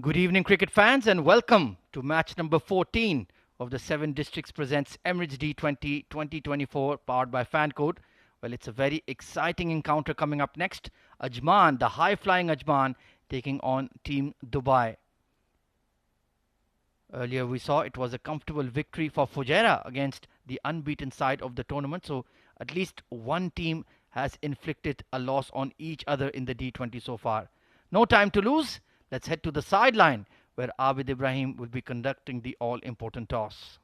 Good evening, cricket fans, and welcome to match number 14 of the Seven Districts Presents Emirates D20 2024, powered by Fancode. Well, it's a very exciting encounter coming up next. Ajman, the high flying Ajman, taking on Team Dubai. Earlier, we saw it was a comfortable victory for Fujairah against the unbeaten side of the tournament. So, at least one team has inflicted a loss on each other in the D20 so far. No time to lose. Let's head to the sideline where Abid Ibrahim will be conducting the all important toss.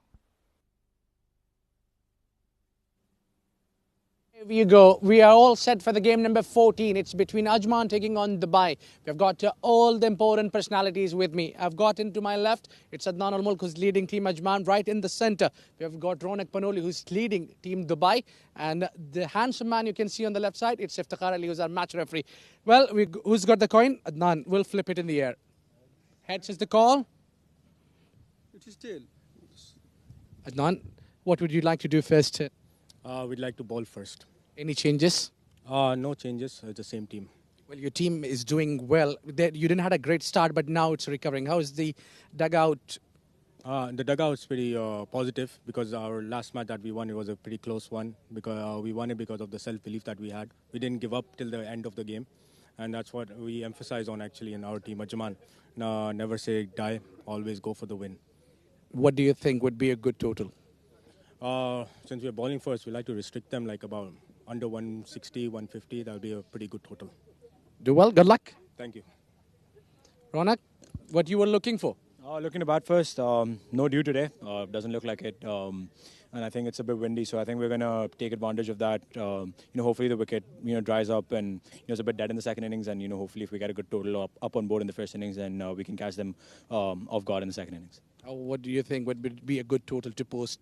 Here we go. We are all set for the game number 14. It's between Ajman taking on Dubai. We've got all the important personalities with me. I've got into my left, it's Adnan Al-Mulk who's leading Team Ajman. Right in the center, we've got Ronak Panoli who's leading Team Dubai. And the handsome man you can see on the left side, it's Iftikhar Ali who's our match referee. Well, who's got the coin? Adnan, we'll flip it in the air. Heads is the call. It is tail. Adnan, what would you like to do first? We'd like to bowl first. Any changes? No changes. It's the same team. Well, your team is doing well. You didn't have a great start, but now it's recovering. How is the dugout? The dugout is pretty positive because our last match that we won, it was a pretty close one. Because we won it because of the self-belief that we had. We didn't give up till the end of the game. And that's what we emphasize on actually in our team. Ajman, never say die. Always go for the win. What do you think would be a good total? Since we're bowling first, we like to restrict them like about under 160, 150. That would be a pretty good total. Do well. Good luck. Thank you. Ronak, what you were looking for? Looking to bat first. No dew today. Doesn't look like it. And I think it's a bit windy, so I think we're going to take advantage of that. Hopefully the wicket, dries up and it's a bit dead in the second innings. And, hopefully if we get a good total up on board in the first innings, then we can catch them off guard in the second innings. What do you think would be a good total to post?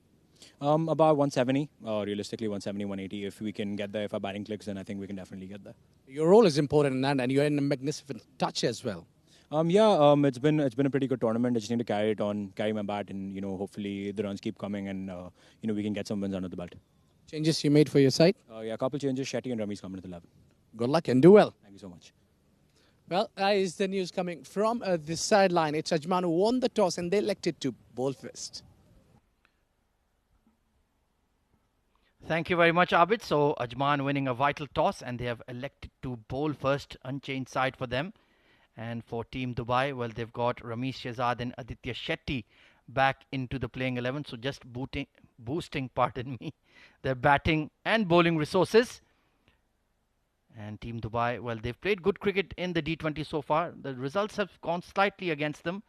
About 170, realistically 170, 180. If we can get there, if our batting clicks, then I think we can definitely get there. Your role is important in that, and you're in a magnificent touch as well. It's been a pretty good tournament. I just need to carry my bat, and hopefully the runs keep coming, and we can get some wins under the belt. Changes you made for your side? A couple changes. Shetty and Rami's coming to the 11. Good luck and do well. Thank you so much. Well, that is the news coming from the sideline. It's Ajman who won the toss, and they elected to bowl first. Thank you very much, Abid. So, Ajman winning a vital toss, and they have elected to bowl first, unchanged side for them. And for Team Dubai, well, they've got Ramesh Shehzad and Aditya Shetty back into the playing 11. So, just boosting, pardon me, their batting and bowling resources. And Team Dubai, well, they've played good cricket in the D20 so far. The results have gone slightly against them,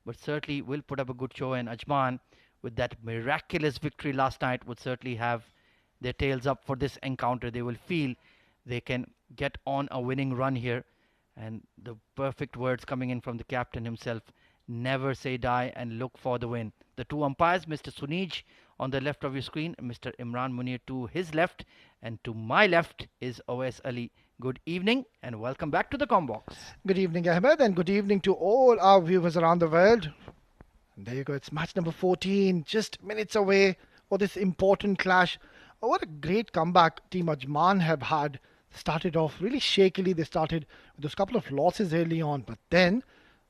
but certainly will put up a good show. And Ajman, with that miraculous victory last night, would certainly have their tails up for this encounter. They will feel they can get on a winning run here. And the perfect words coming in from the captain himself: never say die and look for the win. The two umpires, Mr. Sunij on the left of your screen, Mr. Imran Munir to his left, and to my left is Owais Ali. Good evening and welcome back to the Combox. Good evening, Ahmed, and good evening to all our viewers around the world. And there you go, it's match number 14, just minutes away for this important clash. Oh, what a great comeback Team Ajman have had. Started off really shakily. They started with those couple of losses early on, but then,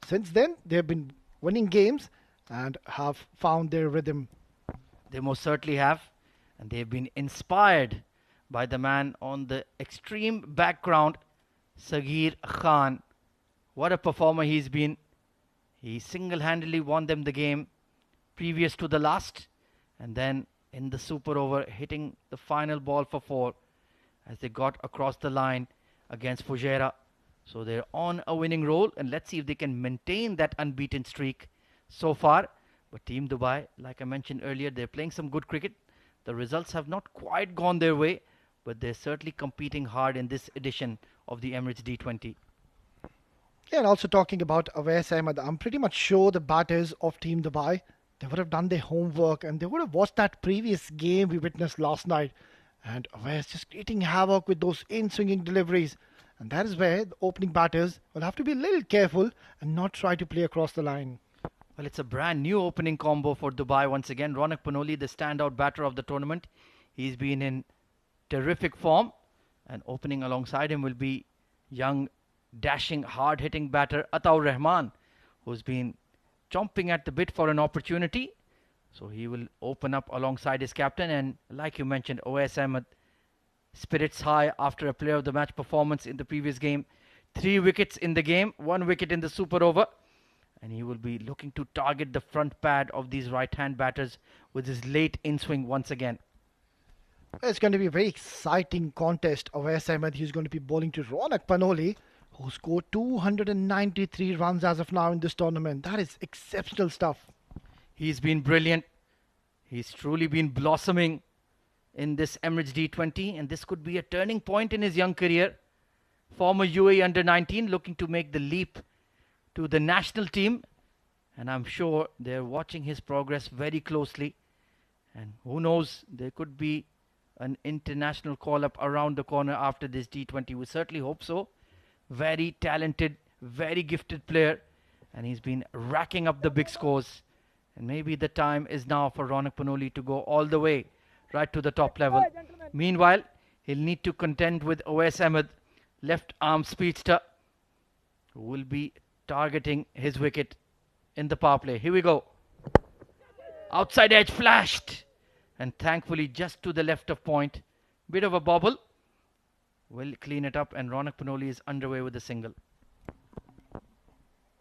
since then, they've been winning games and have found their rhythm. They most certainly have, and they've been inspired by the man on the extreme background, Sagir Khan. What a performer he's been. He single-handedly won them the game previous to the last, and then in the super over, hitting the final ball for 4 as they got across the line against Fujairah. So they're on a winning roll, and let's see if they can maintain that unbeaten streak so far. But Team Dubai, like I mentioned earlier, they're playing some good cricket. The results have not quite gone their way, but they're certainly competing hard in this edition of the Emirates D20. Yeah, and also talking about Awais Ahmed, I'm pretty much sure the batters of Team Dubai, they would have done their homework and they would have watched that previous game we witnessed last night. And Awais just creating havoc with those in-swinging deliveries. And that is where the opening batters will have to be a little careful and not try to play across the line. Well, it's a brand new opening combo for Dubai once again. Ronak Panoli, the standout batter of the tournament. He's been in terrific form. And opening alongside him will be young, dashing, hard-hitting batter Ataur Rahman, who's been chomping at the bit for an opportunity. So he will open up alongside his captain. And like you mentioned, OS Ahmed, spirits high after a player of the match performance in the previous game. 3 wickets in the game, 1 wicket in the super over. And he will be looking to target the front pad of these right-hand batters with his late in-swing once again. It's going to be a very exciting contest. Awais Ahmed, he's going to be bowling to Ronak Panoli, who scored 293 runs as of now in this tournament. That is exceptional stuff. He's been brilliant. He's truly been blossoming in this Emirates D20, and this could be a turning point in his young career. Former UAE under-19 looking to make the leap to the national team, and I'm sure they're watching his progress very closely. And who knows, there could be an international call-up around the corner after this D20. We certainly hope so. Very talented, very gifted player, and he's been racking up the big scores. And maybe the time is now for Ronak Panoli to go all the way right to the top level. Meanwhile, he'll need to contend with Awais Ahmed, left arm speedster, who will be targeting his wicket in the power play. Here we go. Outside edge flashed, and thankfully just to the left of point. Bit of a bobble. Will clean it up, and Ronak Panoli is underway with a single.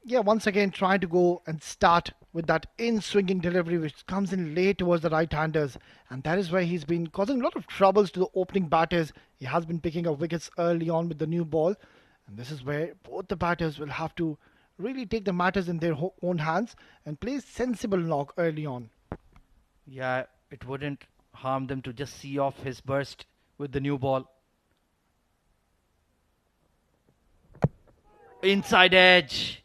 Yeah, once again trying to go and start with that in-swinging delivery which comes in late towards the right-handers, and that is where he's been causing a lot of troubles to the opening batters. He has been picking up wickets early on with the new ball, and this is where both the batters will have to really take the matters in their own hands and play sensible knock early on. Yeah, it wouldn't harm them to just see off his burst with the new ball. Inside edge.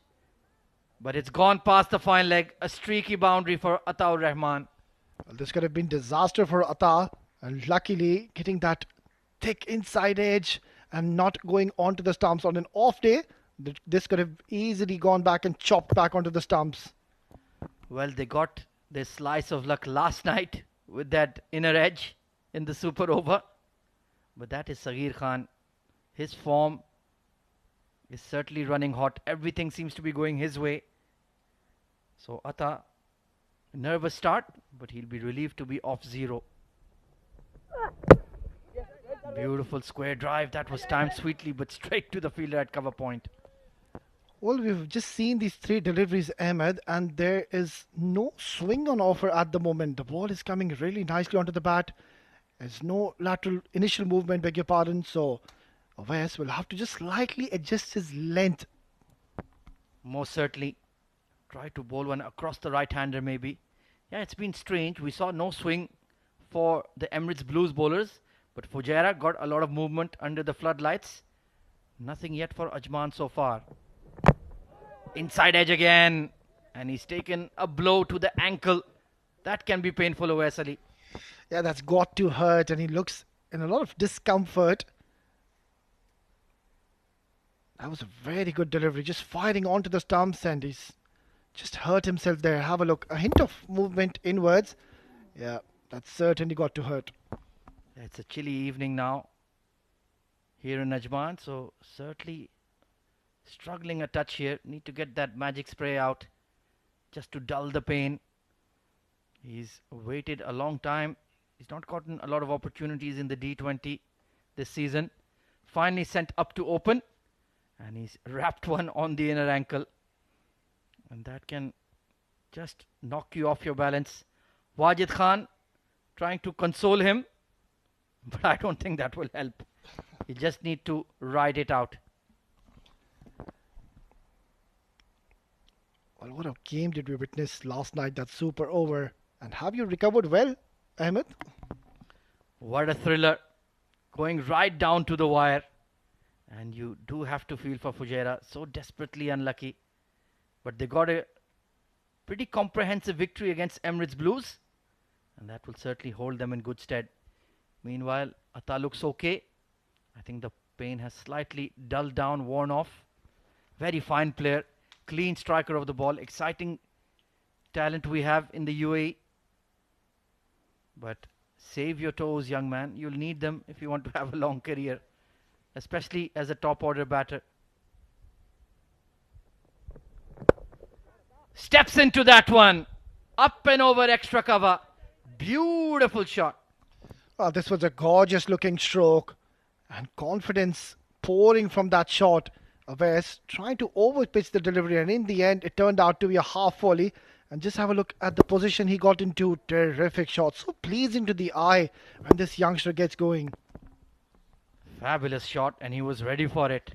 But it's gone past the fine leg. A streaky boundary for Ataur Rahman. Well, this could have been disaster for Atta, and luckily getting that thick inside edge and not going onto the stumps on an off day, this could have easily gone back and chopped back onto the stumps. Well, they got their slice of luck last night with that inner edge in the super over. But that is Saghir Khan. His form is certainly running hot. Everything seems to be going his way. So Atta, nervous start, but he'll be relieved to be off 0. Beautiful square drive. That was timed sweetly, but straight to the fielder at cover point. Well, we've just seen these 3 deliveries, Ahmed, and there is no swing on offer at the moment. The ball is coming really nicely onto the bat. There's no lateral initial movement, beg your pardon, so Awais will have to just slightly adjust his length. Most certainly. Try to bowl one across the right-hander maybe. Yeah, it's been strange. We saw no swing for the Emirates Blues bowlers, but Fujairah got a lot of movement under the floodlights. Nothing yet for Ajman so far. Inside edge again, and he's taken a blow to the ankle. That can be painful, Awais Ali. Yeah, that's got to hurt, and he looks in a lot of discomfort. That was a very good delivery, just firing onto the stumps, and he's just hurt himself there. Have a look. A hint of movement inwards. Yeah, that certainly got to hurt. It's a chilly evening now here in Ajman, so certainly struggling a touch here. Need to get that magic spray out just to dull the pain. He's waited a long time. He's not gotten a lot of opportunities in the D20 this season. Finally sent up to open, and he's wrapped one on the inner ankle. And that can just knock you off your balance. Wajid Khan trying to console him, but I don't think that will help. You just need to ride it out. Well, what a game did we witness last night, that super over. And have you recovered well, Ahmed? What a thriller. Going right down to the wire. And you do have to feel for Fujairah. So desperately unlucky. But they got a pretty comprehensive victory against Emirates Blues. And that will certainly hold them in good stead. Meanwhile, Atta looks okay. I think the pain has slightly dulled down, worn off. Very fine player. Clean striker of the ball. Exciting talent we have in the UAE. But save your toes, young man. You'll need them if you want to have a long career. Especially as a top order batter. Steps into that one. Up and over extra cover. Beautiful shot. This was a gorgeous looking stroke and confidence pouring from that shot. West trying to overpitch the delivery, and in the end, it turned out to be a half volley. And just have a look at the position he got into. Terrific shot, so pleasing to the eye when this youngster gets going. Fabulous shot, and he was ready for it.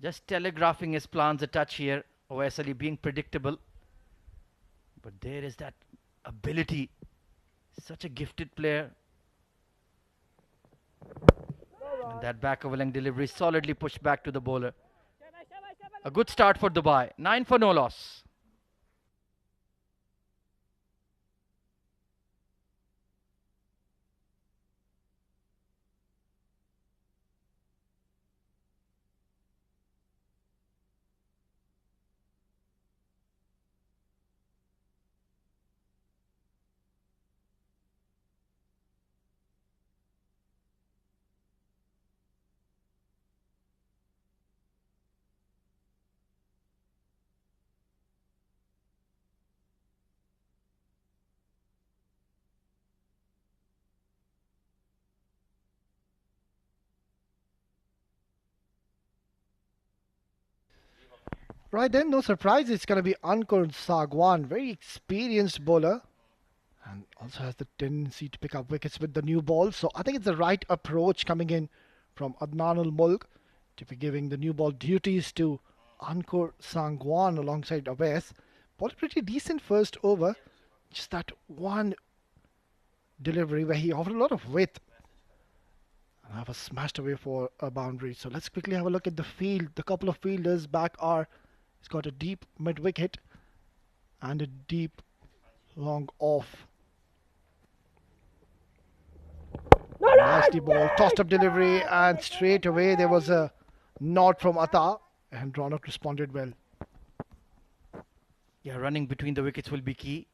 Just telegraphing his plans a touch here. Oesali being predictable. But there is that ability. Such a gifted player. And that back over length delivery solidly pushed back to the bowler. A good start for Dubai. 9 for no loss. Right then, no surprise, it's going to be Ankur Sagwan, very experienced bowler, and also has the tendency to pick up wickets with the new ball. So I think it's the right approach coming in from Adnan ul Mulk to be giving the new ball duties to Ankur Sangwan alongside Awais. Bowled pretty decent first over, just that one delivery where he offered a lot of width. And I was smashed away for a boundary. So let's quickly have a look at the field. The couple of fielders back are, he's got a deep mid wicket and a deep long off. Nicely ball, tossed up delivery, and straight away there was a nod from Atta, and Ronak responded well. Yeah, running between the wickets will be key.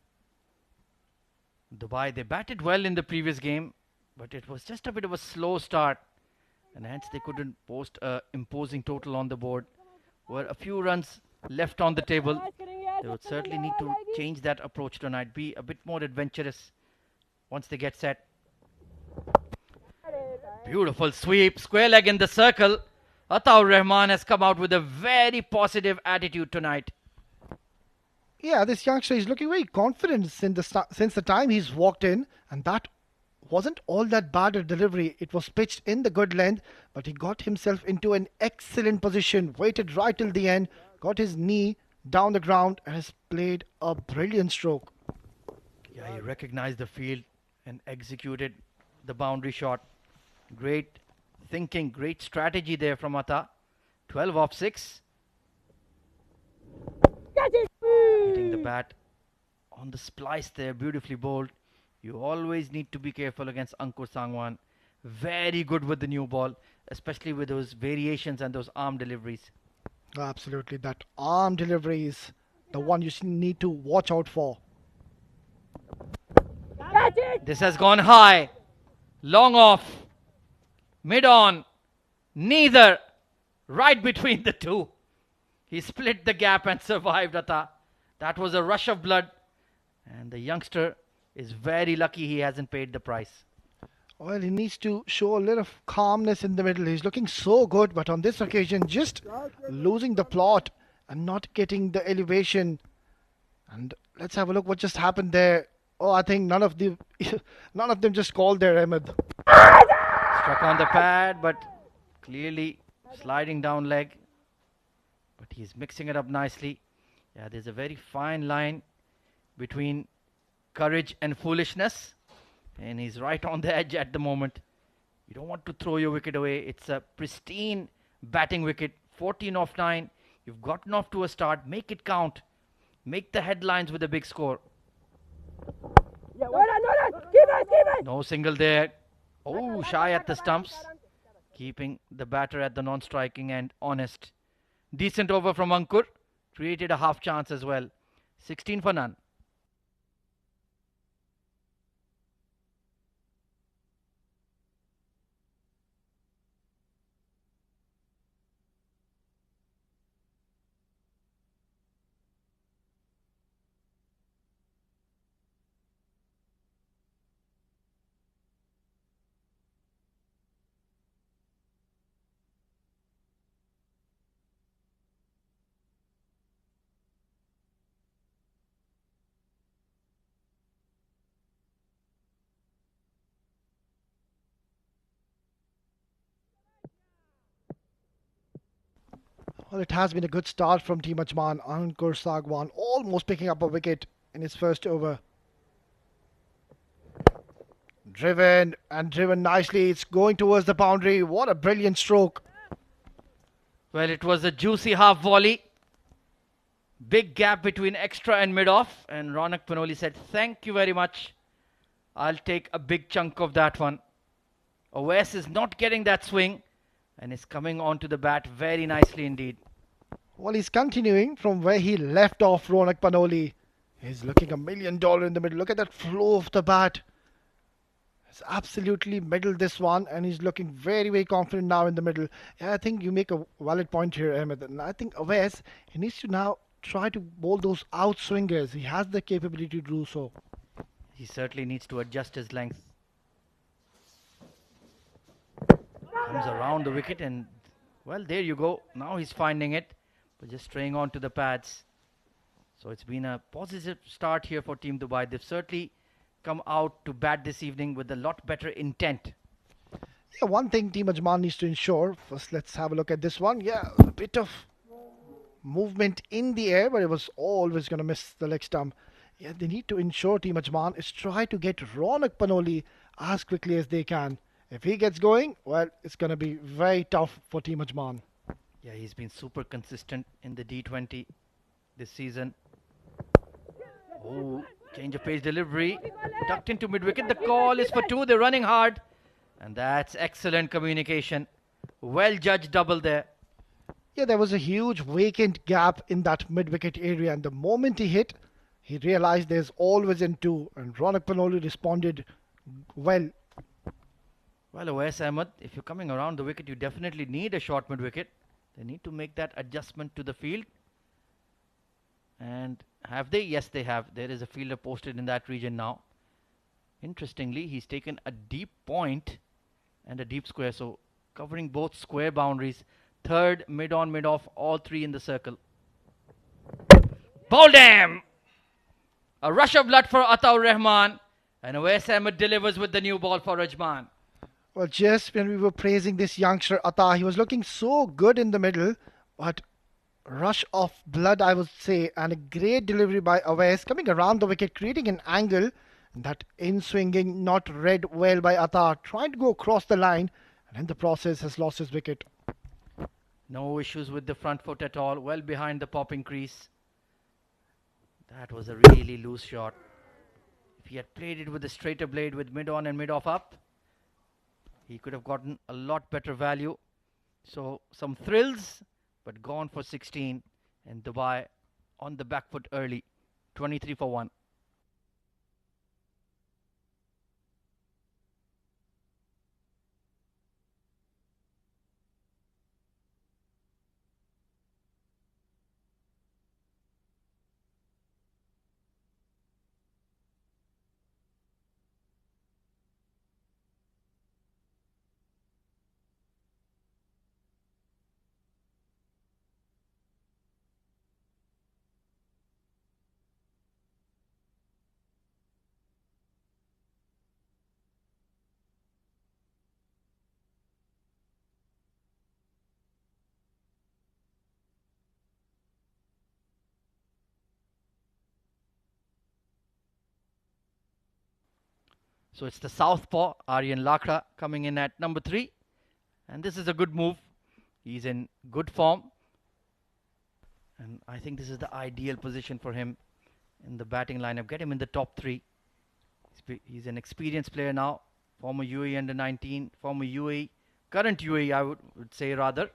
Dubai, they batted well in the previous game, but it was just a bit of a slow start, and hence they couldn't post a imposing total on the board. Were a few runs left on the table. They would certainly need to change that approach tonight, be a bit more adventurous once they get set. Beautiful sweep, square leg in the circle. Ataur Rahman has come out with a very positive attitude tonight. Yeah, this youngster is looking very confident since the time he's walked in, and that wasn't all that bad a delivery. It was pitched in the good length, but he got himself into an excellent position, waited right till the end, got his knee down the ground, and has played a brilliant stroke. Yeah, he recognized the field and executed the boundary shot. Great thinking, great strategy there from Atta. 12 off 6. Hitting the bat on the splice there, beautifully bowled. You always need to be careful against Ankur Sangwan. Very good with the new ball, especially with those variations and those arm deliveries. Absolutely, that arm delivery is the one you need to watch out for. This has gone high, long off, mid on, neither, right between the two. He split the gap and survived Atta. That was a rush of blood, and the youngster is very lucky he hasn't paid the price. Well, he needs to show a little calmness in the middle. He's looking so good, but on this occasion, just losing the plot and not getting the elevation. And let's have a look what just happened there. Oh, I think none of them just called there, Ahmed. Struck on the pad, but clearly sliding down leg. But he's mixing it up nicely. Yeah, there's a very fine line between courage and foolishness. And he's right on the edge at the moment. You don't want to throw your wicket away. It's a pristine batting wicket. 14 off 9. You've gotten off to a start. Make it count. Make the headlines with a big score. No single there. Oh, shy at the stumps. Keeping the batter at the non-striking end honest. Decent over from Ankur. Created a half chance as well. 16 for none. Well, it has been a good start from Team Ajman. Ankur Sagwan almost picking up a wicket in his first over. Driven and driven nicely. It's going towards the boundary. What a brilliant stroke. Well, it was a juicy half volley. Big gap between extra and mid-off. And Ronak Panoli said, thank you very much. I'll take a big chunk of that one. Owais is not getting that swing and is coming onto the bat very nicely indeed. Well, he's continuing from where he left off, Ronak Panoli. He's looking $1 million in the middle. Look at that flow of the bat. He's absolutely middled this one, and he's looking very, very confident now in the middle. Yeah, I think you make a valid point here, Ahmed. And I think Owais, he needs to now try to bowl those outswingers. He has the capability to do so. He certainly needs to adjust his length. Comes around the wicket and, well, there you go. Now he's finding it, but just straying on to the pads. So it's been a positive start here for Team Dubai. They've certainly come out to bat this evening with a lot better intent. Yeah, one thing Team Ajman needs to ensure. First, let's have a look at this one. Yeah, a bit of movement in the air, but it was always going to miss the leg stump. Yeah, they need to ensure Team Ajman is try to get Ronak Panoli as quickly as they can. If he gets going, well, it's going to be very tough for Team Ajman. Yeah, he's been super consistent in the D20 this season. Oh, change of pace delivery. Tucked into mid-wicket. The call is for two. They're running hard. And that's excellent communication. Well judged double there. Yeah, there was a huge vacant gap in that mid-wicket area. And the moment he hit, he realized there's always in two. And Ronak Panoli responded well. Well, Owais Ahmed, if you're coming around the wicket, you definitely need a short mid-wicket. They need to make that adjustment to the field. And have they? Yes, they have. There is a fielder posted in that region now. Interestingly, he's taken a deep point and a deep square. So covering both square boundaries. Third, mid-on, mid-off, all three in the circle. Ball damn! A rush of blood for Ataur Rahman. And Owais Ahmed delivers with the new ball for Ajman. Well, just when we were praising this youngster Atta, he was looking so good in the middle, but rush of blood, I would say, and a great delivery by Owais coming around the wicket, creating an angle. That in-swinging not read well by Atta, trying to go across the line, and in the process has lost his wicket. No issues with the front foot at all, well behind the popping crease. That was a really loose shot. If he had played it with a straighter blade with mid-on and mid-off up, he could have gotten a lot better value. So some thrills, but gone for 16. And Dubai on the back foot early. 23 for 1. So it's the southpaw, Aryan Lakra, coming in at number 3. And this is a good move. He's in good form. And I think this is the ideal position for him in the batting lineup. Get him in the top 3. He's an experienced player now. Former UAE under 19, former UAE, current UAE I would say rather.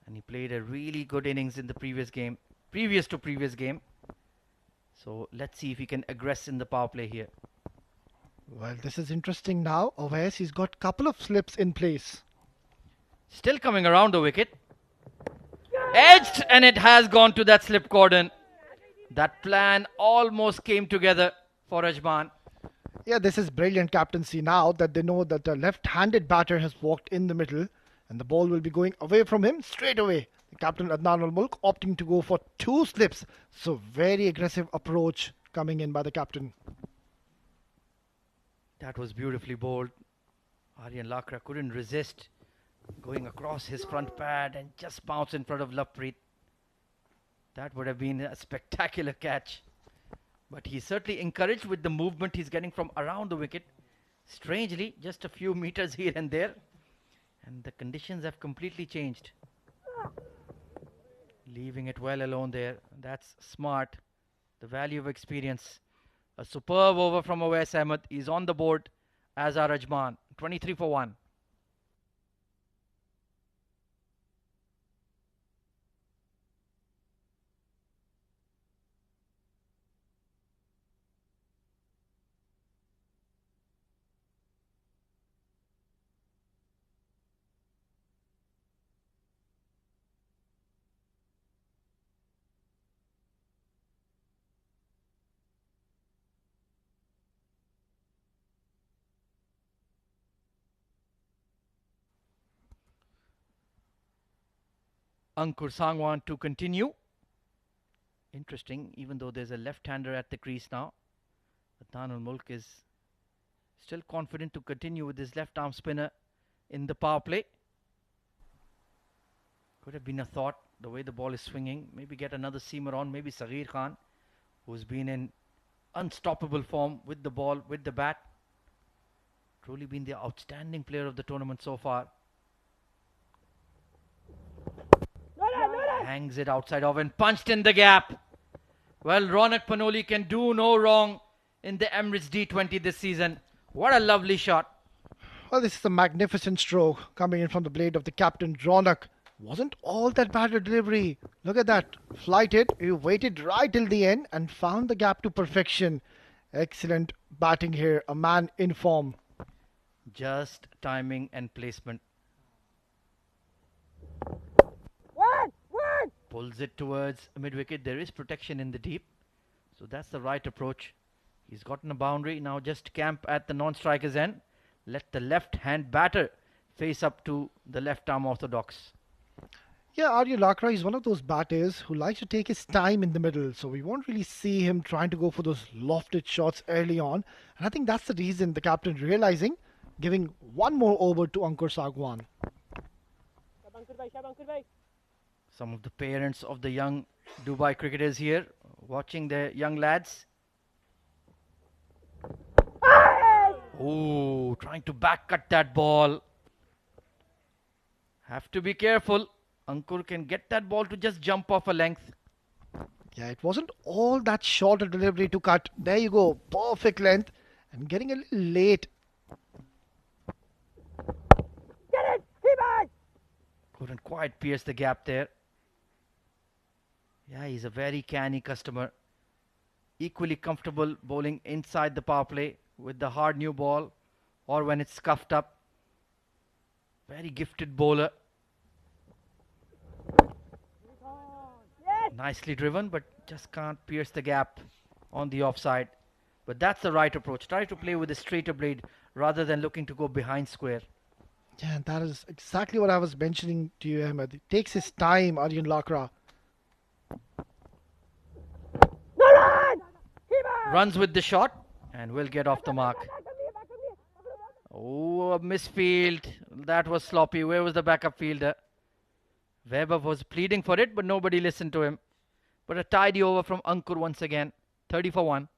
And he played a really good innings in the previous game, previous game. So let's see if he can aggress in the power play here. Well, this is interesting now. Owais, he's got a couple of slips in place. Still coming around the wicket. Edged, and it has gone to that slip cordon. That plan almost came together for Ajman. Yeah, this is brilliant captaincy now that they know that the left-handed batter has walked in the middle and the ball will be going away from him straight away. The captain Adnan Al-Mulk opting to go for 2 slips. So very aggressive approach coming in by the captain. That was beautifully bowled. Aryan Lakra couldn't resist Going across his front pad and just bounce in front of Lovepreet. That would have been a spectacular catch. But he's certainly encouraged with the movement he's getting from around the wicket. Strangely, just a few meters here and there. And the conditions have completely changed. Leaving it well alone there. That's smart. The value of experience. A superb over from Awais Ahmed. He's on the board, as are Ajman. 23 for 1. Ankur Sangwan to continue. Interesting, even though there's a left-hander at the crease now. Adnan Mulk is still confident to continue with his left-arm spinner in the power play. Could have been a thought, the way the ball is swinging. Maybe get another seamer on, maybe Saghir Khan, who's been in unstoppable form with the ball, with the bat. Truly been the outstanding player of the tournament so far. Hangs it outside of and punched in the gap. Well, Ronak Panoli can do no wrong in the Emirates D20 this season. What a lovely shot. Well, this is a magnificent stroke coming in from the blade of the captain, Ronak. Wasn't all that bad a delivery. Look at that. Flighted, he waited right till the end and found the gap to perfection. Excellent batting here, a man in form. Just timing and placement. Pulls it towards mid-wicket. There is protection in the deep. So that's the right approach. He's gotten a boundary. Now just camp at the non-striker's end. Let the left-hand batter face up to the left-arm orthodox. Yeah, Arya Lakra is one of those batters who likes to take his time in the middle. So we won't really see him trying to go for those lofted shots early on. And I think that's the reason the captain realizing, giving one more over to Ankur Sagwan. Some of the parents of the young Dubai cricketers here watching their young lads. Oh, trying to back cut that ball. Have to be careful. Ankur can get that ball to just jump off a length. Yeah, it wasn't all that short a delivery to cut. There you go, perfect length and getting a little late. Couldn't quite pierce the gap there. Yeah, he's a very canny customer. Equally comfortable bowling inside the power play with the hard new ball or when it's scuffed up. Very gifted bowler. Nicely driven, but just can't pierce the gap on the offside. But that's the right approach. Try to play with a straighter blade rather than looking to go behind square. Yeah, and that is exactly what I was mentioning to you, Ahmed. It takes his time, Aryan Lakra. Runs with the shot and will get off the mark. Oh, a misfield. That was sloppy. Where was the backup fielder? Weber was pleading for it, but nobody listened to him. But a tidy over from Ankur once again. 30 for 1.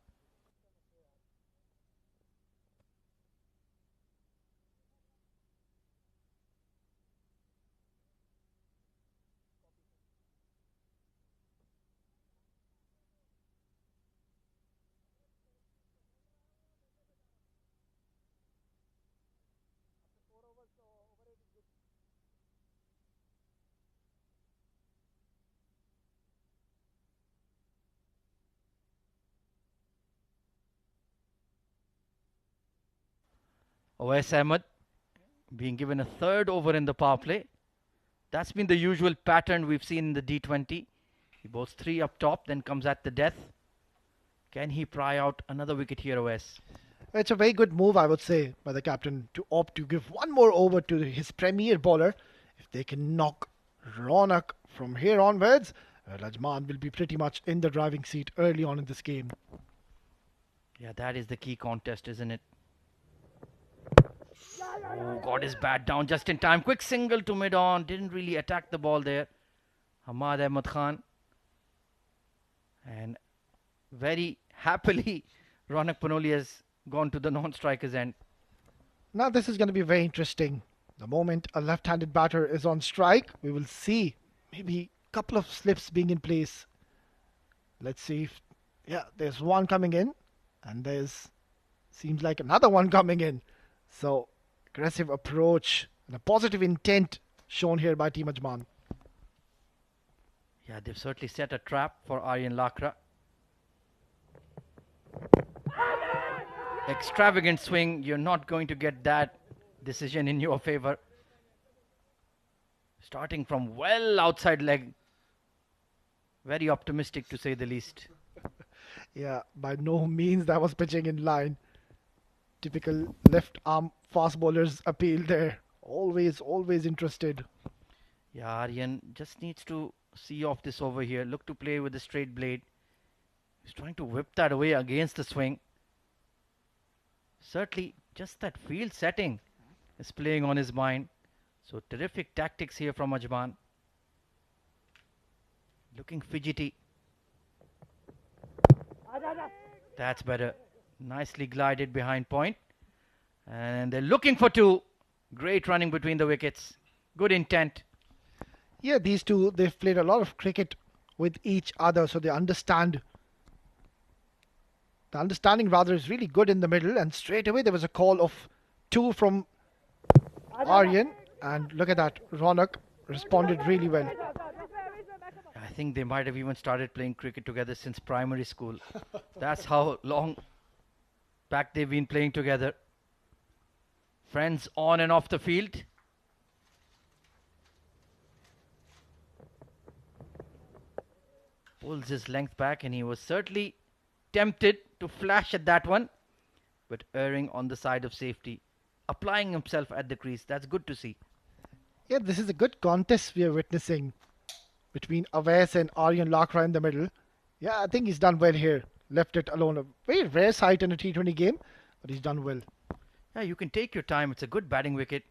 Awais Ahmed being given a third over in the power play. That's been the usual pattern we've seen in the D20. He bowls 3 up top, then comes at the death. Can he pry out another wicket here, Awais? It's a very good move, I would say, by the captain to opt to give one more over to his premier bowler. If they can knock Ronak from here onwards, Ajman will be pretty much in the driving seat early on in this game. Yeah, that is the key contest, isn't it? Oh, got his bat down just in time. Quick single to mid on. Didn't really attack the ball there. Hamad Ahmad Khan. And very happily, Ronak Panoli has gone to the non-striker's end. Now this is going to be very interesting. The moment a left-handed batter is on strike, we will see maybe a couple of slips being in place. Let's see if, yeah, there's one coming in, and there's seems like another one coming in. So aggressive approach and a positive intent shown here by Team Ajman. Yeah, they've certainly set a trap for Aryan Lakra. Extravagant swing. You're not going to get that decision in your favor. Starting from well outside leg. Very optimistic to say the least. Yeah, by no means that was pitching in line. Typical left arm fast bowlers appeal there. Always interested. Yeah, Aryan just needs to see off this over here. Look to play with the straight blade. He's trying to whip that away against the swing. Certainly, just that field setting is playing on his mind. So terrific tactics here from Ajman. Looking fidgety. That's better. Nicely glided behind point. And they're looking for two. Great running between the wickets. Good intent. Yeah, these two, they've played a lot of cricket with each other, so they understand. The understanding rather is really good in the middle, and straight away there was a call of two from Aryan, and look at that, Ronak responded really well. I think they might have even started playing cricket together since primary school. That's how long back they've been playing together. Friends on and off the field. Pulls his length back, and he was certainly tempted to flash at that one, but erring on the side of safety, applying himself at the crease. That's good to see. Yeah, this is a good contest we are witnessing between Awais and Aryan Lakra in the middle. Yeah, I think he's done well here. Left it alone. A very rare sight in a T20 game, but he's done well. Yeah, you can take your time. It's a good batting wicket.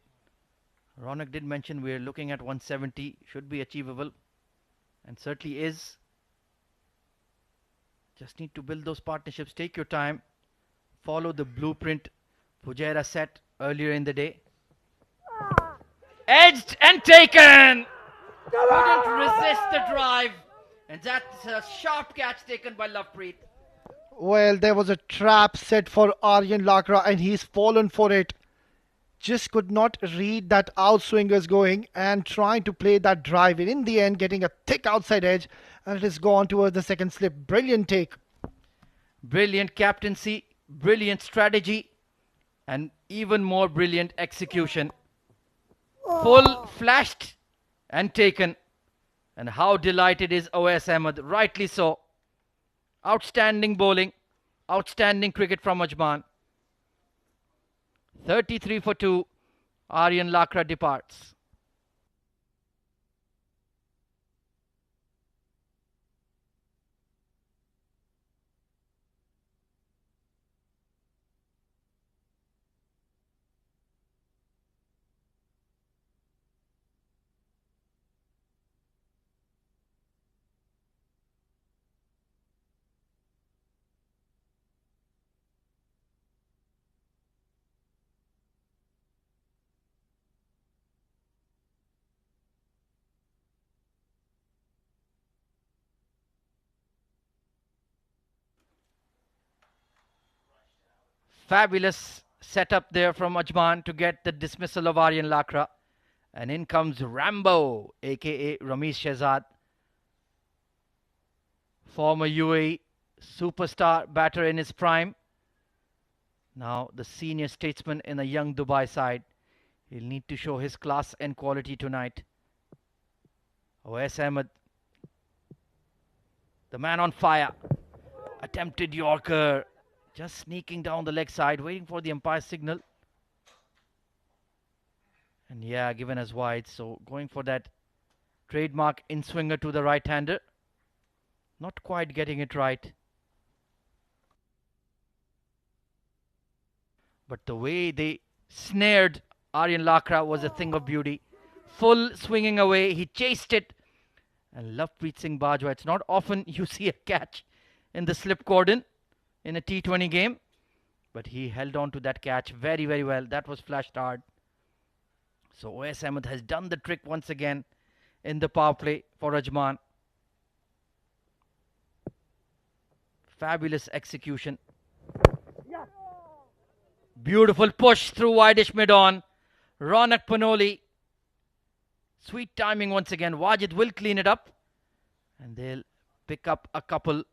Ronak did mention we're looking at 170. Should be achievable, and certainly is. Just need to build those partnerships. Take your time. Follow the blueprint Fujairah set earlier in the day. Edged and taken! Couldn't resist the drive. And that's a sharp catch taken by Lovepreet. Well, there was a trap set for Aryan Lakra, and he's fallen for it. Just could not read that outswingers going and trying to play that drive. And in the end, getting a thick outside edge, and it has gone towards the second slip. Brilliant take. Brilliant captaincy, brilliant strategy, and even more brilliant execution. Full flashed and taken. And how delighted is Awais Ahmed, rightly so. Outstanding bowling, outstanding cricket from Ajman. 33 for 2, Aryan Lakra departs. Fabulous setup there from Ajman to get the dismissal of Aryan Lakra. And in comes Rambo, aka Ramesh Shehzad. Former UAE superstar batter in his prime. Now the senior statesman in the young Dubai side. He'll need to show his class and quality tonight. Awais Ahmed, the man on fire. Attempted Yorker. Just sneaking down the leg side, waiting for the umpire's signal. And yeah, given as wide. So going for that trademark in-swinger to the right-hander. Not quite getting it right. But the way they snared Aryan Lakra was a thing of beauty. Full swinging away, he chased it. And Lovepreet Singh Bajwa, it's not often you see a catch in the slip cordon in a T20 game, but he held on to that catch very, very well. That was flashed hard. So OS Ahmed has done the trick once again in the power play for Ajman. Fabulous execution. Beautiful push through wideish mid-on. Ronak Panoli. Sweet timing once again. Wajid will clean it up. And they'll pick up a couple.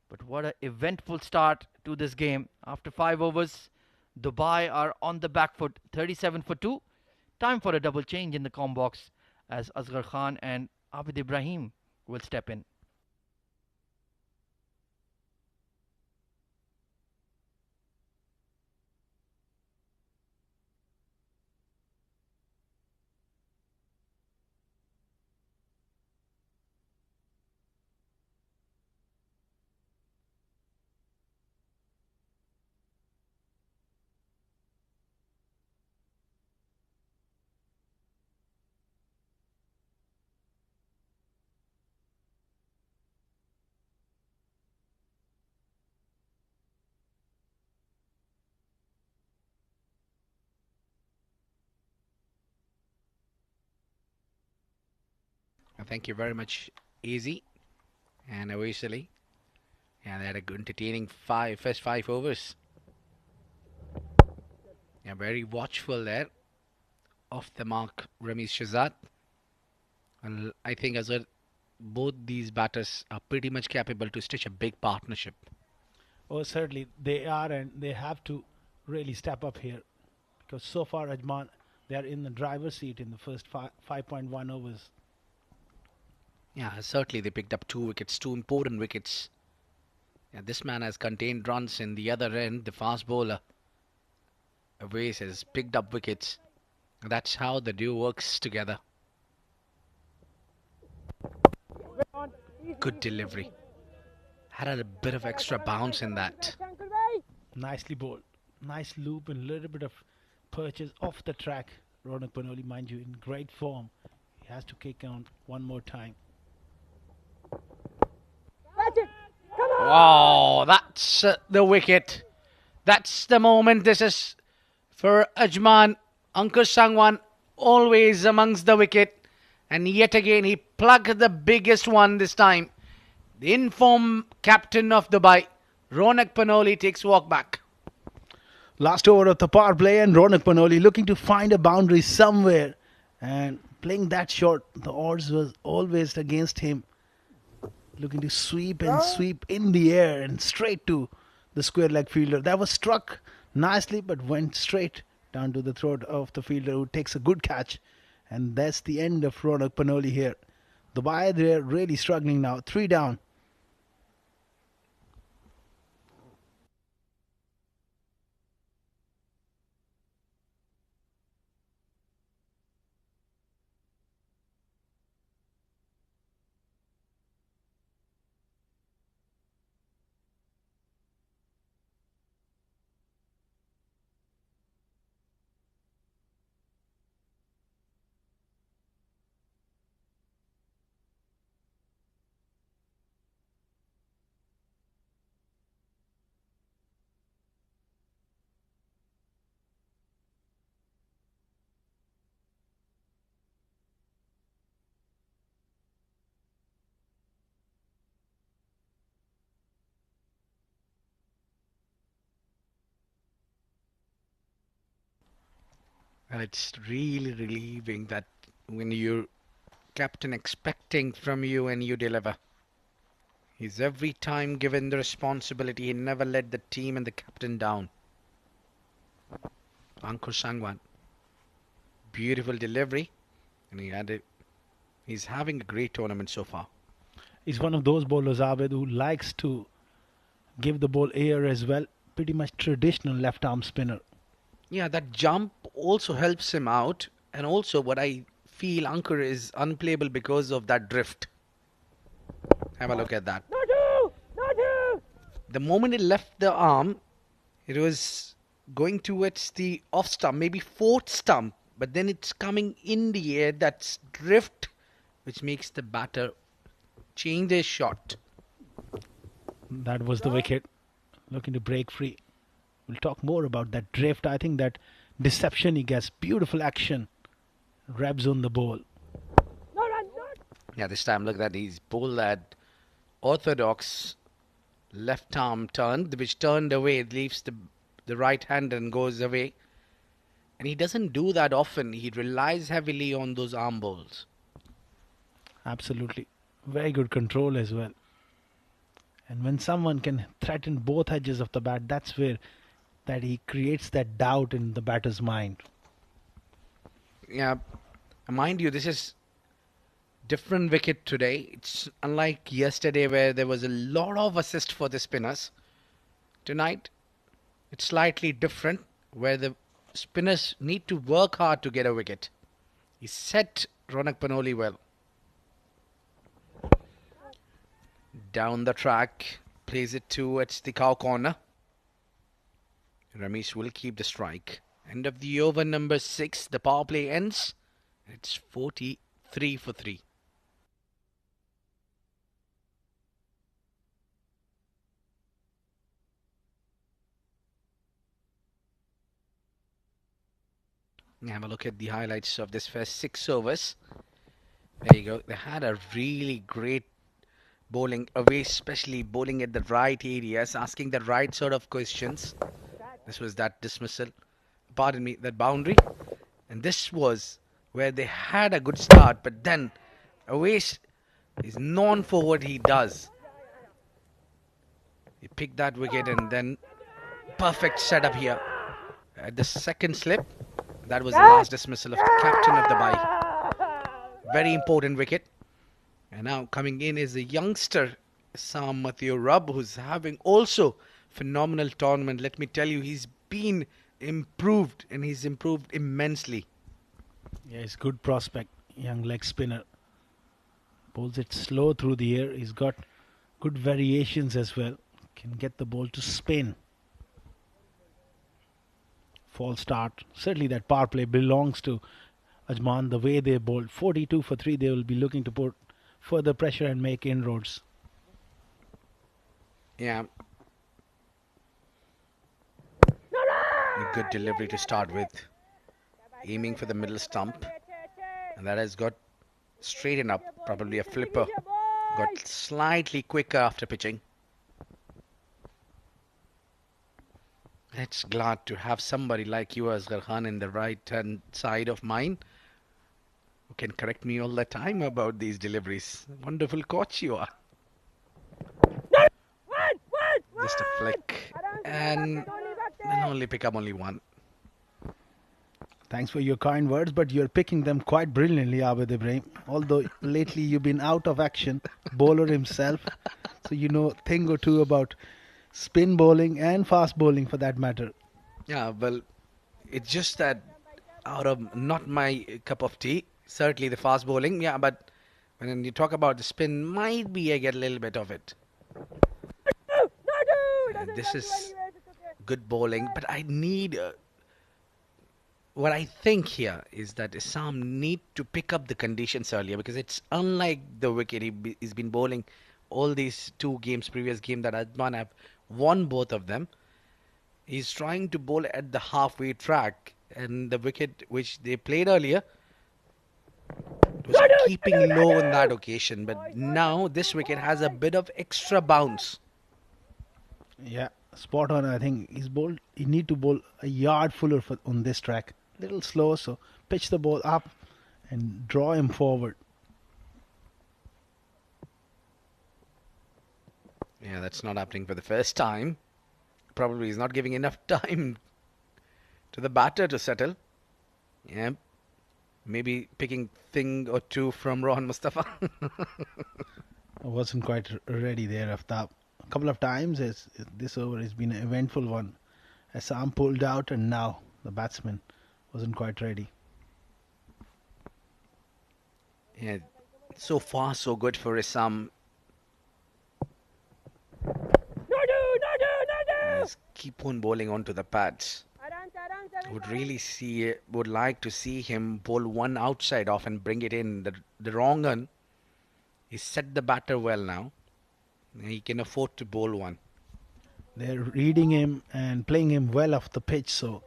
But what an eventful start to this game. After 5 overs, Dubai are on the back foot. 37 for 2. Time for a double change in the com box as Asghar Khan and Abid Ibrahim will step in. Thank you very much, Easy and Awasali. Yeah, they had a good entertaining first 5 overs. Yeah, very watchful there. Off the mark, Ramesh Shahzad. Well, I think as well, both these batters are pretty much capable to stitch a big partnership. Oh, certainly they are, and they have to really step up here because so far, Ajman, they are in the driver's seat in the first 5.1 overs. Yeah, certainly they picked up 2 wickets, 2 important wickets. Yeah, this man has contained runs in the other end. The fast bowler, Awais, has picked up wickets. That's how the duo works together. Good delivery. Had a bit of extra bounce in that. Nicely bowled. Nice loop and a little bit of purchase off the track. Ronak Panoli, mind you, in great form. He has to kick on one more time. Wow, that's the wicket. That's the moment. This is for Ajman. Ankur Sangwan always amongst the wicket. And yet again, he plugged the biggest one this time. The informed captain of Dubai, Ronak Panoli, takes walk back. Last over of the power play, and Ronak Panoli looking to find a boundary somewhere. And playing that shot, the odds was always against him. Looking to sweep and sweep in the air and straight to the square leg fielder. That was struck nicely but went straight down to the throat of the fielder, who takes a good catch. And that's the end of Ronak Panoli here. Dubai, they're really struggling now. 3 down. And it's really relieving that when your captain expecting from you and you deliver. He's every time given the responsibility. He never let the team and the captain down. Ankur Sangwan. Beautiful delivery. And he's having a great tournament so far. He's one of those bowlers, Abid, who likes to give the ball air as well. Pretty much traditional left arm spinner. Yeah, that jump also helps him out. And also what I feel, Ankur is unplayable because of that drift. Have a look at that. The moment he left the arm, it was going towards the off stump, maybe fourth stump, but then it's coming in the air. That's drift, which makes the batter change their shot. That was the wicket. Looking to break free. We'll talk more about that drift. I think that deception he gets. Beautiful action. Revs on the ball. Yeah, this time look at that. He's bowled that orthodox left arm turn, which turned away, leaves the right hand and goes away. And he doesn't do that often. He relies heavily on those arm bowls. Absolutely. Very good control as well. And when someone can threaten both edges of the bat, that's where that he creates that doubt in the batter's mind. Yeah, mind you, this is different wicket today. It's unlike yesterday where there was a lot of assist for the spinners. Tonight, it's slightly different where the spinners need to work hard to get a wicket. He set Ronak Panoli well. Down the track, plays it towards the cow corner. Ramesh will keep the strike. End of the over number 6. The power play ends. It's 43 for 3. Have a look at the highlights of this first 6 overs. There you go. They had a really great bowling away, especially bowling at the right areas, asking the right sort of questions. This was that dismissal. Pardon me, that boundary. And this was where they had a good start, but then Awais is known for what he does. He picked that wicket and then perfect setup here. At the second slip, that was the last dismissal of the captain of the bye. Very important wicket. And now coming in is a youngster, Sam Matthew Rubb, who's having also phenomenal tournament. Let me tell you, he's been improved and he's improved immensely. Yeah, he's good prospect, young leg spinner. Bowls it slow through the air. He's got good variations as well. Can get the ball to spin. False start. Certainly that power play belongs to Ajman. The way they bowled 42 for 3, they will be looking to put further pressure and make inroads. Yeah. A good delivery to start with. Aiming for the middle stump. And that has got straightened up. Probably a flipper. Got slightly quicker after pitching. It's glad to have somebody like you, Asghar Khan, in the right-hand side of mine who can correct me all the time about these deliveries. Wonderful coach you are. Just a flick. And they'll only pick up only one. Thanks for your kind words, but you're picking them quite brilliantly, Abid Ibrahim. Although lately you've been out of action, bowler himself, so you know a thing or two about spin bowling and fast bowling for that matter. Yeah, well, it's just that out of not my cup of tea. Certainly the fast bowling, yeah, but when you talk about the spin, might be I get a little bit of it. And this is good bowling, but I need... what I think here is that Assam need to pick up the conditions earlier because it's unlike the wicket. He's been bowling all these 2 games, previous game that Ajman have won both of them. He's trying to bowl at the halfway track, and the wicket which they played earlier was keeping low on that occasion. But now this wicket has a bit of extra bounce. Yeah, spot on. I think he's bowled. He need to bowl a yard fuller on this track. Little slow, so pitch the ball up and draw him forward. Yeah, that's not happening for the first time. Probably he's not giving enough time to the batter to settle. Yeah, maybe picking thing or two from Rohan Mustafa. I wasn't quite ready there after a couple of times. As this over has been an eventful one. Assam pulled out, and now the batsman wasn't quite ready. Yeah, so far so good for Assam. Keep on bowling onto the pads. Would like to see him bowl one outside off and bring it in. The wrong one. He set the batter well now. He can afford to bowl one. They're reading him and playing him well off the pitch. So,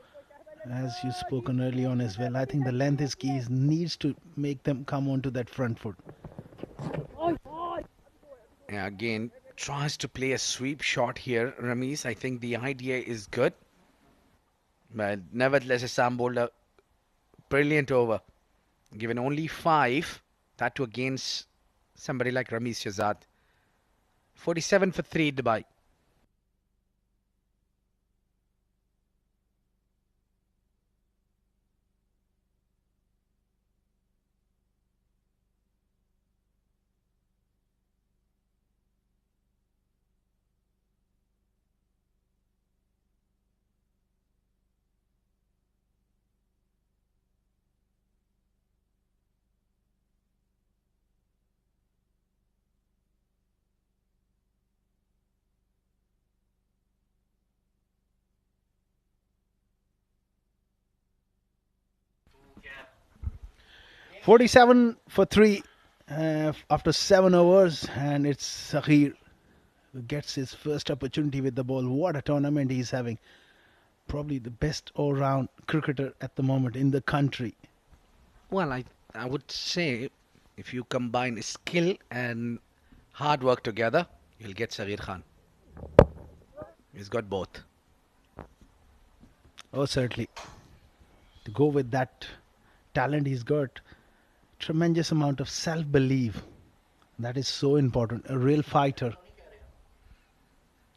as you spoken early on as well, I think the length is key. Needs to make them come onto that front foot. Yeah, again, tries to play a sweep shot here, Ramesh. I think the idea is good. But nevertheless, Assam bowled a brilliant over. Given only 5, that too against somebody like Ramesh Shahzad. 47 for 3, Dubai. "47 for 3 after 7 overs, and it's Sahir who gets his first opportunity with the ball. What a tournament he's having. Probably the best all-round cricketer at the moment in the country. Well, I would say if you combine skill and hard work together, you'll get Saghir Khan. He's got both. Oh, certainly. To go with that talent he's got, tremendous amount of self-belief. That is so important. A real fighter.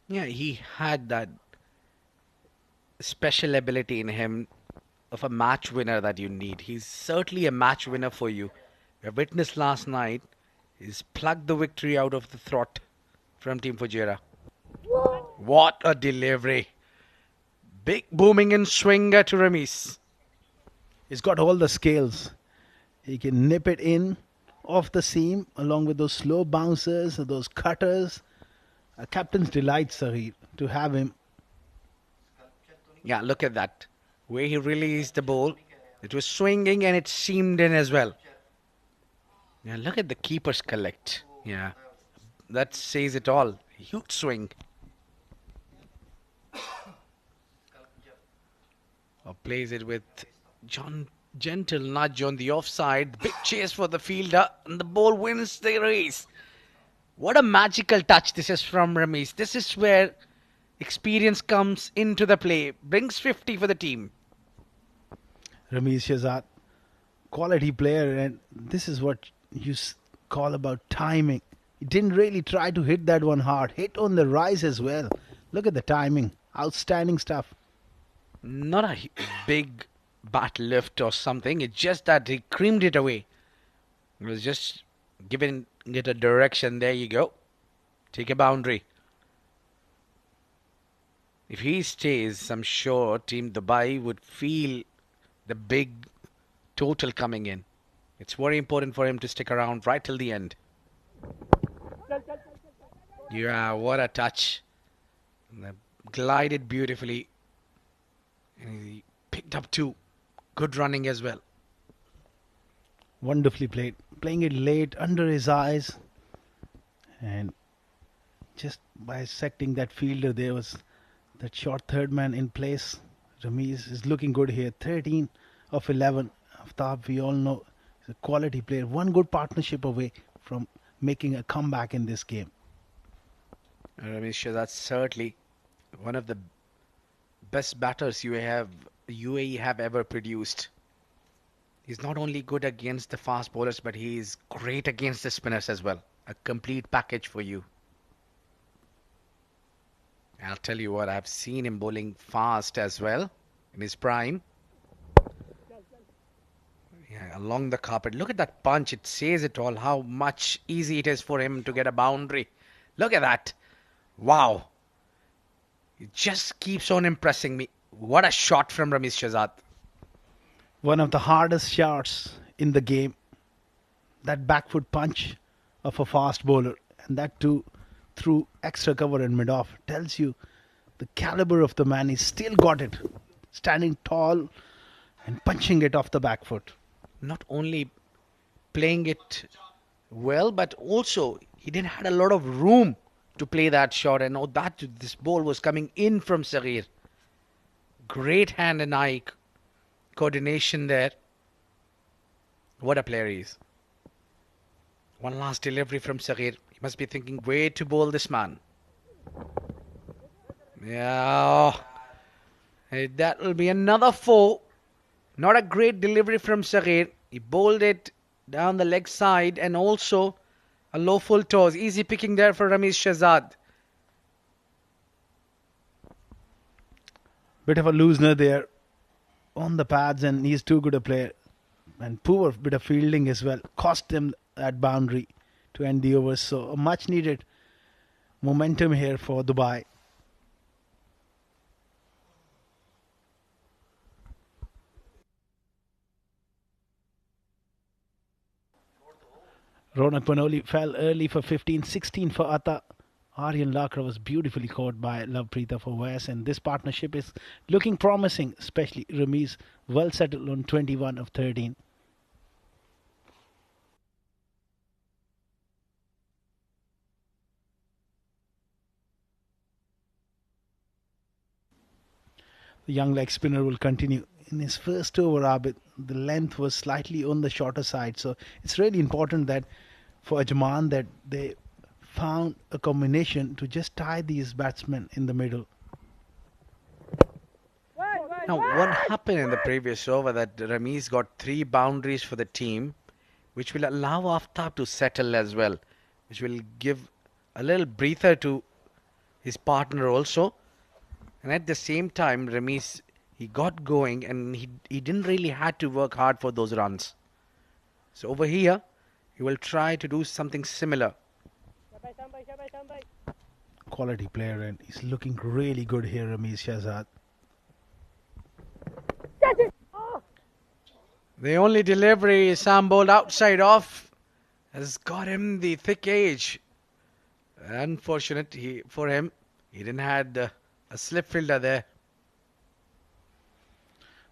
Yeah, he had that special ability in him of a match winner that you need. He's certainly a match winner for you. We witnessed last night, he's plucked the victory out of the throat from Team Fujairah. What a delivery. Big booming and swinger to Ramesh. He's got all the skills. He can nip it in off the seam along with those slow bouncers, those cutters. A captain's delight, Sahir, to have him. Yeah, look at that. Where he released the ball. It was swinging and it seamed in as well. Yeah, look at the keepers collect. Yeah, that says it all. Huge swing. Or plays it with John Gentle nudge on the offside. Big chase for the fielder and the ball wins the race. What a magical touch this is from Ramesh. This is where experience comes into the play. Brings 50 for the team. Ramesh Shahzad, quality player, and this is what you call about timing. He didn't really try to hit that one hard. Hit on the rise as well. Look at the timing. Outstanding stuff. Not a big bat lift or something. It's just that he creamed it away. It was just giving it a direction. There you go. Take a boundary. If he stays, I'm sure Team Dubai would feel the big total coming in. It's very important for him to stick around right till the end. Yeah, what a touch. And glided beautifully. And he picked up 2. Good running as well. Wonderfully played. Playing it late under his eyes. And just bisecting that fielder, there was that short third man in place. Ramesh is looking good here. 13 of 11. Aftab, we all know, is a quality player. One good partnership away from making a comeback in this game. Ramesh, that's certainly one of the best batters UAE have ever produced. He's not only good against the fast bowlers, but he is great against the spinners as well. A complete package for you. I'll tell you what, I've seen him bowling fast as well in his prime. Yeah, along the carpet. Look at that punch. It says it all, how much easy it is for him to get a boundary. Look at that. Wow. He just keeps on impressing me. What a shot from Ramesh Shahzad. One of the hardest shots in the game. That back foot punch of a fast bowler. And that too through extra cover and mid-off. Tells you the caliber of the man. He's still got it. standing tall and punching it off the back foot. Not only playing it well, but also he didn't had a lot of room to play that shot, and all that this ball was coming in from Saghir. Great hand and eye coordination there. What a player he is. One last delivery from Saghir. He must be thinking where to bowl this man. Yeah, that will be another 4. Not a great delivery from Saghir. He bowled it down the leg side and also a low full toss. Easy picking there for Ramesh Shahzad. Bit of a loosener there on the pads, and he's too good a player. And poor bit of fielding as well. Cost him that boundary to end the overs. So a much needed momentum here for Dubai. Ronak Panoli fell early for 15-16 for Atta. Aryan Lakra was beautifully caught by Lovepreeta for Wes, and this partnership is looking promising, especially Ramiz well settled on 21 of 13. The young leg spinner will continue. In his first over, Abid, the length was slightly on the shorter side, so it's really important that for Ajman that they found a combination to just tie these batsmen in the middle. Now, what happened in the previous over that Ramiz got 3 boundaries for the team, which will allow Aftab to settle as well, which will give a little breather to his partner also. And at the same time, Ramiz, he got going and he didn't really had to work hard for those runs. So over here, he will try to do something similar. Quality player, and he's looking really good here, Ramiz Shahzad. The only delivery Sam bowled outside off has got him the thick edge. Unfortunate for him, he didn't had a slip fielder there.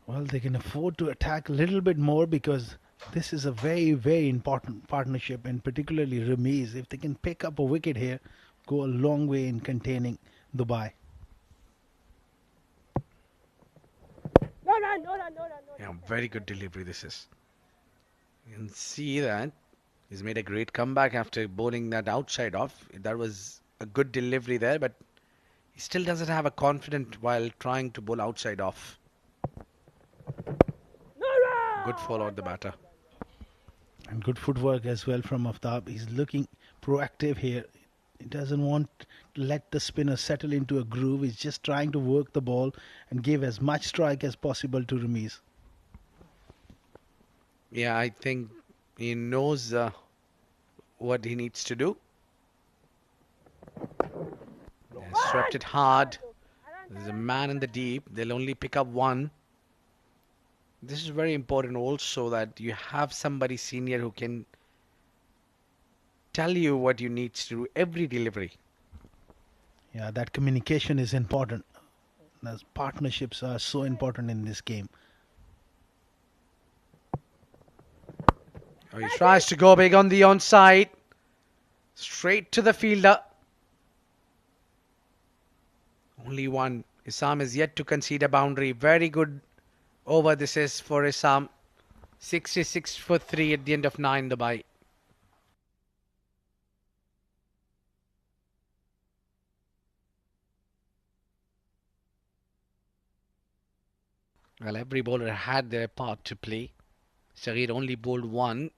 Well, they can afford to attack a little bit more because this is a very, very important partnership, and particularly Ramiz. If they can pick up a wicket here, go a long way in containing Dubai. Yeah, very good delivery this is. You can see that he's made a great comeback after bowling that outside off. That was a good delivery there, but he still doesn't have a confidence while trying to bowl outside off. Good follow out the batter. And good footwork as well from Aftab. He's looking proactive here. He doesn't want to let the spinner settle into a groove. He's just trying to work the ball and give as much strike as possible to Ramiz. Yeah, I think he knows what he needs to do. Swept it hard. There's a man in the deep. They'll only pick up 1. This is very important also that you have somebody senior who can tell you what you need to do every delivery. Yeah, that communication is important. Those partnerships are so important in this game. Oh, he tries to go big on the onside. Straight to the fielder. Only 1. Isam is yet to concede a boundary. Very good over this is for Isam. 66 for 3 at the end of 9 Dubai. Well, every bowler had their part to play. Saghir only bowled 1.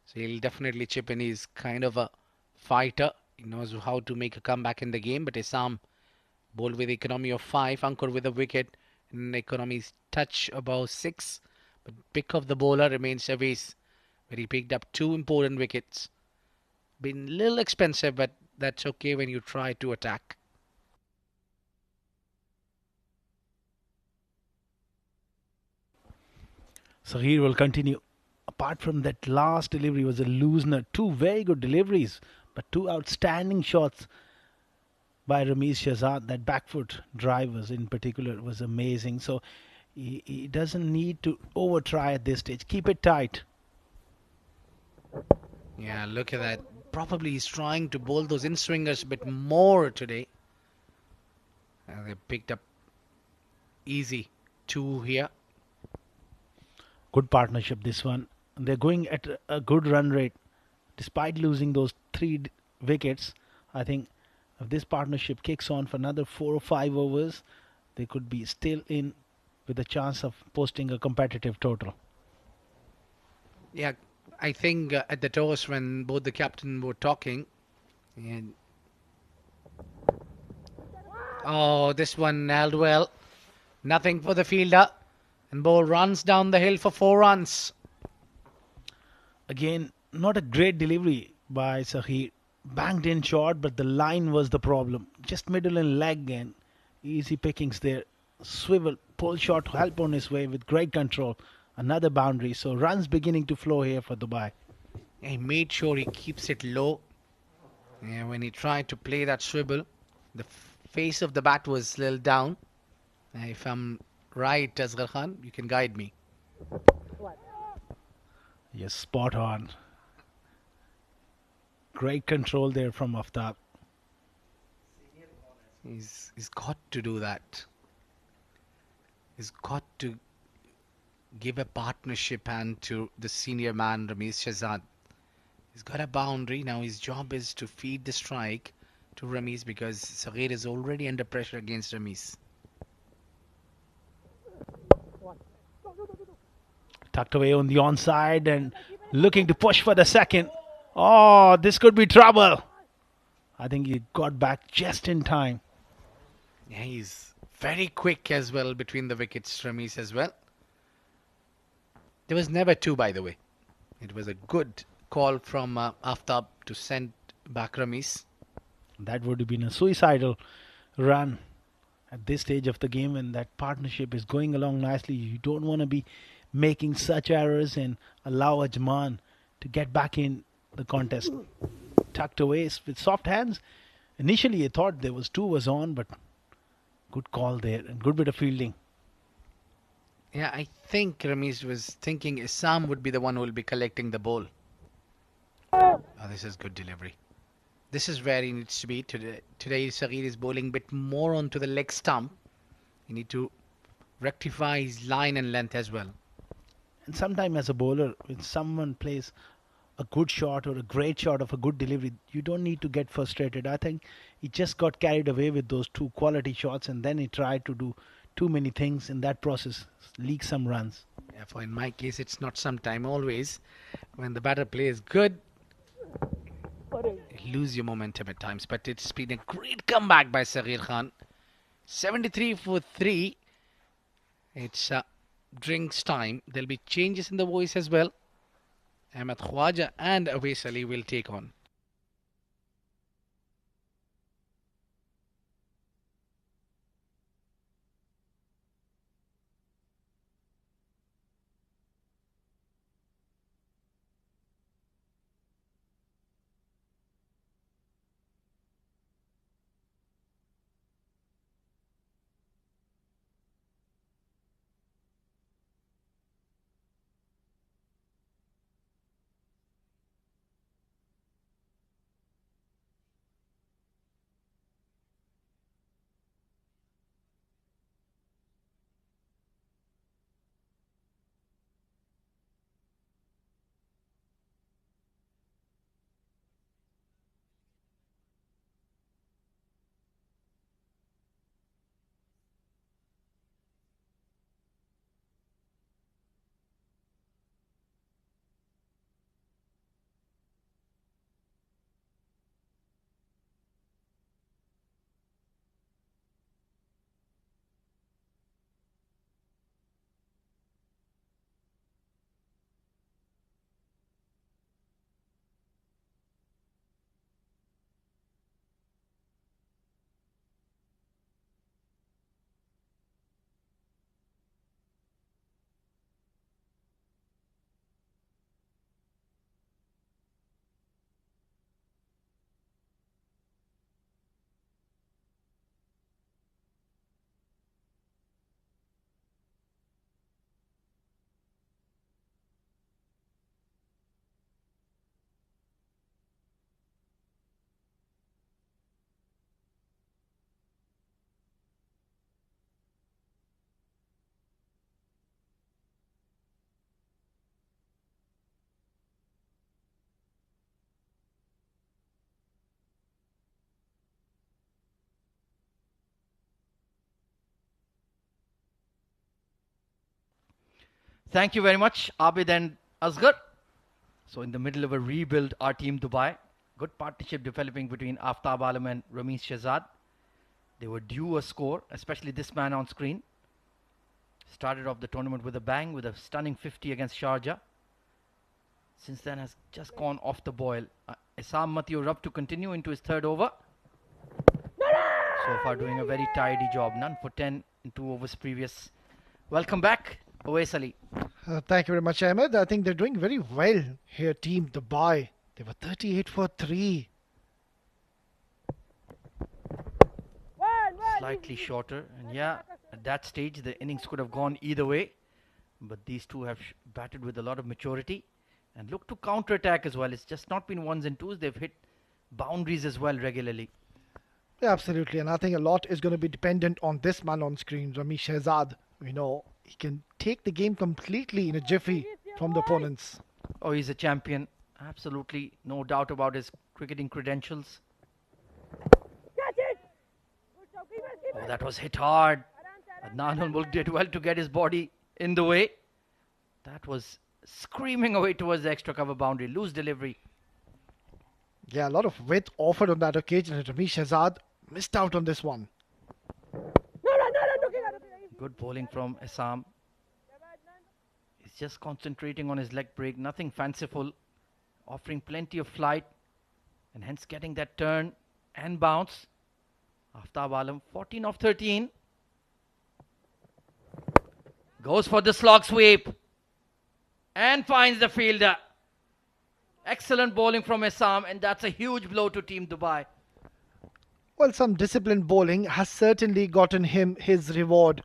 So he'll definitely chip in. He's kind of a fighter. He knows how to make a comeback in the game. But Isam bowled with economy of 5. Ankur with a wicket. And economy's touch above 6. But pick of the bowler remains Avis, where he picked up 2 important wickets. Been a little expensive, but that's okay when you try to attack. Saghir will continue. Apart from that last delivery was a loosener. 2 very good deliveries, but 2 outstanding shots by Ramiz Shahzad. That back foot drive was in particular was amazing. So He doesn't need to over try at this stage. Keep it tight. Yeah, look at that. Probably he's trying to bowl those in swingers a bit more today. They picked up easy two here. Good partnership, this one. They're going at a good run rate despite losing those wickets. I think if this partnership kicks on for another 4 or 5 overs, they could be still in with a chance of posting a competitive total. Yeah, I think at the toss when both the captain were talking, and oh, this one held well. Nothing for the fielder, and ball runs down the hill for 4 runs. Again, not a great delivery by Sahir. Banged in short, but the line was the problem. Just middle and leg and easy pickings there. Swivel, pull shot, help on his way with great control. Another boundary. So runs beginning to flow here for Dubai. He made sure he keeps it low. Yeah, when he tried to play that swivel, the face of the bat was a little down. If I'm right, Asghar Khan, you can guide me. Yes, spot on. Great control there from Aftab. He's got to do that. He's got to give a partnership hand to the senior man, Ramesh Shahzad. He's got a boundary. Now his job is to feed the strike to Ramesh because Saghir is already under pressure against Ramesh. Tucked away on the onside and looking to push for the second. Oh, this could be trouble. I think he got back just in time. Yeah, he's very quick as well between the wickets, Ramesh as well. There was never two, by the way. It was a good call from Aftab to send back Ramesh. That would have been a suicidal run at this stage of the game when that partnership is going along nicely. You don't want to be making such errors and allow Ajman to get back in the contest. Tucked away with soft hands. Initially, I thought there was two was on, but good call there and good bit of fielding. Yeah, I think Ramesh was thinking Assam would be the one who will be collecting the ball. Oh, this is good delivery. This is where he needs to be. Today Saghir is bowling a bit more onto the leg stump. You need to rectify his line and length as well. And sometimes as a bowler, when someone plays a good shot or a great shot of a good delivery, you don't need to get frustrated. I think he just got carried away with those two quality shots and then he tried to do too many things in that process, leak some runs. Yeah, for in my case, it's not sometime, always. When the batter plays good, you lose your momentum at times. But it's been a great comeback by Saghir Khan. 73 for 3. It's drinks time. There'll be changes in the voice as well. Ahmed Khwaja and Awais Ali will take on. Thank you very much, Abid and Asghar. So in the middle of a rebuild, our team Dubai. Good partnership developing between Aftab Alam and Ramesh Shahzad. They were due a score, especially this man on screen. Started off the tournament with a bang with a stunning 50 against Sharjah. Since then has just gone off the boil. Essam Matthew Rub to continue into his third over. So far doing a very tidy job. None for 10 in 2 overs previous. Welcome back, Owais Ali. Thank you very much, Ahmed. I think they're doing very well here, Team Dubai. They were 38 for 3. Slightly shorter. And yeah, at that stage, the innings could have gone either way. But these two have batted with a lot of maturity and look to counter-attack as well. It's just not been ones and twos. They've hit boundaries as well regularly. Yeah, absolutely. And I think a lot is going to be dependent on this man on screen, Ramesh Shahzad. You know, he can take the game completely in a jiffy from the opponents. Oh, he's a champion. Absolutely no doubt about his cricketing credentials. Oh, that was hit hard. Adnan Mulk did well to get his body in the way. That was screaming away towards the extra cover boundary. Loose delivery. Yeah, a lot of width offered on that occasion. And Ramesh Shahzad missed out on this one. Good bowling from Assam. He's just concentrating on his leg break. Nothing fanciful. Offering plenty of flight. And hence getting that turn and bounce. Aftab Alam, 14 of 13. Goes for the slog sweep. And finds the fielder. Excellent bowling from Assam. And that's a huge blow to Team Dubai. Well, some disciplined bowling has certainly gotten him his reward.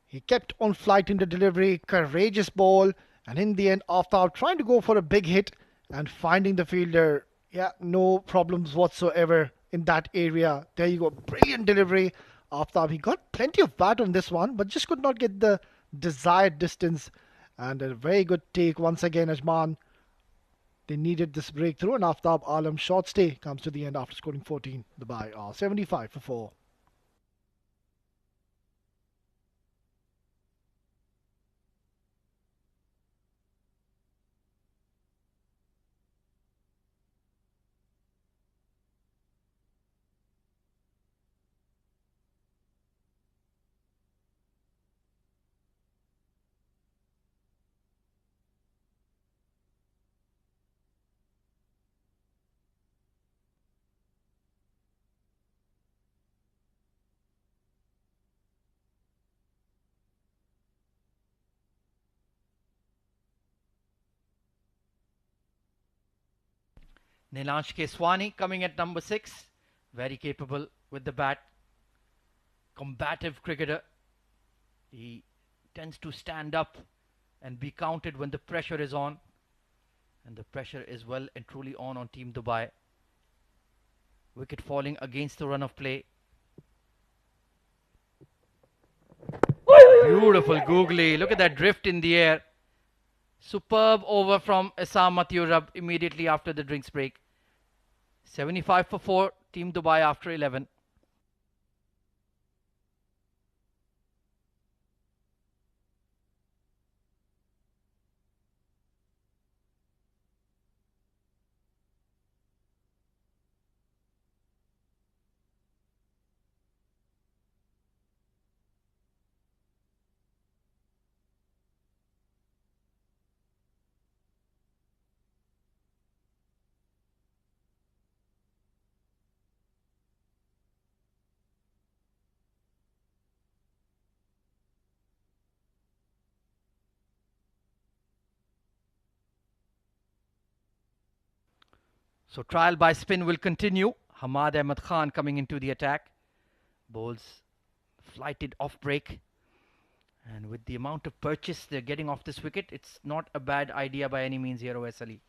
He kept on flight in the delivery, courageous ball, and in the end, Aftab trying to go for a big hit and finding the fielder. Yeah, no problems whatsoever in that area. There you go, brilliant delivery. Aftab, he got plenty of bat on this one, but just could not get the desired distance. And a very good take once again, Ajman. They needed this breakthrough, and Aftab Alam's short stay comes to the end after scoring 14. Dubai are 75 for 4. Nilansh Keswani coming at number 6. Very capable with the bat. Combative cricketer. He tends to stand up and be counted when the pressure is on. And the pressure is well and truly on Team Dubai. Wicket falling against the run of play. Beautiful googly. Look at that drift in the air. Superb over from Essam Mathiurab immediately after the drinks break. 75 for 4. Team Dubai after 11. So trial by spin will continue. Hamad Ahmed Khan coming into the attack. Bowls flighted off break. And with the amount of purchase they're getting off this wicket, it's not a bad idea by any means here, Owais Ali.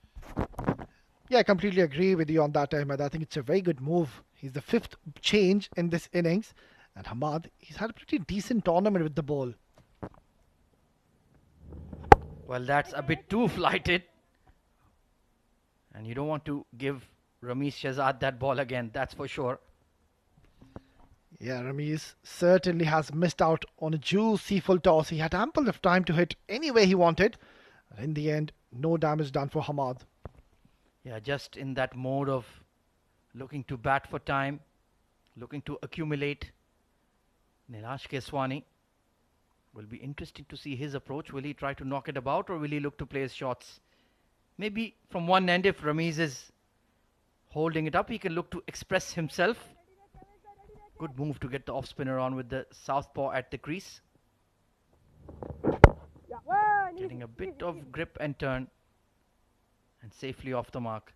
Yeah, I completely agree with you on that, Ahmed. I think it's a very good move. He's the 5th change in this innings. And Hamad, he's had a pretty decent tournament with the ball. Well, that's a bit too flighted. And you don't want to give Ramesh Shahzad that ball again, that's for sure. Yeah, Ramesh certainly has missed out on a juicy full toss. He had ample of time to hit any way he wanted. And in the end, no damage done for Hamad. Yeah, just in that mode of looking to bat for time, looking to accumulate. Nilash Keswani will be interesting to see his approach. Will he try to knock it about or will he look to play his shots? Maybe from one end, if Ramesh is holding it up, he can look to express himself. Good move to get the off spinner on with the southpaw at the crease. Getting a bit of grip and turn and safely off the mark.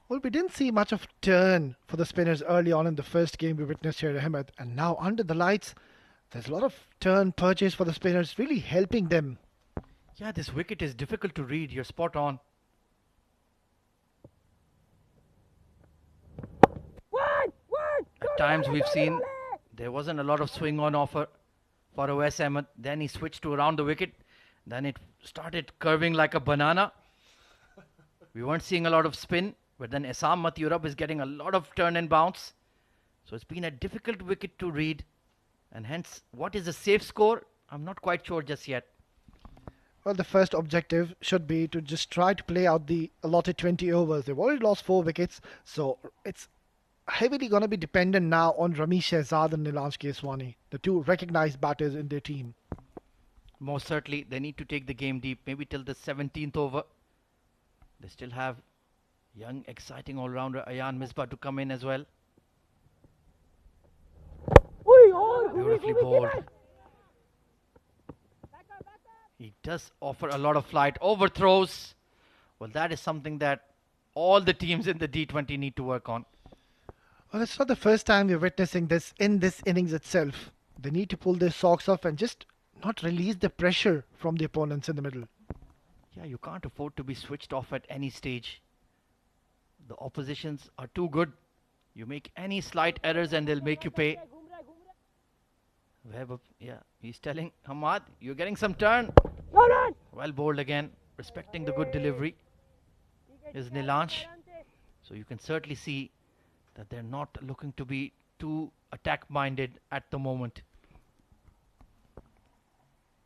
Well, we didn't see much of turn for the spinners early on in the first game we witnessed here at Ahmed. And now under the lights, there's a lot of turn purchase for the spinners, really helping them. Yeah, this wicket is difficult to read. You're spot on. At times we've seen there wasn't a lot of swing on offer for Awais Ahmed. Then he switched to around the wicket. Then it started curving like a banana. We weren't seeing a lot of spin. But then Essam Mathurab is getting a lot of turn and bounce. So it's been a difficult wicket to read. And hence, what is a safe score? I'm not quite sure just yet. Well, the first objective should be to just try to play out the allotted 20 overs. They've already lost 4 wickets. So it's heavily going to be dependent now on Ramesh Shehzad and Nilansh Keswani, the two recognized batters in their team. Most certainly, they need to take the game deep, maybe till the 17th over. They still have young, exciting all-rounder Ayan Misbah to come in as well. Beautifully bowled. He does offer a lot of flight. Overthrows. Well, that is something that all the teams in the D20 need to work on. Well, it's not the first time we're witnessing this in this innings itself. They need to pull their socks off and just not release the pressure from the opponents in the middle. Yeah, you can't afford to be switched off at any stage. The oppositions are too good. You make any slight errors and they'll make you pay. Yeah, he's telling Hamad, you're getting some turn. Well bowled again, respecting the good delivery is Nilansh. So you can certainly see that they're not looking to be too attack-minded at the moment.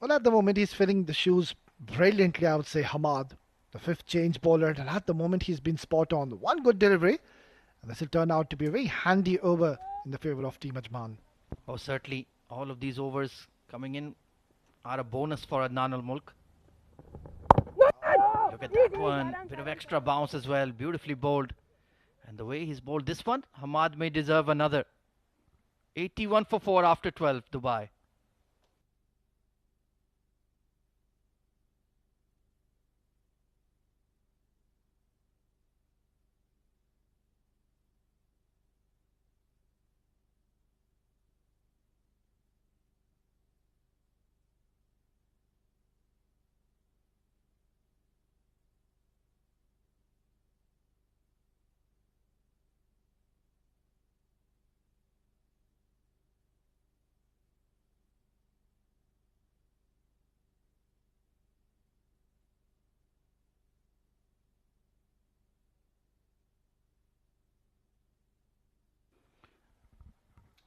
Well, at the moment he's filling the shoes brilliantly, I would say, Hamad, the 5th change bowler, and at the moment he's been spot on. One good delivery, and this will turn out to be a very handy over in the favour of Team Ajman. Oh, certainly. All of these overs coming in are a bonus for Adnan Al-Mulk. Look at that one. Bit of extra bounce as well. Beautifully bowled. And the way he's bowled this one, Hamad may deserve another. 81 for 4 after 12, Dubai.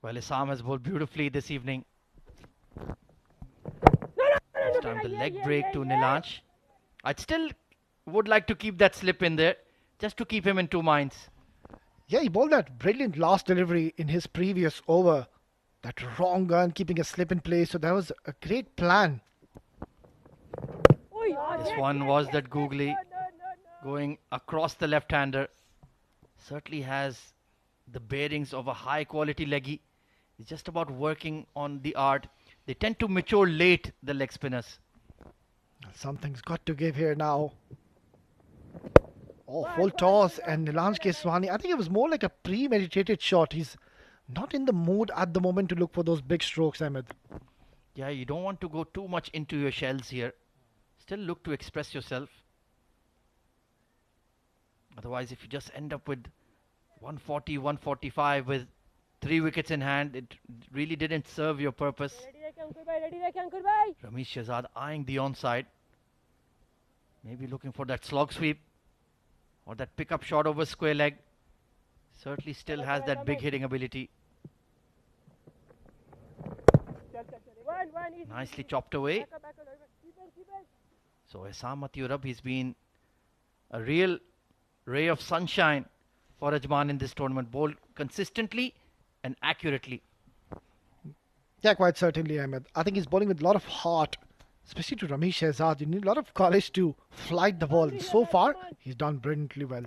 Well, Issam has bowled beautifully this evening. This time the leg break to Nilansh. I still would like to keep that slip in there, just to keep him in two minds. Yeah, he bowled that brilliant last delivery in his previous over. That wrong gun, keeping a slip in place. So that was a great plan. This one was that googly going across the left-hander. Certainly has the bearings of a high-quality leggy. It's just about working on the art. They tend to mature late, the leg spinners. Something's got to give here now. Oh, full toss and Nilansh Keswani. I think it was more like a premeditated shot. He's not in the mood at the moment to look for those big strokes, Ahmed. Yeah, you don't want to go too much into your shells here. Still look to express yourself. Otherwise, if you just end up with 140, 145 with 3 wickets in hand, it really didn't serve your purpose. Ramesh Shehzad eyeing the onside. Maybe looking for that slog sweep or that pickup shot over square leg. Certainly still has that big hitting ability. Nicely chopped away. So Essam Maturab, he's been a real ray of sunshine for Ajman in this tournament. Bowled consistently and accurately. Yeah, quite certainly, Ahmed. I think he's bowling with a lot of heart, especially to Ramesh Shehzad. You need a lot of courage to flight the ball. So far, he's done brilliantly well.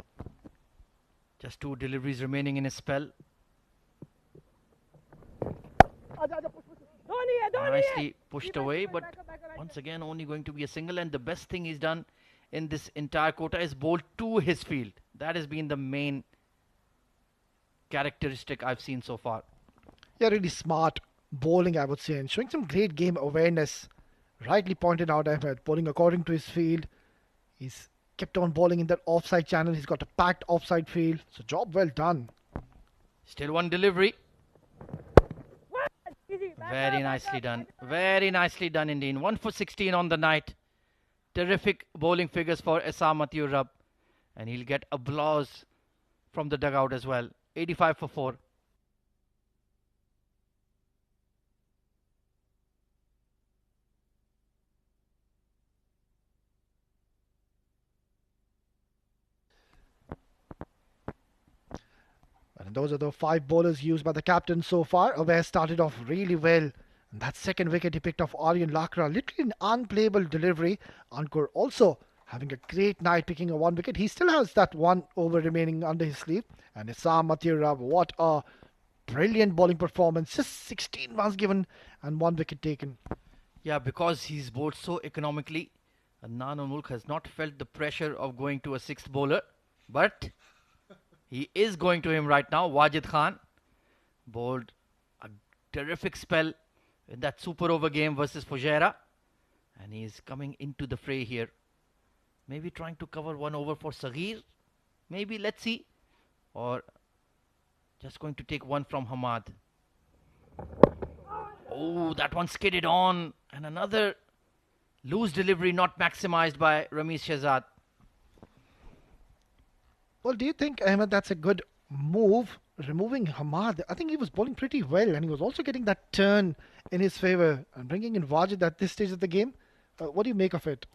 Just 2 deliveries remaining in his spell. Nicely pushed away, but once again only going to be a single. And the best thing he's done in this entire quota is bowled to his field. That has been the main characteristic I've seen so far. Yeah, really smart bowling, I would say, and showing some great game awareness. Rightly pointed out, Ahmed, bowling according to his field. He's kept on bowling in that offside channel. He's got a packed offside field. So job well done. Still 1 delivery. Very nicely done. Very nicely done indeed. 1 for 16 on the night. Terrific bowling figures for Essam Maturab. And he'll get applause from the dugout as well. 85 for 4. And those are the 5 bowlers used by the captain so far. Aware started off really well. And that second wicket he picked off Aryan Lakra. Literally an unplayable delivery. Ankur also having a great night picking a 1 wicket. He still has that 1 over remaining under his sleeve. And Essam Maturab, what a brilliant bowling performance. Just 16 runs given and 1 wicket taken. Yeah, because he's bowled so economically, Adnan ul Mulk has not felt the pressure of going to a 6th bowler. But he is going to him right now. Wajid Khan bowled a terrific spell in that super over game versus Fujairah. And he is coming into the fray here. Maybe trying to cover 1 over for Saghir. Maybe, let's see. Or just going to take 1 from Hamad. Oh, that one skidded on. And another loose delivery not maximized by Ramesh Shehzad. Well, do you think, Ahmed, that's a good move, removing Hamad? I think he was bowling pretty well and he was also getting that turn in his favour and bringing in Wajid at this stage of the game. What do you make of it?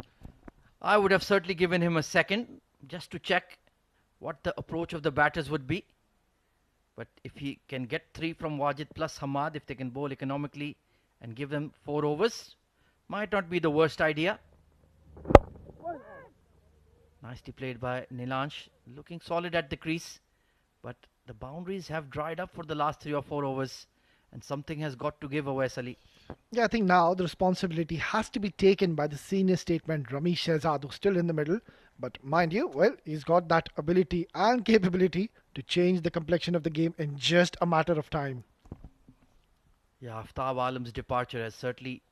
I would have certainly given him a second just to check what the approach of the batters would be. But if he can get 3 from Wajid plus Hamad, if they can bowl economically and give them 4 overs, might not be the worst idea. Nicely played by Nilansh, looking solid at the crease, but the boundaries have dried up for the last 3 or 4 overs, and something has got to give Awais Ali. Yeah, I think now the responsibility has to be taken by the senior statesman Ramesh Shehzad, who's still in the middle. But mind you, well, he's got that ability and capability to change the complexion of the game in just a matter of time. Yeah, Aftab Alam's departure has certainly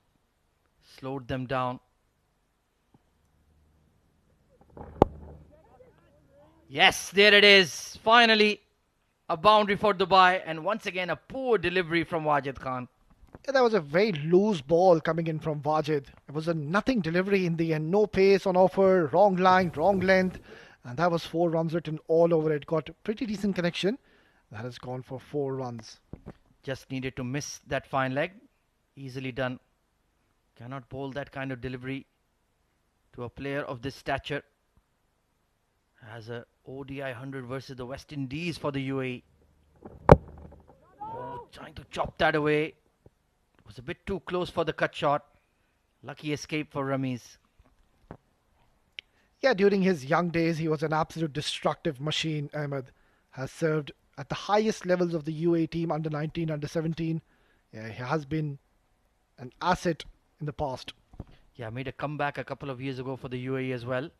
slowed them down. Yes, there it is. Finally, a boundary for Dubai, and once again a poor delivery from Wajid Khan. Yeah, that was a very loose ball coming in from Wajid. It was a nothing delivery in the end. No pace on offer, wrong line, wrong length. And that was 4 runs written all over it. Got a pretty decent connection. That has gone for 4 runs. Just needed to miss that fine leg. Easily done. Cannot bowl that kind of delivery to a player of this stature. Has a ODI 100 versus the West Indies for the UAE. Oh, trying to chop that away. Was a bit too close for the cut shot. Lucky escape for Ramiz. Yeah, during his young days, he was an absolute destructive machine, Ahmed. Has served at the highest levels of the UAE team, under 19, under 17. Yeah, he has been an asset in the past. Yeah, made a comeback a couple of years ago for the UAE as well.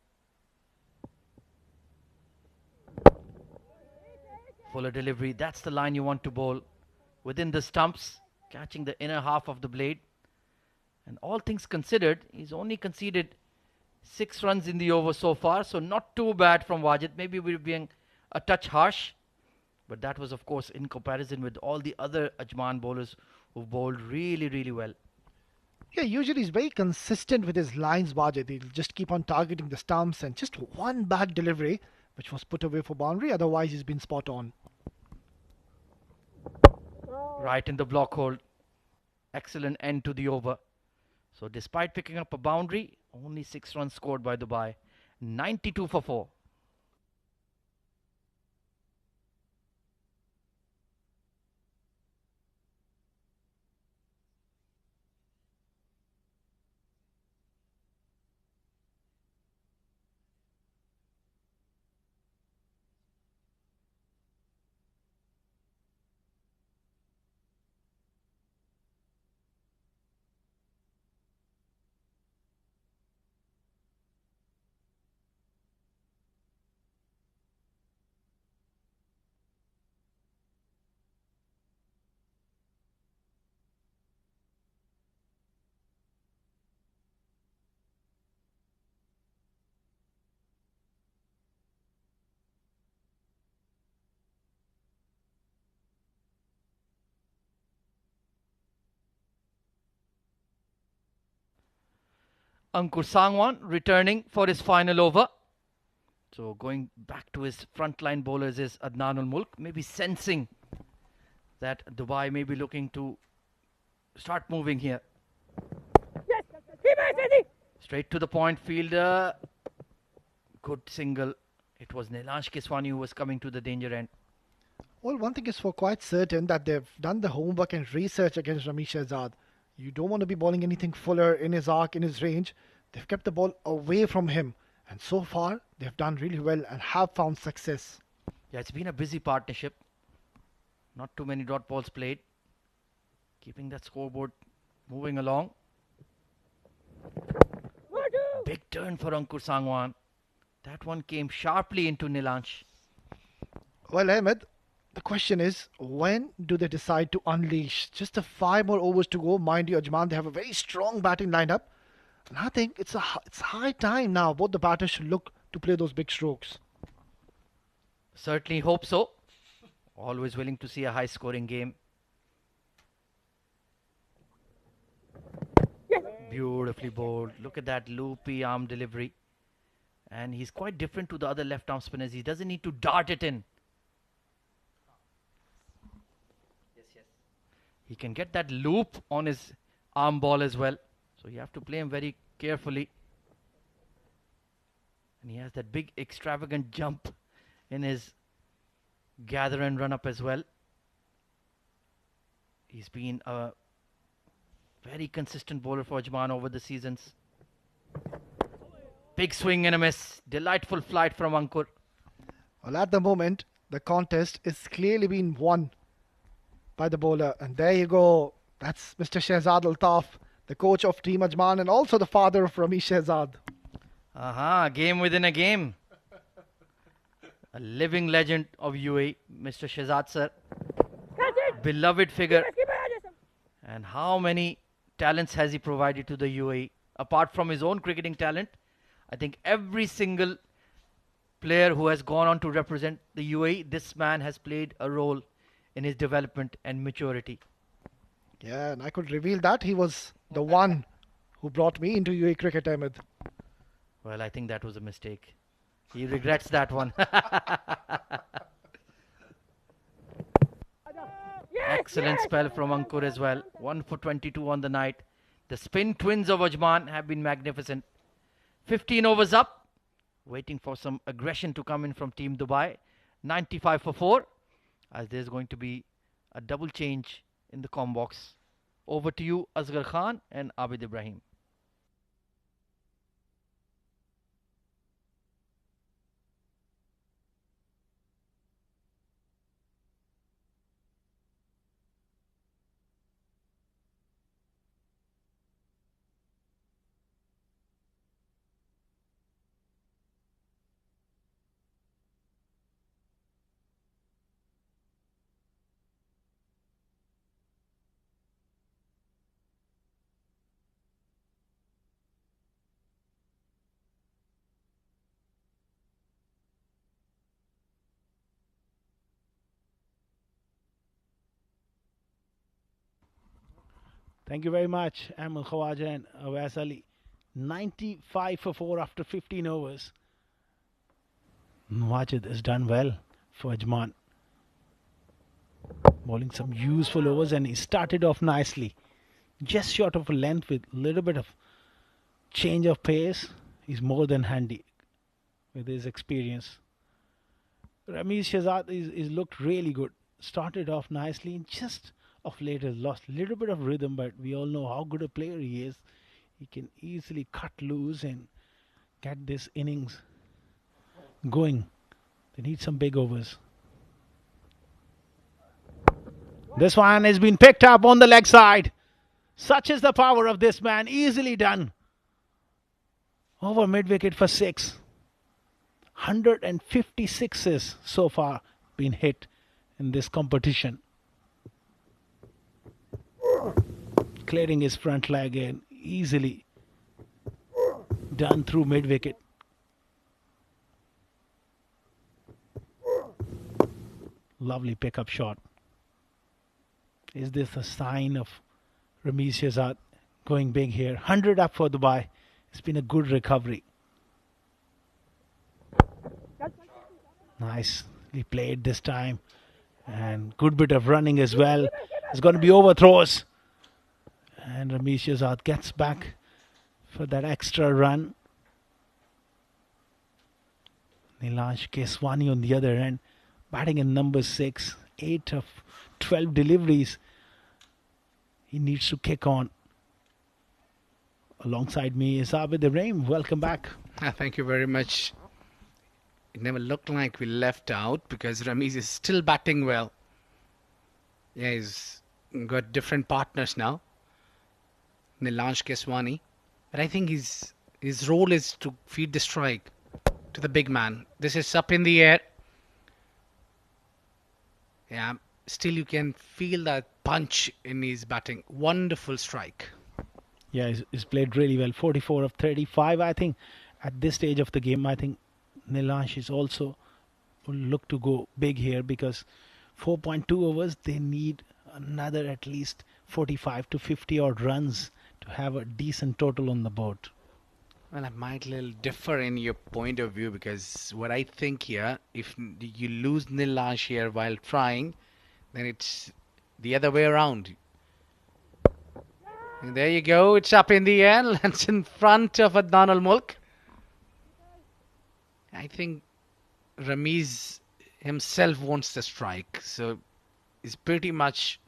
Fuller delivery, that's the line you want to bowl. Within the stumps, catching the inner half of the blade. And all things considered, he's only conceded 6 runs in the over so far, so not too bad from Wajid. Maybe we're being a touch harsh, but that was of course in comparison with all the other Ajman bowlers who bowled really, really well. Yeah, usually he's very consistent with his lines, Wajid. He'll just keep on targeting the stumps and just one bad delivery, which was put away for boundary. Otherwise, he's been spot on. Right in the block hold. excellent end to the over. So despite picking up a boundary, only 6 runs scored by Dubai. 92 for 4. Ankur Sangwan returning for his final over. So going back to his frontline bowlers is Adnan ul Mulk, maybe sensing that Dubai may be looking to start moving here. Straight to the point, fielder. Good single. It was Nilansh Kiswani who was coming to the danger end. Well, one thing is for quite certain that they've done the homework and research against Ramesh Shehzad. You don't want to be bowling anything fuller in his arc, in his range. They've kept the ball away from him. And so far, they've done really well and have found success. Yeah, it's been a busy partnership. Not too many dot balls played. Keeping that scoreboard moving along. Big turn for Ankur Sangwan. That one came sharply into Nilansh. Well, Ahmed, the question is, when do they decide to unleash? Just a 5 more overs to go. Mind you, Ajman, they have a very strong batting lineup. And I think it's high time now. Both the batters should look to play those big strokes. Certainly hope so. Always willing to see a high scoring game. Beautifully bowled. Look at that loopy arm delivery. And he's quite different to the other left arm spinners. He doesn't need to dart it in. He can get that loop on his arm ball as well. So you have to play him very carefully. And he has that big extravagant jump in his gather and run up as well. He's been a very consistent bowler for Ajman over the seasons. Big swing and a miss. Delightful flight from Ankur. Well, at the moment, the contest is clearly being won by the bowler. And there you go. That's Mr. Shehzad Altaf, the coach of Team Ajman and also the father of Ramesh Shehzad. Aha, game within a game. A living legend of UAE, Mr. Shehzad sir. Beloved figure. And how many talents has he provided to the UAE? Apart from his own cricketing talent, I think every single player who has gone on to represent the UAE, this man has played a role in his development and maturity. Yeah, and I could reveal that he was the one who brought me into UAE cricket, Ahmed. Well, I think that was a mistake. He regrets that one. Excellent spell from Ankur as well. 1 for 22 on the night. The spin twins of Ajman have been magnificent. 15 overs up. Waiting for some aggression to come in from Team Dubai. 95 for 4. As there's going to be a double change in the com box. Over to you, Asghar Khan and Abid Ibrahim. Thank you very much, Amal Khawaja and Awais Ali. 95 for 4 after 15 overs. Wajid has done well for Ajman. Bowling some useful overs and he started off nicely. just short of a length with a little bit of change of pace. He's more than handy with his experience. Ramiz Shahzad is looked really good. Started off nicely and just of late has lost a little bit of rhythm, but we all know how good a player he is. He can easily cut loose and get this innings going. They need some big overs. This one has been picked up on the leg side. Such is the power of this man. Easily done. Over mid wicket for 6. 156s so far been hit in this competition. Clearing his front leg and easily done through mid wicket. Lovely pickup shot. Is this a sign of Ramiz Shahzad going big here? 100 up for Dubai. It's been a good recovery. Nicely played this time. And good bit of running as well. It's going to be overthrows. And Ramiz Shahzad gets back for that extra run. Nilansh Keswani on the other end, batting in number 6. 8 of 12 deliveries. He needs to kick on. Alongside me is Abid Ibrahim. Welcome back. Thank you very much. It never looked like we left out because Ramiz is still batting well. Yeah, he's got different partners now. Nilansh Keswani. But I think his role is to feed the strike to the big man. This is up in the air. Yeah, still you can feel that punch in his batting. Wonderful strike. Yeah, he's played really well. 44 of 35, I think. At this stage of the game, I think Nilansh is also will look to go big here because 4.2 overs, they need another at least 45 to 50 odd runs to have a decent total on the board. Well, I might little differ in your point of view because what I think here, if you lose Nilansh here while trying, then it's the other way around. And there you go. It's up in the air. Lands in front of Adnan Al-Mulk. I think Ramiz himself wants the strike. So it's pretty much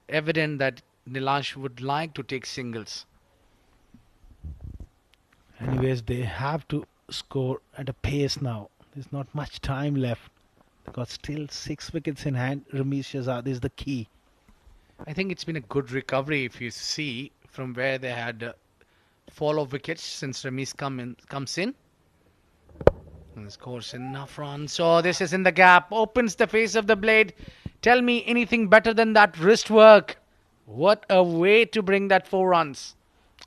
evident that Nilansh would like to take singles. Anyways, they have to score at a pace now. There's not much time left. They've got still 6 wickets in hand. Ramiz Shahzad is the key. I think it's been a good recovery if you see from where they had fall of wickets since Ramiz comes in. And scores enough runs. So this is in the gap. Opens the face of the blade. Tell me anything better than that wrist work. What a way to bring that 4 runs.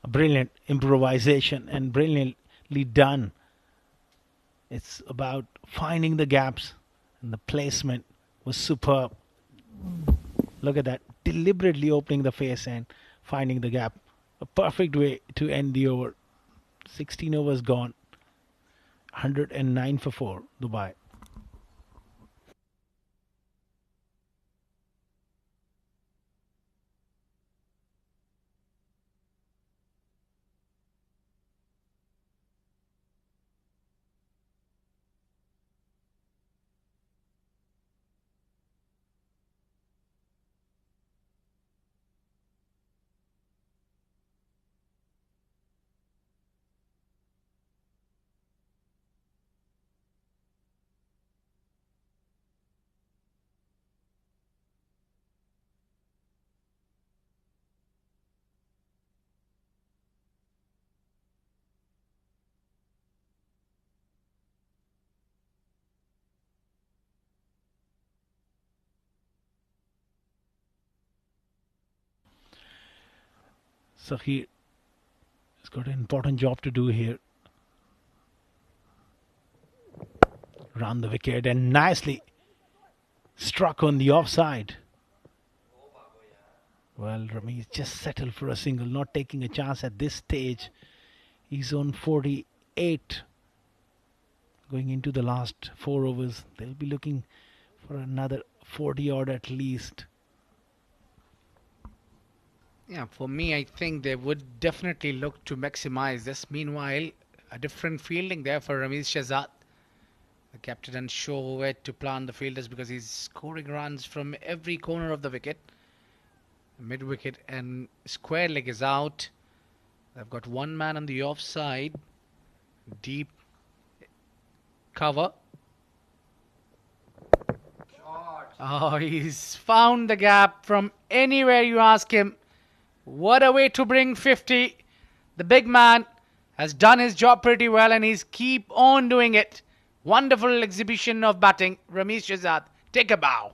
A brilliant improvisation and brilliantly done. It's about finding the gaps, and the placement was superb. Look at that. Deliberately opening the face and finding the gap. A perfect way to end the over. 16 overs gone. 109 for 4, Dubai. So he has got an important job to do here. Round the wicket and nicely struck on the offside. Well, Ramiz just settled for a single, not taking a chance at this stage. He's on 48. Going into the last 4 overs, they'll be looking for another 40 odd at least. Yeah, for me, I think they would definitely look to maximize this. Meanwhile, a different fielding there for Ramiz Shahzad. The captain unsure where to plant the fielders because he's scoring runs from every corner of the wicket. Mid wicket and square leg is out. They've got one man on the offside. Deep cover. Oh, he's found the gap from anywhere you ask him. What a way to bring 50. The big man has done his job pretty well and he's keep on doing it. Wonderful exhibition of batting. Ramesh Shahzad, take a bow.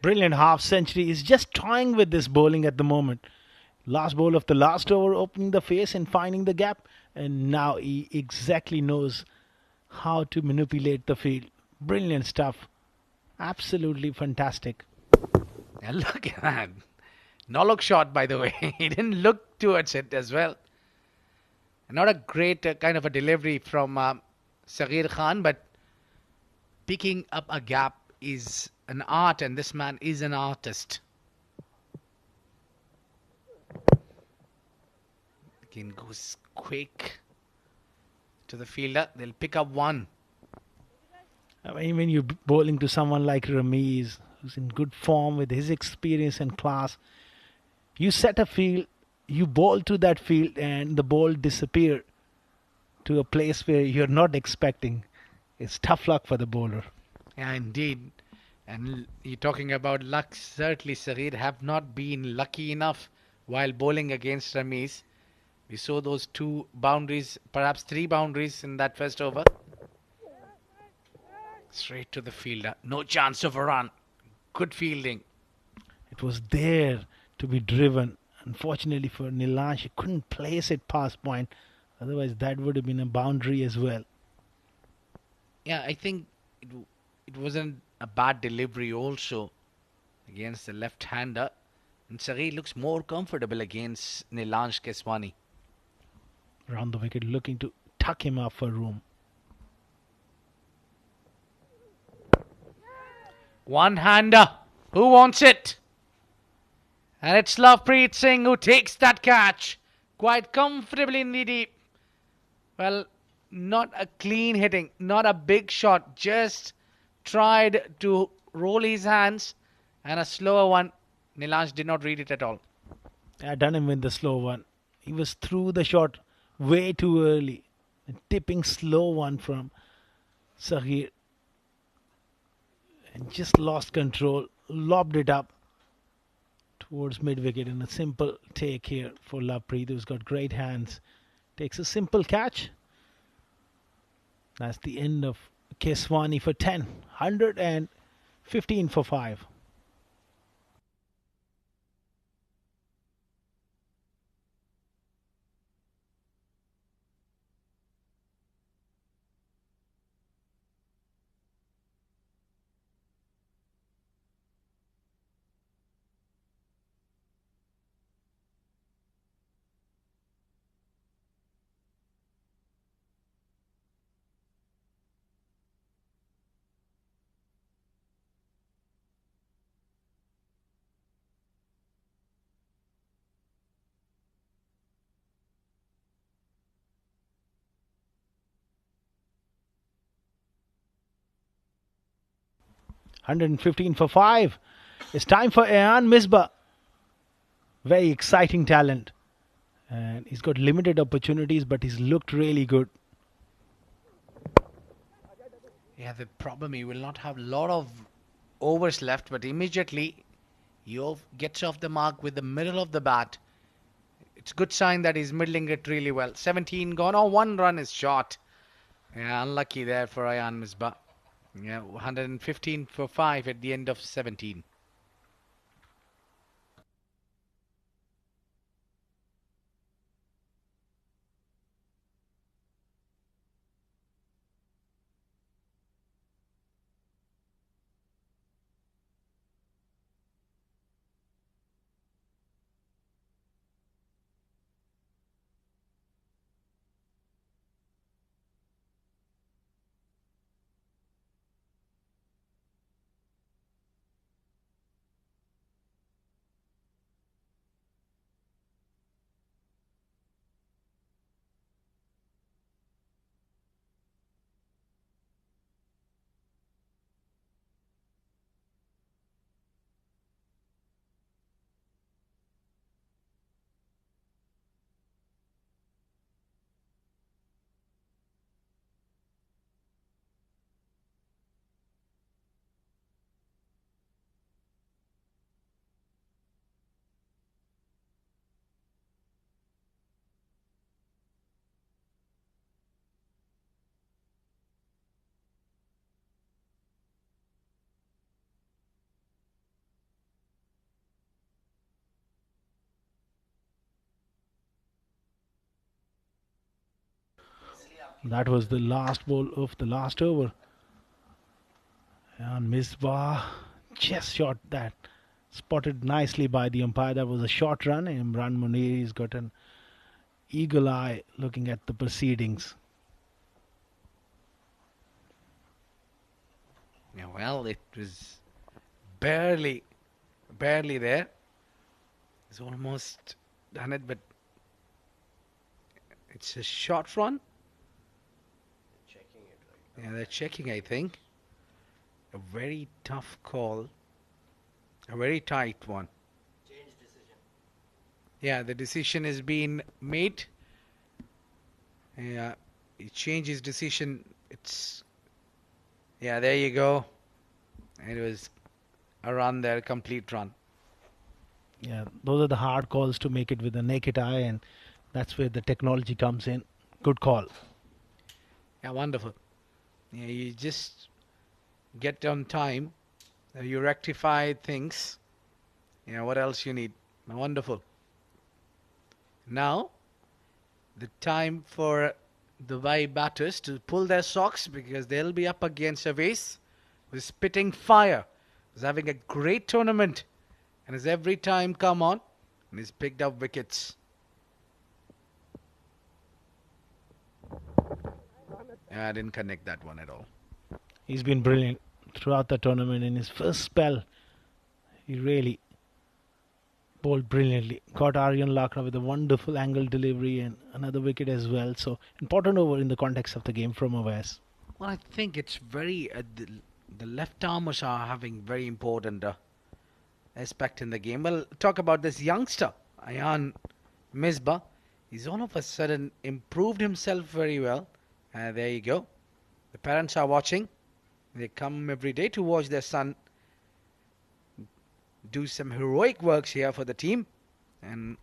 Brilliant half century. Is just toying with this bowling at the moment. Last ball of the last over, opening the face and finding the gap. And now he exactly knows how to manipulate the field. Brilliant stuff. Absolutely fantastic. And look at that. No look shot, by the way. He didn't look towards it as well. Not a great kind of a delivery from Saghir Khan, but picking up a gap is an art, and this man is an artist. Again, goes quick to the fielder. They'll pick up one. I mean, when you're bowling to someone like Ramiz, who's in good form with his experience and class, you set a field, you bowl to that field, and the ball disappear to a place where you're not expecting. It's tough luck for the bowler. Yeah, indeed. And you're talking about luck. Certainly, Saghir have not been lucky enough while bowling against Ramiz. We saw those two boundaries, perhaps three boundaries in that first over. Straight to the fielder. No chance of a run. Good fielding. It was there to be driven. Unfortunately for Nilansh, he couldn't place it past point. Otherwise, that would have been a boundary as well. Yeah, I think it wasn't a bad delivery also against the left-hander. And Saghir looks more comfortable against Nilansh Keswani. Round the wicket, looking to tuck him up for room. One-hander. Who wants it? And it's Lovepreet Singh who takes that catch quite comfortably in the deep. Well, not a clean hitting, not a big shot, just tried to roll his hands and a slower one. Nilansh did not read it at all. I done him with the slow one. He was through the shot way too early. A tipping slow one from Sahir. And just lost control, lobbed it up towards mid-wicket in a simple take here for Lovepreet, who's got great hands. Takes a simple catch. That's the end of Keswani for 10. 115 for 5. $115 for 5. It's time for Ayan Misbah. Very exciting talent. And he's got limited opportunities, but he's looked really good. Yeah, the problem, he will not have a lot of overs left, but immediately he gets off the mark with the middle of the bat. It's a good sign that he's middling it really well. 17 gone. Oh, one run is short. Yeah, unlucky there for Ayan Misbah. Yeah, 115 for 5 at the end of 17. That was the last ball of the last over. And Misbah just shot that. Spotted nicely by the umpire. That was a short run. And Imran Munir's got an eagle eye looking at the proceedings. Yeah, well, it was barely, barely there. It's almost done it, but it's a short run. Yeah, they're checking, I think. A very tough call. A very tight one. Yeah, the decision has been made. Yeah, he changed his decision. Yeah, there you go. It was a run there, complete run. Yeah, those are the hard calls to make it with a naked eye, and that's where the technology comes in. Good call. Yeah, wonderful. Yeah, you just get on time. You rectify things. Yeah, what else you need? Wonderful. Now, the time for the Dubai batters to pull their socks because they'll be up against a vase who's spitting fire. He's having a great tournament and has every time come on and he's picked up wickets. Yeah, I didn't connect that one at all. He's been brilliant throughout the tournament. In his first spell, he really bowled brilliantly. Got Aryan Lakra with a wonderful angle delivery and another wicket as well. So important over in the context of the game from Awais. Well, I think it's very the left armers are having very important aspect in the game. Well, talk about this youngster, Ayan Misbah. He's all of a sudden improved himself very well. There you go. The parents are watching. They come every day to watch their son do some heroic works here for the team, and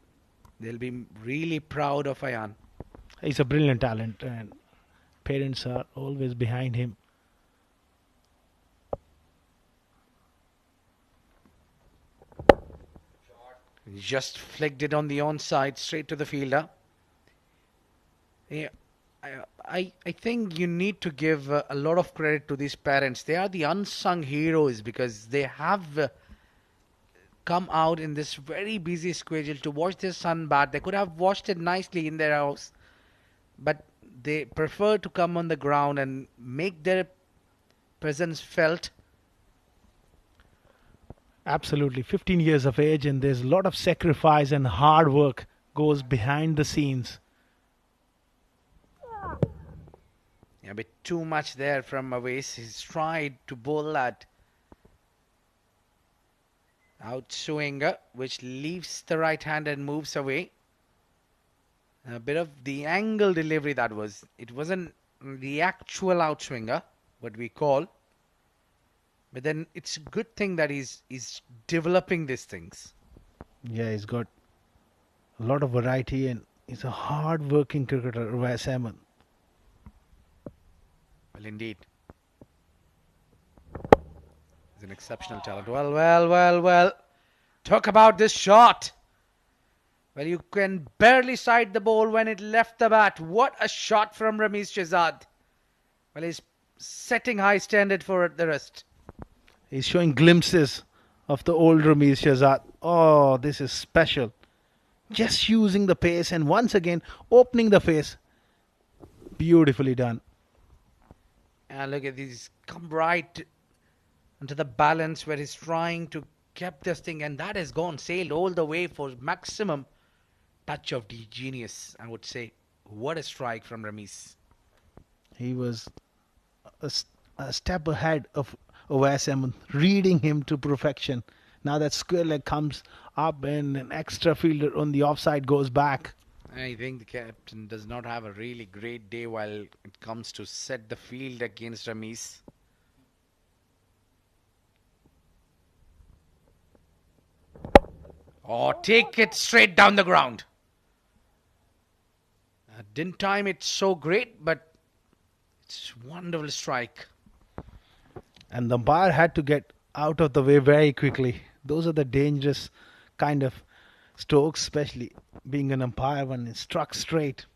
they'll be really proud of Ayan. He's a brilliant talent, and parents are always behind him. He just flicked it on the onside, straight to the fielder. Yeah, I think you need to give a lot of credit to these parents. They are the unsung heroes because they have come out in this very busy schedule to watch their son bat. They could have watched it nicely in their house, but they prefer to come on the ground and make their presence felt. Absolutely. 15 years of age, and there's a lot of sacrifice and hard work goes behind the scenes. A bit too much there from Awais. He's tried to bowl that outswinger, which leaves the right hand and moves away. A bit of the angle delivery that was. It wasn't the actual outswinger, what we call. But then it's a good thing that he's developing these things. Yeah, he's got a lot of variety, and he's a hard-working cricketer, Awais Ahmed. Well, indeed. He's an exceptional talent. Well. Talk about this shot. Well, you can barely sight the ball when it left the bat. What a shot from Ramesh Shehzad. Well, he's setting high standard for the rest. He's showing glimpses of the old Ramesh Shehzad. Oh, this is special. Just using the pace and once again opening the face. Beautifully done. And look at these, come right into the balance where he's trying to keep this thing, and that has gone, sailed all the way for maximum touch of the genius, I would say. What a strike from Ramesh. He was a step ahead of Awais Ahmed, reading him to perfection. Now that square leg comes up and an extra fielder on the offside goes back. I think the captain does not have a really great day while it comes to set the field against Ramesh. Oh, take it straight down the ground. Didn't time it so great, but it's a wonderful strike. And the umpire had to get out of the way very quickly. Those are the dangerous kind of strokes, especially being an umpire when it's struck straight.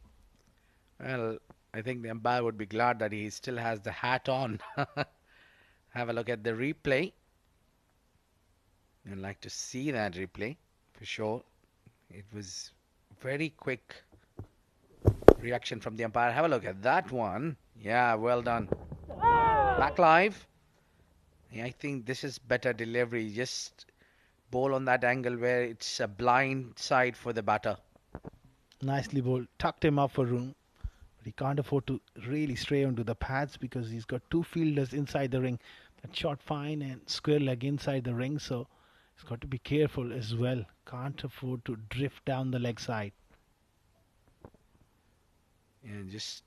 Well, I think the umpire would be glad that he still has the hat on. Have a look at the replay. I'd like to see that replay for sure. It was very quick reaction from the umpire. Have a look at that one. Yeah, well done. Back live. Yeah, I think this is better delivery. Just bowl on that angle where it's a blind side for the batter. Nicely bowled. Tucked him up for room. But he can't afford to really stray onto the pads because he's got two fielders inside the ring. That shot fine and square leg inside the ring. So he's got to be careful as well. Can't afford to drift down the leg side. And just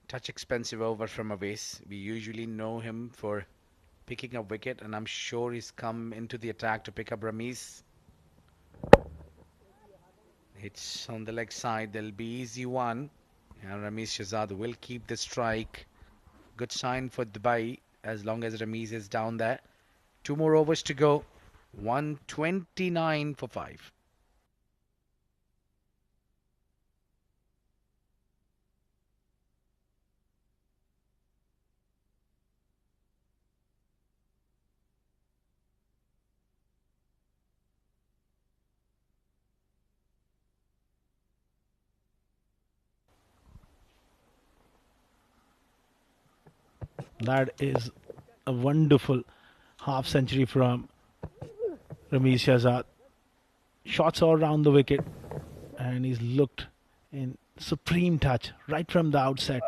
touch expensive over from Awais. We usually know him for picking up wicket, and I'm sure he's come into the attack to pick up Ramesh. It's on the leg side. There'll be easy one. And Ramesh Shahzad will keep the strike. Good sign for Dubai as long as Ramesh is down there. 2 more overs to go. 129 for 5. That is a wonderful half century from Ramesh Shahzad. Shots all round the wicket, and he's looked in supreme touch right from the outset.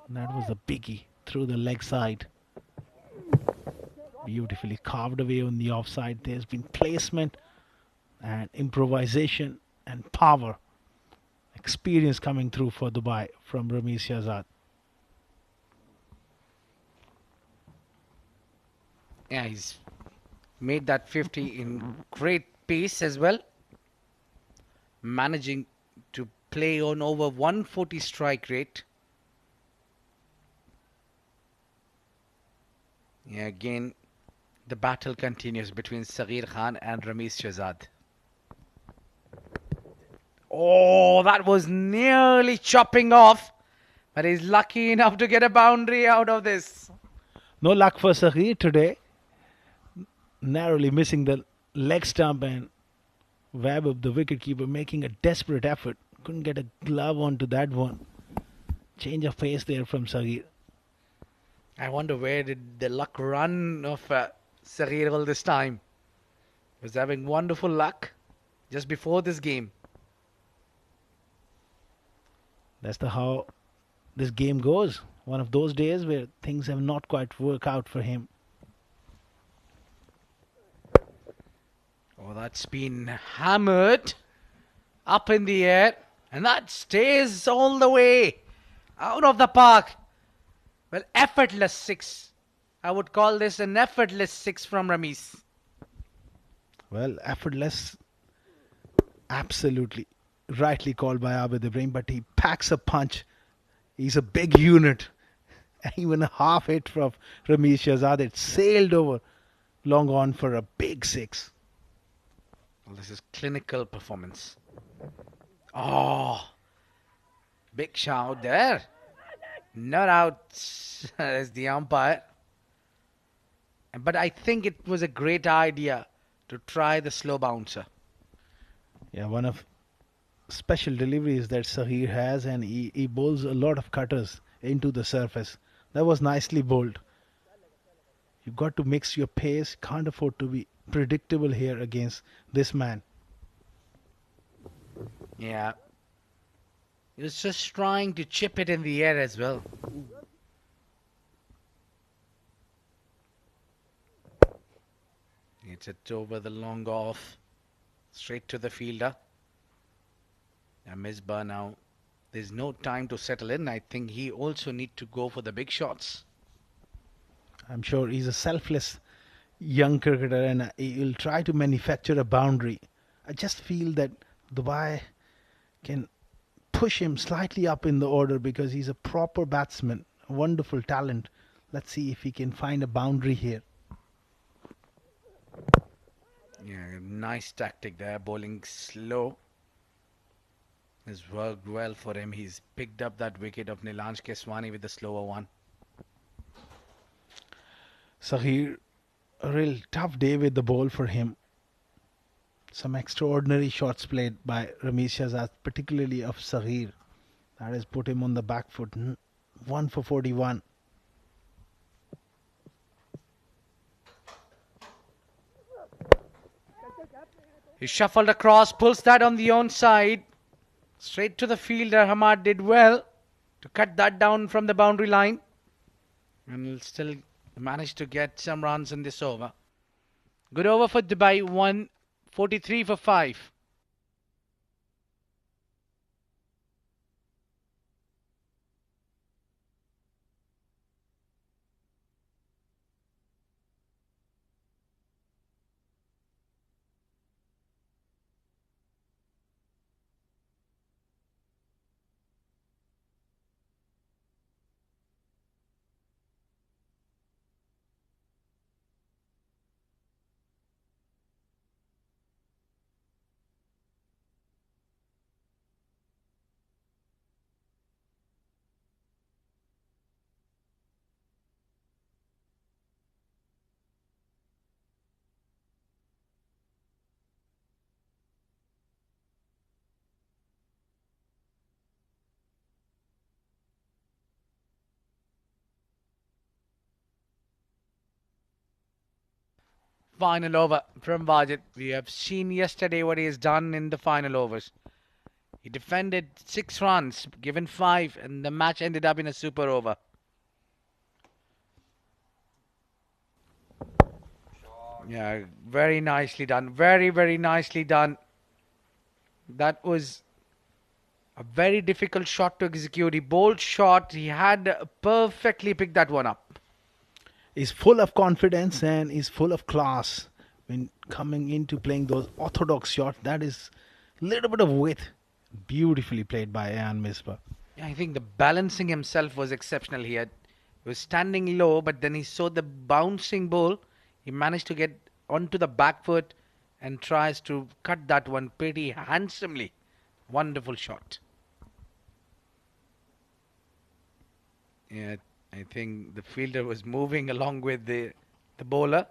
And that was a biggie through the leg side. Beautifully carved away on the offside. There's been placement and improvisation and power. Experience coming through for Dubai from Ramesh Shahzad. Yeah, he's made that 50 in great pace as well. Managing to play on over 140 strike rate. Yeah, again, the battle continues between Saghir Khan and Ramesh Shahzad. Oh, that was nearly chopping off, but he's lucky enough to get a boundary out of this. No luck for Saghir today. Narrowly missing the leg stump, and Wahab, the wicketkeeper, making a desperate effort. Couldn't get a glove onto that one. Change of pace there from Saghir. I wonder where did the luck run of Saghir all this time. Was having wonderful luck just before this game. That's how this game goes. One of those days where things have not quite worked out for him. Oh, that's been hammered up in the air, and that stays all the way out of the park. Well, effortless 6. I would call this an effortless 6 from Ramesh. Well, effortless, absolutely rightly called by Abid Ibrahim, but he packs a punch. He's a big unit. Even a half hit from Ramesh Shahzad, it sailed over long on for a big 6. Well, this is clinical performance. Oh, big shout there. Not out as the umpire. But I think it was a great idea to try the slow bouncer. Yeah, one of special deliveries that Saghir has, and he bowls a lot of cutters into the surface. That was nicely bowled. You've got to mix your pace. Can't afford to be predictable here against this man. Yeah. He was just trying to chip it in the air as well. It's it over the long off. Straight to the fielder. A misbar now. There's no time to settle in. I think he also need to go for the big shots. I'm sure he's a selfless young cricketer, and he will try to manufacture a boundary. I just feel that Dubai can push him slightly up in the order because he's a proper batsman, a wonderful talent. Let's see if he can find a boundary here. Yeah, nice tactic there, bowling slow. It's worked well for him. He's picked up that wicket of Nilansh Keswani with the slower one. Sahir, a real tough day with the ball for him. Some extraordinary shots played by Ramesh Shahzad, particularly of Sahir. That has put him on the back foot. 1 for 41. He shuffled across, pulls that on the onside. Straight to the fielder. Hamad did well to cut that down from the boundary line. And he'll still manage to get some runs in this over. Good over for Dubai. 143 for 5. Final over from Wajid. We have seen yesterday what he has done in the final overs. He defended 6 runs, given 5, and the match ended up in a super over. Yeah, very nicely done. Very, very nicely done. That was a very difficult shot to execute. He bowled short. He had perfectly picked that one up. He's full of confidence and he's full of class when coming into playing those orthodox shots. That is a little bit of width. Beautifully played by Ayan Misbah. Yeah, I think the balancing himself was exceptional here. He was standing low, but then he saw the bouncing ball. He managed to get onto the back foot and tries to cut that one pretty handsomely. Wonderful shot. Yeah, I think the fielder was moving along with the bowler.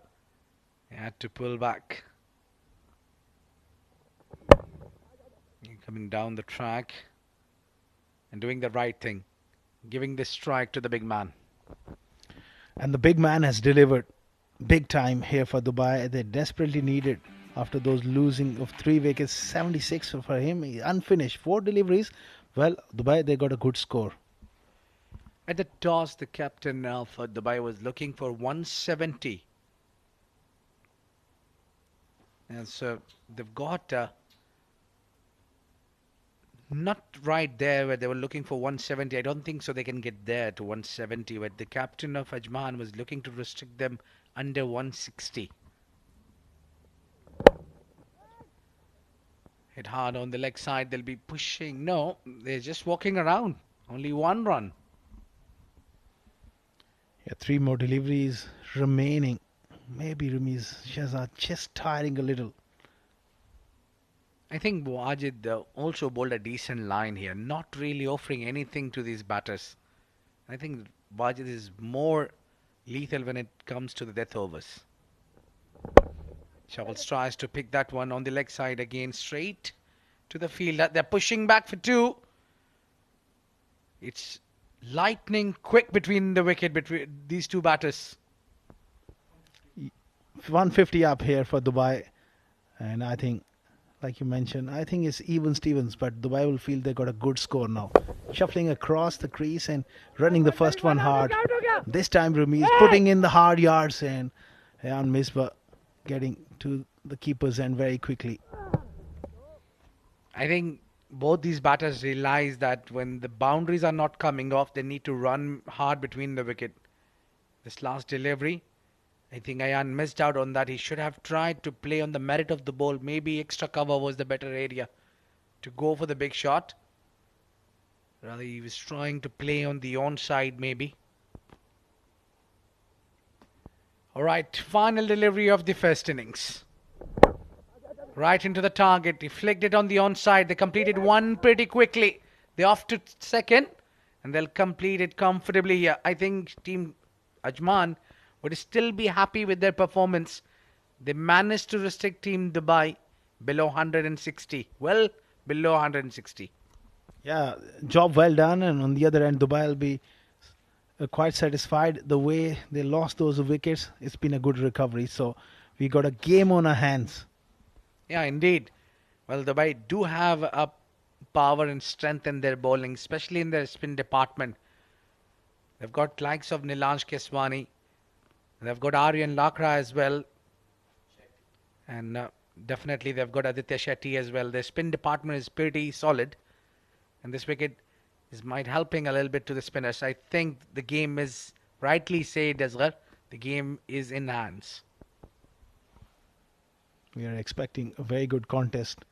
He had to pull back. Coming down the track and doing the right thing. Giving this strike to the big man. And the big man has delivered big time here for Dubai. They desperately needed after those losing of 3 wickets, 76 for him. Unfinished, 4 deliveries. Well, Dubai, they got a good score. At the toss, the captain for Dubai was looking for 170. And so they've got not right there where they were looking for 170. I don't think so they can get there to 170. But the captain of Ajman was looking to restrict them under 160. Hit hard on the leg side. They'll be pushing. No, they're just walking around. Only 1 run. Yeah, 3 more deliveries remaining. Maybe Ramesh Shahzad just tiring a little. I think Wajid also bowled a decent line here, not really offering anything to these batters. I think Wajid is more lethal when it comes to the death overs. Shovels tries to pick that one on the leg side again, straight to the field. They're pushing back for 2. It's lightning quick between the wicket, between these 2 batters. 150 up here for Dubai. And I think, like you mentioned, I think it's even Stevens, but Dubai will feel they got a good score now. Shuffling across the crease and running the first one hard. This time Rumi is putting in the hard yards and Misbah getting to the keeper's end very quickly. I think both these batters realize that when the boundaries are not coming off, they need to run hard between the wicket. This last delivery, I think Ayan missed out on that. He should have tried to play on the merit of the ball. Maybe extra cover was the better area to go for the big shot. Rather, he was trying to play on the onside maybe. Alright, final delivery of the first innings. Right into the target. He flicked it on the onside. They completed one pretty quickly. They're off to second, and they'll complete it comfortably here. I think Team Ajman would still be happy with their performance. They managed to restrict Team Dubai below 160. Well, below 160. Yeah, job well done. And on the other end, Dubai will be quite satisfied the way they lost those wickets. It's been a good recovery. So we got a game on our hands. Yeah, indeed. Well, Dubai do have a power and strength in their bowling, especially in their spin department. They've got likes of Nilansh Keswani. They've got Aryan Lakra as well. And definitely they've got Aditya Shetty as well. Their spin department is pretty solid. And this wicket is might helping a little bit to the spinners. I think the game is rightly said, Asghar. The game is in hands. We are expecting a very good contest.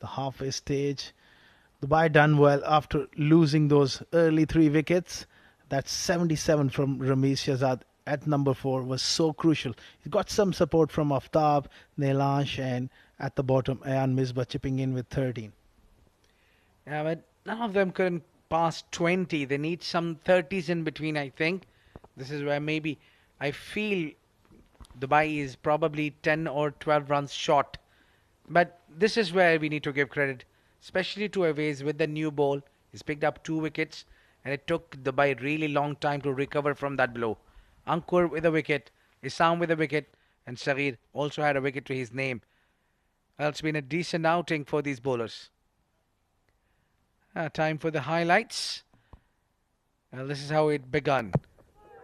The halfway stage. Dubai done well after losing those early 3 wickets. That 77 from Ramesh Shahzad at number 4 was so crucial. He got some support from Aftab, Nelansh, and at the bottom, Ayan Misbah chipping in with 13. Yeah, but none of them couldn't pass 20. They need some 30s in between, I think. This is where maybe I feel Dubai is probably 10 or 12 runs short. But this is where we need to give credit, especially to Aways with the new ball. He's picked up 2 wickets, and it took Dubai a really long time to recover from that blow. Ankur with a wicket, Isam with a wicket, and Sarir also had a wicket to his name. Well, it's been a decent outing for these bowlers. Time for the highlights. Well, this is how it begun.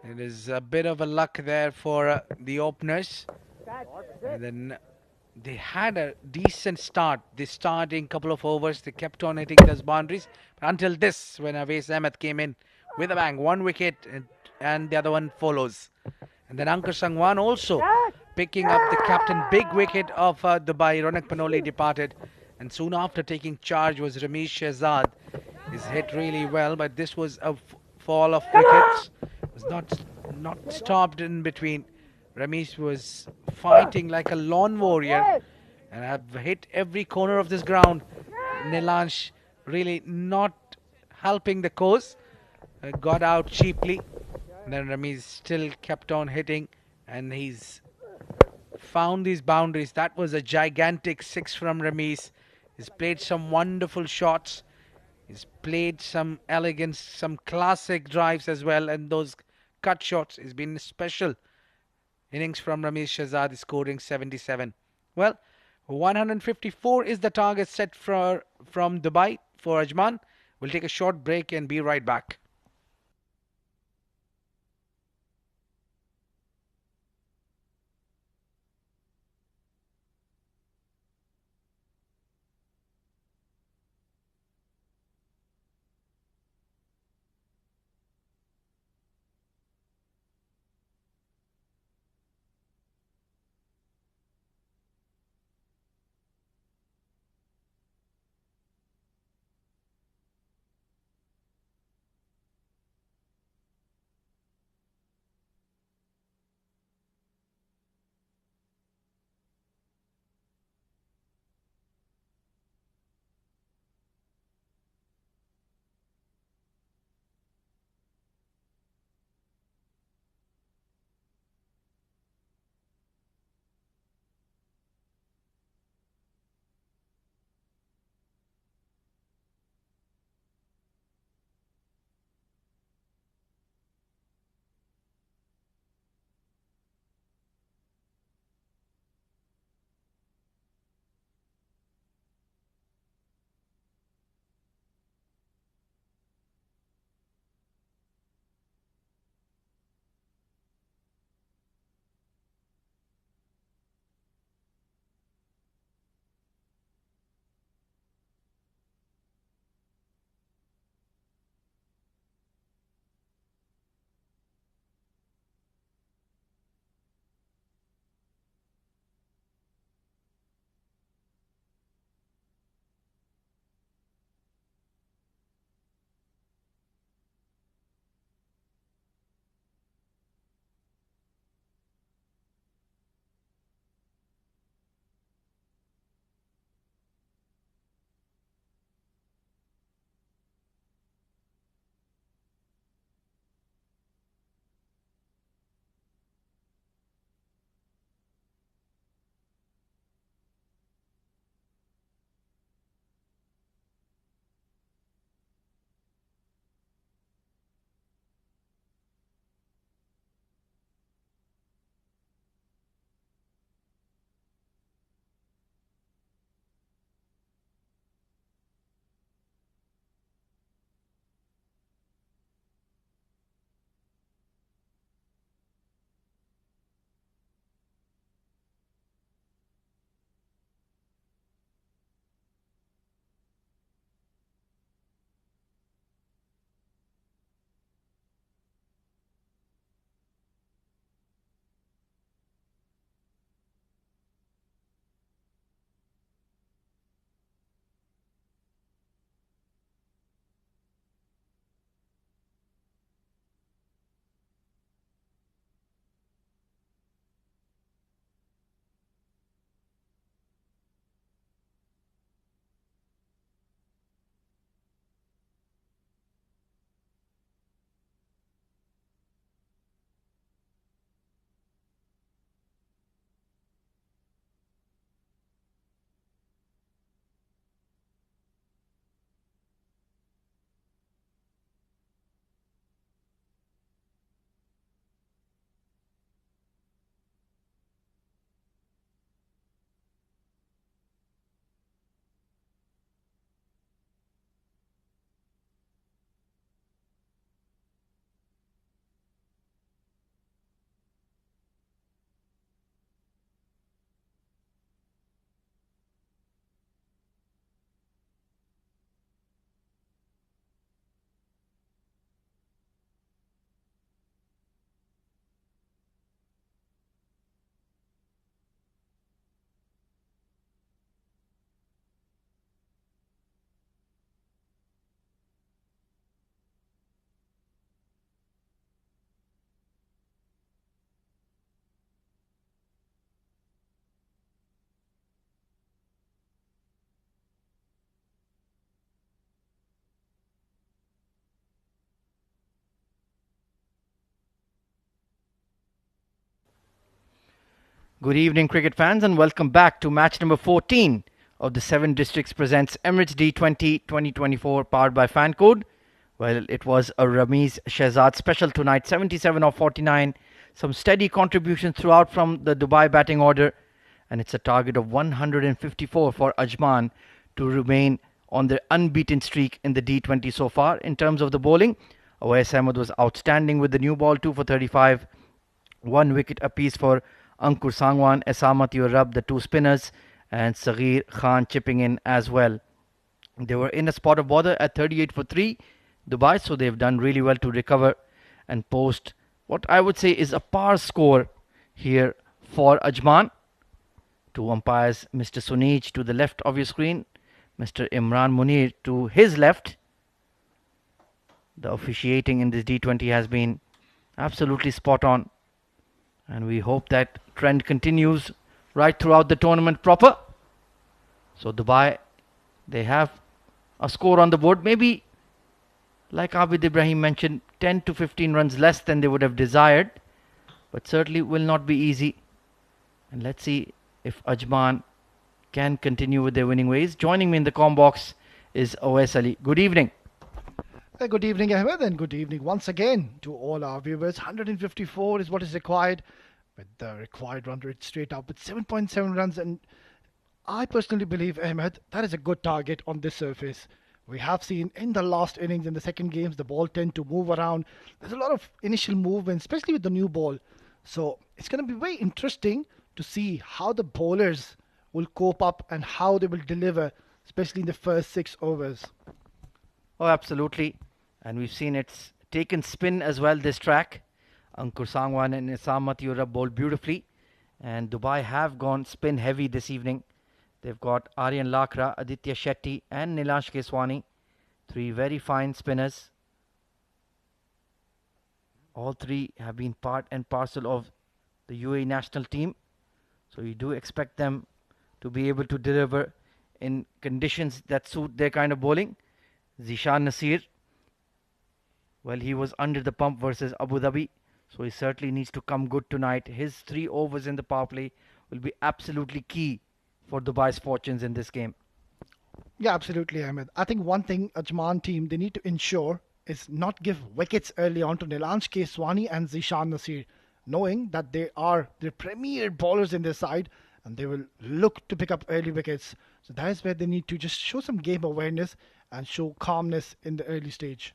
It is a bit of a luck there for the openers. And then they had a decent start. They started in a couple of overs. They kept on hitting those boundaries. Until this, when Awais Ahmed came in with a bang. 1 wicket and the other one follows. And then Ankur Sangwan also picking up the captain. Big wicket of Dubai. Ronak Panoli departed. And soon after taking charge was Ramesh Shehzad. He's hit really well, but this was a fall of wickets. It was not stopped in between. Ramesh was fighting like a lawn warrior and have hit every corner of this ground. Nilansh really not helping the cause. Got out cheaply. And then Ramesh still kept on hitting and he's found these boundaries. That was a gigantic 6 from Ramesh. He's played some wonderful shots. He's played some elegance, some classic drives as well, and those cut shots. It's been special innings from Ramesh Shahzad, scoring 77. Well, 154 is the target set from Dubai for Ajman. We'll take a short break and be right back. Good evening, cricket fans, and welcome back to match number 14 of the Seven Districts Presents Emirates D20 2024, powered by Fancode. Well, it was a Ramiz Shehzad special tonight, 77 of 49. Some steady contributions throughout from the Dubai batting order, and it's a target of 154 for Ajman to remain on their unbeaten streak in the D20 so far. In terms of the bowling, Awais Ahmed was outstanding with the new ball, 2 for 35, 1 wicket apiece for Ankur Sangwan, Esamat Urab, the two spinners, and Saghir Khan chipping in as well. They were in a spot of bother at 38 for 3, Dubai, so they've done really well to recover and post what I would say is a par score here for Ajman. Two umpires, Mr. Sunij to the left of your screen, Mr. Imran Munir to his left. The officiating in this D20 has been absolutely spot on, and we hope that trend continues right throughout the tournament proper. So Dubai, they have a score on the board, maybe like Abid Ibrahim mentioned, 10 to 15 runs less than they would have desired, but certainly will not be easy. And let's see if Ajman can continue with their winning ways. Joining me in the comm box is Awais Ali. Good evening. Good evening, Ahmed, and good evening once again to all our viewers. 154 is what is required, with the required run rate straight up with 7.7 runs. And I personally believe, Ahmed, that is a good target on this surface. We have seen in the last innings, in the second games, the ball tend to move around. There's a lot of initial movement, especially with the new ball. So it's going to be very interesting to see how the bowlers will cope up and how they will deliver, especially in the first 6 overs. Oh, absolutely. And we've seen it's taken spin as well, this track. Ankur Sangwan and Isamat Urab bowled beautifully. And Dubai have gone spin heavy this evening. They've got Aryan Lakra, Aditya Shetty, and Nilansh Keswani. Three very fine spinners. All three have been part and parcel of the UAE national team. So you do expect them to be able to deliver in conditions that suit their kind of bowling. Zishan Nasir, well, he was under the pump versus Abu Dhabi, so he certainly needs to come good tonight. His 3 overs in the power play will be absolutely key for Dubai's fortunes in this game. Yeah, absolutely, Ahmed. I think one thing Ajman team they need to ensure is not give wickets early on to Nilansh Keswani and Zishan Nasir, knowing that they are the premier bowlers in their side and they will look to pick up early wickets. So that is where they need to just show some game awareness and show calmness in the early stage.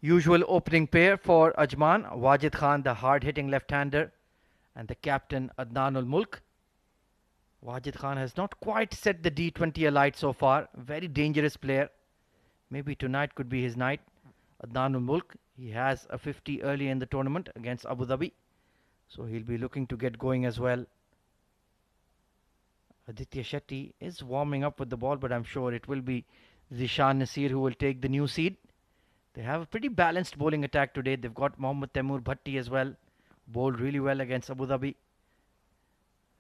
Usual opening pair for Ajman, Wajid Khan, the hard-hitting left-hander, and the captain Adnan ul-Mulk. Wajid Khan has not quite set the D20 alight so far. Very dangerous player. Maybe tonight could be his night. Adnan ul-Mulk, he has a 50 early in the tournament against Abu Dhabi, so he'll be looking to get going as well. Aditya Shetty is warming up with the ball, but I'm sure it will be Zishan Nasir who will take the new seed. They have a pretty balanced bowling attack today. They've got Mohammad Taimur Bhatti as well. Bowled really well against Abu Dhabi.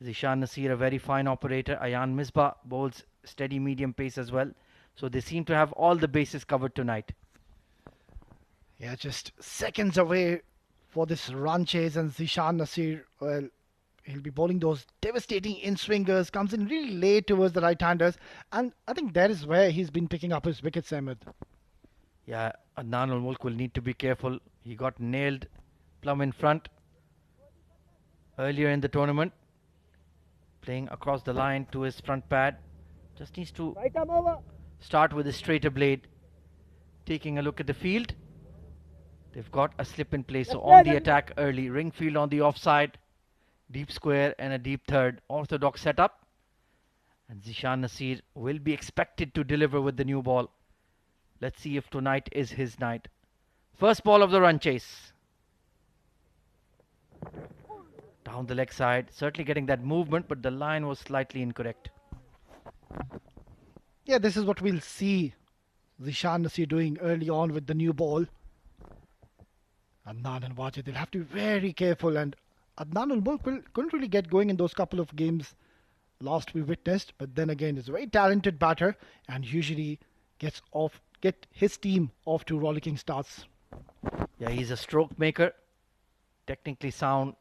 Zishan Nasir, a very fine operator. Ayan Misbah bowls steady medium pace as well. So they seem to have all the bases covered tonight. Yeah, just seconds away for this run chase, and Zishan Nasir, well, he'll be bowling those devastating in-swingers, comes in really late towards the right-handers, and I think that is where he's been picking up his wickets, Ahmed. Yeah, Adnan ul-Mulk will need to be careful. He got nailed plumb in front earlier in the tournament. Playing across the line to his front pad. Just needs to start with a straighter blade. Taking a look at the field. They've got a slip in play, so on the attack early. Ringfield on the offside. Deep square and a deep third. Orthodox setup. And Zishan Nasir will be expected to deliver with the new ball. Let's see if tonight is his night. First ball of the run chase. Down the leg side. Certainly getting that movement, but the line was slightly incorrect. Yeah, this is what we'll see Zishan Nasir doing early on with the new ball. Adnan and Wajid, they'll have to be very careful, and Adnan ul-Mulk couldn't really get going in those couple of games last we witnessed, but then again, he's a very talented batter and usually get his team off to rollicking starts. Yeah, he's a stroke maker, technically sound,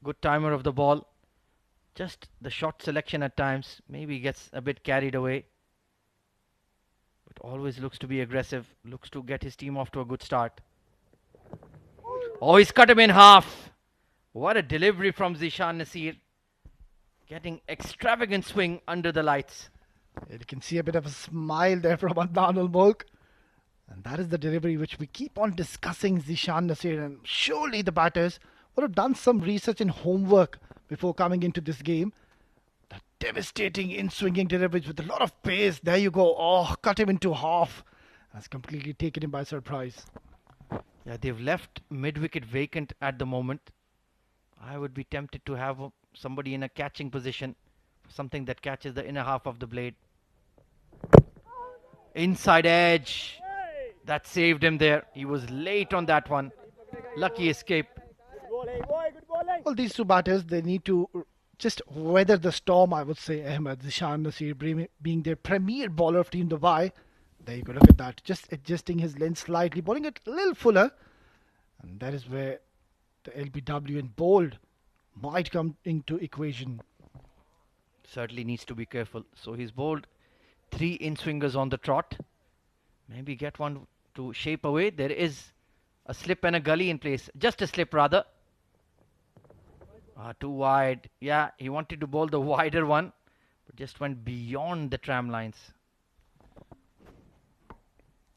good timer of the ball. Just the shot selection at times maybe gets a bit carried away, but always looks to be aggressive, looks to get his team off to a good start. Oh, he's cut him in half. What a delivery from Zishan Nasir. Getting extravagant swing under the lights. You can see a bit of a smile there from Adnan ul Mulk. And that is the delivery which we keep on discussing, Zishan Nasir. And surely the batters would have done some research and homework before coming into this game. The devastating in-swinging deliveries with a lot of pace. There you go. Oh, cut him into half. That's completely taken him by surprise. Yeah, they've left mid-wicket vacant at the moment. I would be tempted to have somebody in a catching position, something that catches the inner half of the blade. Inside edge. That saved him there. He was late on that one. Lucky escape. Well, these two batters, they need to just weather the storm, I would say. Ahmed Zishan Nasir being their premier bowler of Team Dubai. There you go, look at that. Just adjusting his length slightly, bowling it a little fuller. And that is where the LBW and bold might come into equation. Certainly needs to be careful. So he's bowled 3 in-swingers on the trot. Maybe get one to shape away. There is a slip and a gully in place. Just a slip rather. Too wide. Yeah, he wanted to bowl the wider one, but just went beyond the tram lines.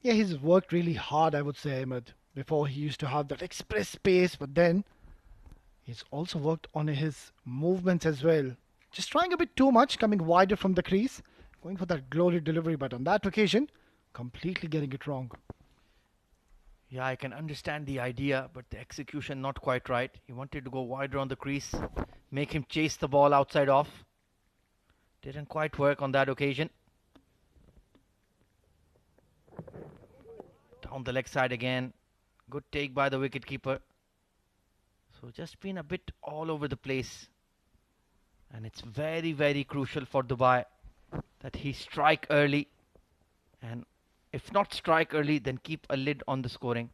Yeah, he's worked really hard, I would say, Ahmed. Before he used to have that express pace, but then he's also worked on his movements as well. Just trying a bit too much, coming wider from the crease, going for that glory delivery, but on that occasion, completely getting it wrong. Yeah, I can understand the idea, but the execution not quite right. He wanted to go wider on the crease, make him chase the ball outside off. Didn't quite work on that occasion. Down the leg side again. Good take by the wicketkeeper. So just been a bit all over the place. And it's very, very crucial for Dubai that he strike early. And if not strike early, then keep a lid on the scoring.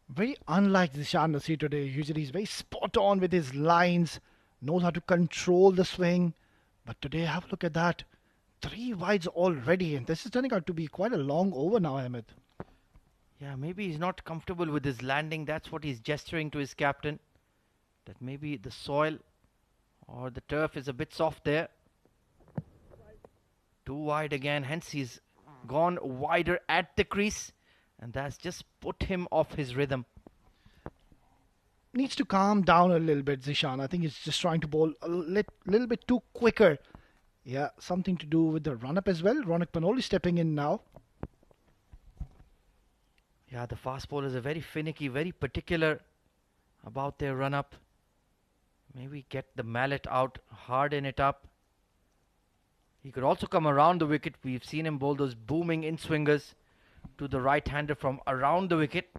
Very unlike Zishan Nasir today. Usually he's very spot on with his lines, knows how to control the swing. But today, have a look at that. 3 wides already, and this is turning out to be quite a long over now, Ahmed. Yeah, maybe he's not comfortable with his landing. That's what he's gesturing to his captain. That maybe the soil or the turf is a bit soft there. Too wide again, hence he's gone wider at the crease, and that's just put him off his rhythm. Needs to calm down a little bit, Zishan. I think he's just trying to bowl a little bit too quicker. Yeah, something to do with the run-up as well. Ronak Panoli stepping in now. Yeah, the fast bowlers are very finicky, very particular about their run-up. Maybe get the mallet out, harden it up. He could also come around the wicket. We've seen him bowl those booming in-swingers to the right-hander from around the wicket.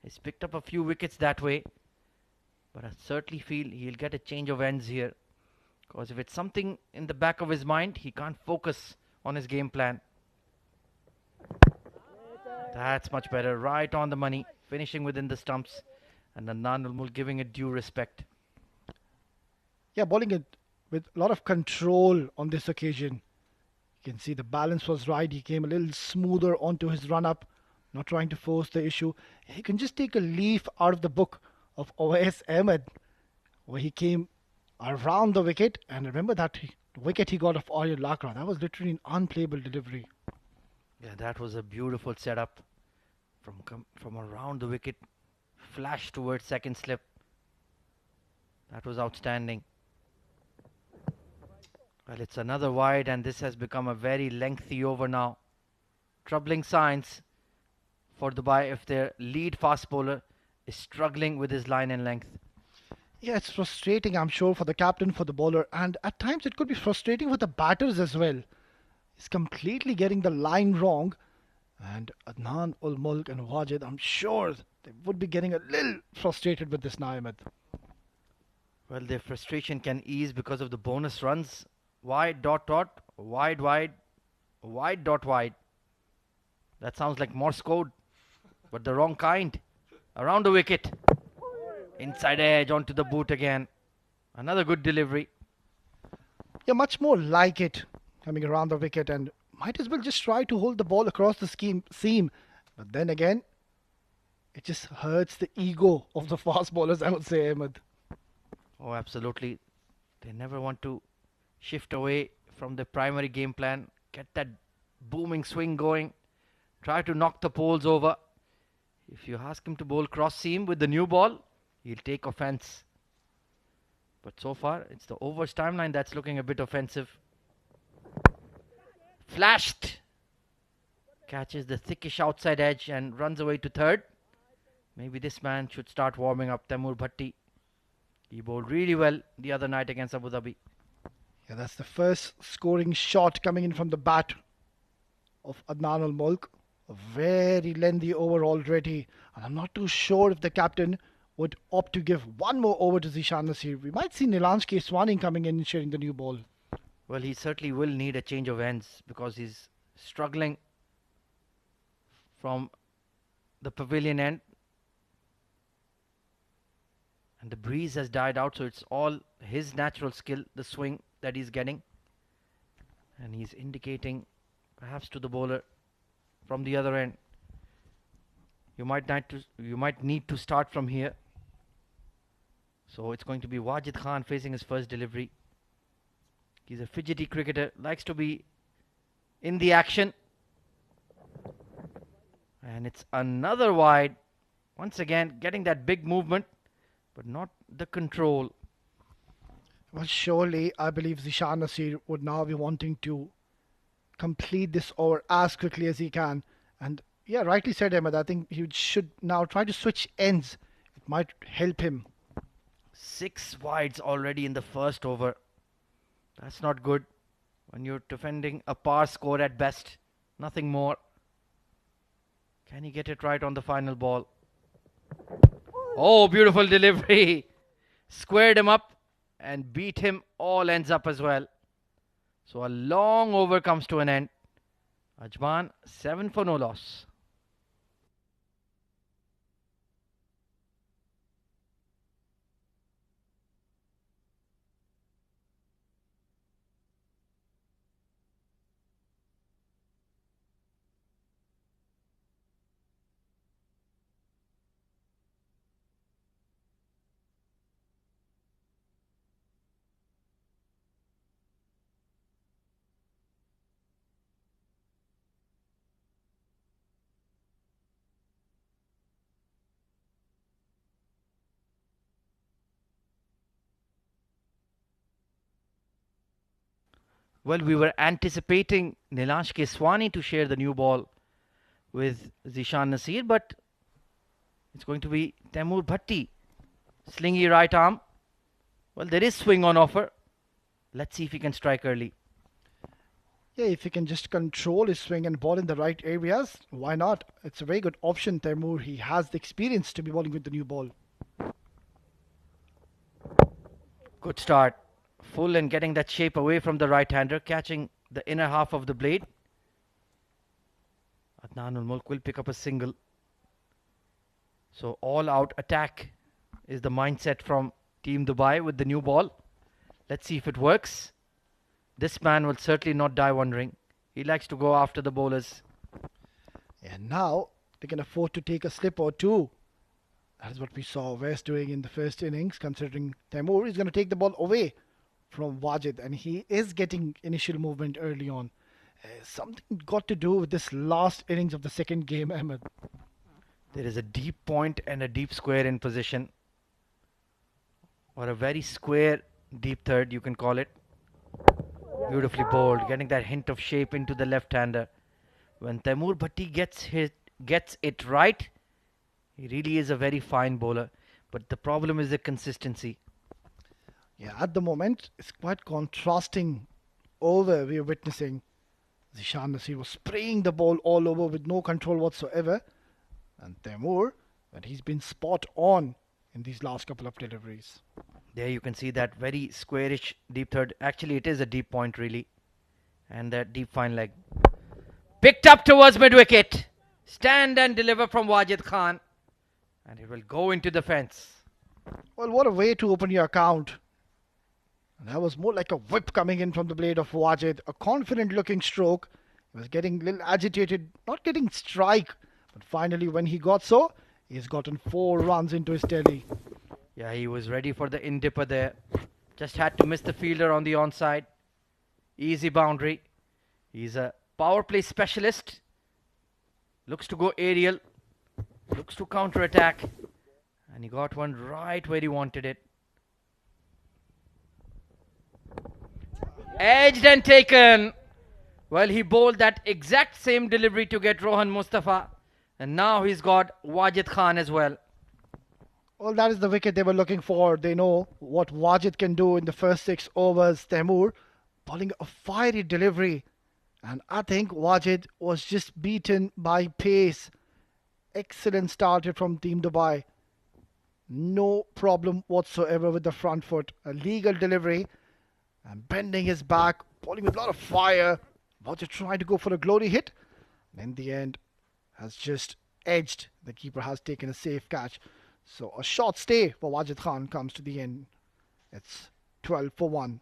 He's picked up a few wickets that way. But I certainly feel he'll get a change of ends here. Because if it's something in the back of his mind, he can't focus on his game plan. That's much better. Right on the money. Finishing within the stumps. And Adnan ul Mulk giving it due respect. Yeah, bowling it with a lot of control on this occasion. You can see the balance was right. He came a little smoother onto his run-up. Not trying to force the issue. He can just take a leaf out of the book of Owais Ahmed, where he came around the wicket. And remember that wicket he got of Arya Lakra. That was literally an unplayable delivery. Yeah, that was a beautiful setup from around the wicket, flash towards second slip. That was outstanding. Well, it's another wide, and this has become a very lengthy over now. Troubling signs for Dubai if their lead fast bowler is struggling with his line and length. Yeah, it's frustrating, I'm sure, for the captain, for the bowler, and at times it could be frustrating for the batters as well. He's completely getting the line wrong, and Adnan ul Mulk and Wajid, I'm sure they would be getting a little frustrated with this now, Ahmed. Well, their frustration can ease because of the bonus runs. Wide dot dot, wide wide, wide dot wide. That sounds like Morse code, but the wrong kind. Around the wicket. Inside edge onto the boot again. Another good delivery. Yeah, much more like it coming around the wicket and might as well just try to hold the ball across the seam. But then again, it just hurts the ego of the fast bowlers, I would say, Ahmed. Oh, absolutely. They never want to shift away from the primary game plan, get that booming swing going, try to knock the poles over. If you ask him to bowl cross seam with the new ball, he'll take offense. But so far, it's the overs timeline that's looking a bit offensive. Flashed! Catches the thickish outside edge and runs away to third. Maybe this man should start warming up. Taimur Bhatti. He bowled really well the other night against Abu Dhabi. Yeah, that's the first scoring shot coming in from the bat of Adnan Al Mulk. A very lengthy over already. And I'm not too sure if the captain would opt to give one more over to Zishan Nasir. We might see Nilansh Keswani coming in and sharing the new ball. Well, he certainly will need a change of ends because he's struggling from the pavilion end. And the breeze has died out, so it's all his natural skill, the swing that he's getting. And he's indicating perhaps to the bowler from the other end. You might need to start from here. So it's going to be Wajid Khan facing his first delivery. He's a fidgety cricketer, likes to be in the action. And it's another wide. Once again, getting that big movement, but not the control. Well, surely I believe Zishan Nasir would now be wanting to complete this over as quickly as he can. And yeah, rightly said, Ahmed. I think he should now try to switch ends. It might help him. 6 wides already in the first over. That's not good when you're defending a par score at best. Nothing more. Can he get it right on the final ball? Oh, beautiful delivery. Squared him up and beat him all ends up as well. So a long over comes to an end. Ajman, 7 for no loss. Well, we were anticipating Nilansh Keswani to share the new ball with Zishan Nasir, but it's going to be Taimur Bhatti. Slingy right arm. Well, there is swing on offer. Let's see if he can strike early. Yeah, if he can just control his swing and ball in the right areas, why not? It's a very good option, Taimur. He has the experience to be bowling with the new ball. Good start. Full and getting that shape away from the right-hander, catching the inner half of the blade. Adnan ul Mulk will pick up a single. So all-out attack is the mindset from Team Dubai with the new ball. Let's see if it works. This man will certainly not die wondering. He likes to go after the bowlers. And now they can afford to take a slip or two. That is what we saw West doing in the first innings, considering Taimur is going to take the ball away from Wajid, and he is getting initial movement early on. Something got to do with this last innings of the second game, Ahmed. There is a deep point and a deep square in position. Or a very square deep third, you can call it. Beautifully bowled, getting that hint of shape into the left-hander. When Taimur Bhatti gets it right, he really is a very fine bowler. But the problem is the consistency. Yeah, at the moment, it's quite contrasting over we are witnessing. Zishan Nasir was spraying the ball all over with no control whatsoever. And Taimur, but he's been spot on in these last couple of deliveries. There you can see that very squarish deep third. Actually, it is a deep point really. And that deep fine leg. Picked up towards mid-wicket. Stand and deliver from Wajid Khan. And it will go into the fence. Well, what a way to open your account. That was more like a whip coming in from the blade of Wajid. A confident looking stroke. He was getting a little agitated, not getting strike. But finally, when he got so, he's gotten 4 runs into his tally. Yeah, he was ready for the in-dipper there. Just had to miss the fielder on the onside. Easy boundary. He's a power play specialist. Looks to go aerial. Looks to counter-attack. And he got one right where he wanted it. Edged and taken. Well, he bowled that exact same delivery to get Rohan Mustafa. And now he's got Wajid Khan as well. Well, that is the wicket they were looking for. They know what Wajid can do in the first 6 overs. Temur bowling a fiery delivery. And I think Wajid was just beaten by pace. Excellent started from Team Dubai. No problem whatsoever with the front foot. A legal delivery. And bending his back, bowling with a lot of fire. Wajid trying to go for a glory hit. In the end, has just edged. The keeper has taken a safe catch. So a short stay for Wajid Khan comes to the end. It's 12 for 1.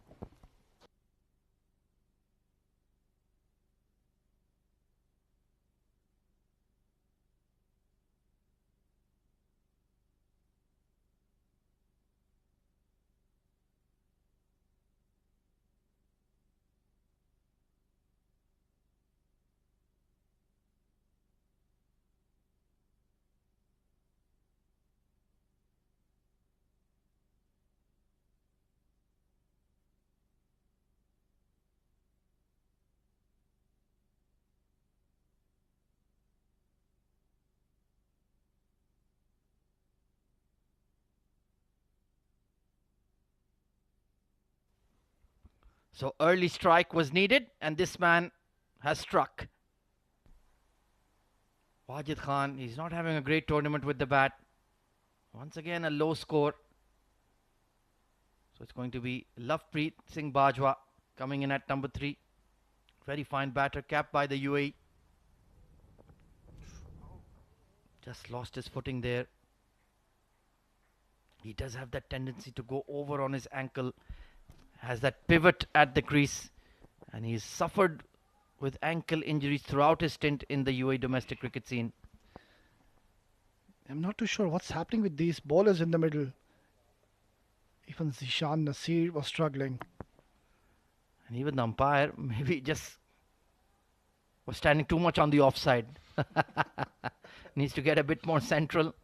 So early strike was needed, and this man has struck. Wajid Khan, he's not having a great tournament with the bat. Once again, a low score. So it's going to be Lovepreet Singh Bajwa coming in at number 3. Very fine batter, capped by the UAE. Just lost his footing there. He does have that tendency to go over on his ankle. Has that pivot at the crease. And he's suffered with ankle injuries throughout his stint in the UAE domestic cricket scene. I'm not too sure what's happening with these bowlers in the middle. Even Zishan Nasir was struggling. And even the umpire maybe just was standing too much on the offside. Needs to get a bit more central.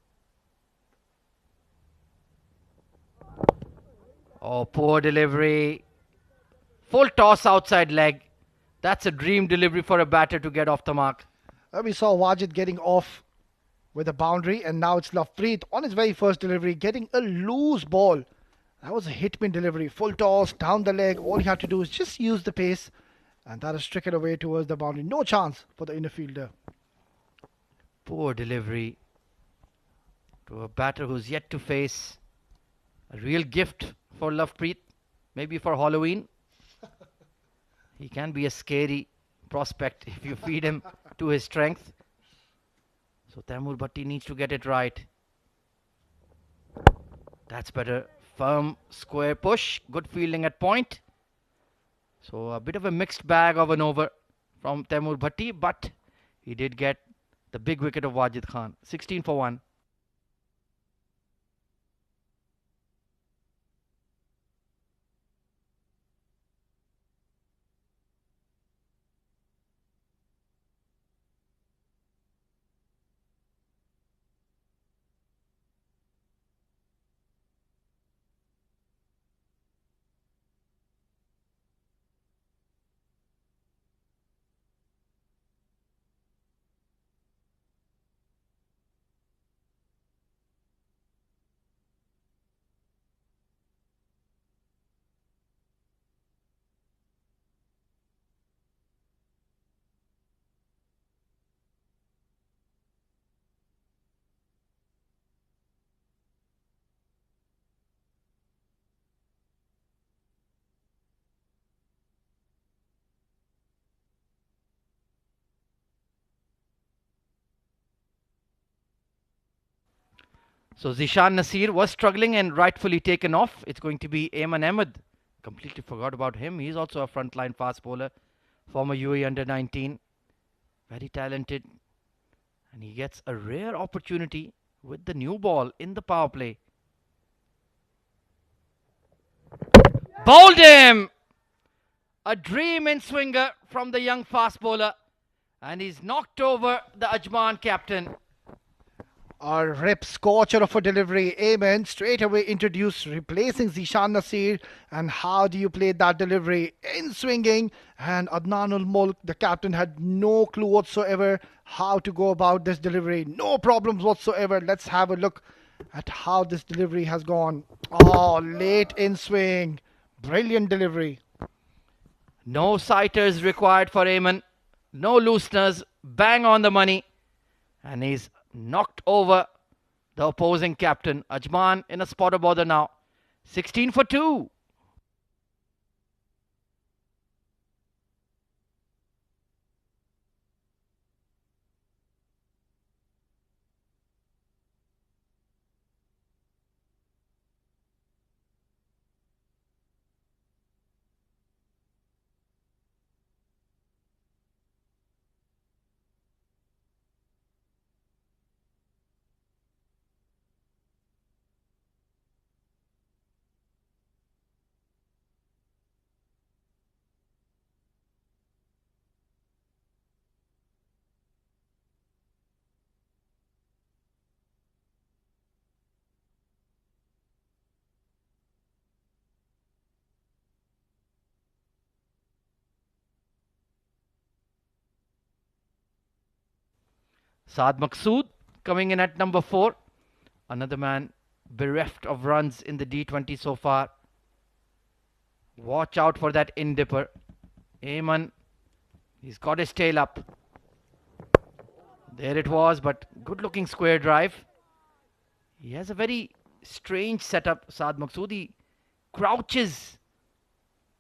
Oh, poor delivery. Full toss outside leg. That's a dream delivery for a batter to get off the mark. We saw Wajid getting off with a boundary, and now it's Lovepreet on his very first delivery getting a loose ball. That was a hitman delivery. Full toss, down the leg. All he had to do is just use the pace, and that is stricken away towards the boundary. No chance for the inner fielder. Poor delivery to a batter who's yet to face a real gift for Lovepreet. Maybe for Halloween. He can be a scary prospect if you feed him to his strength. So Taimur Bhatti needs to get it right. That's better. Firm square push. Good fielding at point. So a bit of a mixed bag of an over from Taimur Bhatti, but he did get the big wicket of Wajid Khan. 16 for 1. So Zishan Nasir was struggling and rightfully taken off. It's going to be Ayman Ahmed completely forgot about him. He's also a frontline fast bowler, former UAE under 19, very talented, and he gets a rare opportunity with the new ball in the power play. Bowled him! A dream in swinger from the young fast bowler, and he's knocked over the Ajman captain. A rip scorcher of a delivery. Amen. Straight away introduced, replacing Zishan Nasir. And how do you play that delivery? In swinging. And Adnan ul Mulk, the captain, had no clue whatsoever how to go about this delivery. No problems whatsoever. Let's have a look at how this delivery has gone. Oh, late in swing. Brilliant delivery. No sighters required for Eamon. No looseners. Bang on the money. And he's knocked over the opposing captain. Ajman in a spot of bother now. 16 for 2. Saad Maqsood coming in at number 4. Another man bereft of runs in the D20 so far. Watch out for that in dipper. Eamon, he's got his tail up. There it was, but good looking square drive. He has a very strange setup, Saad Maqsood. He crouches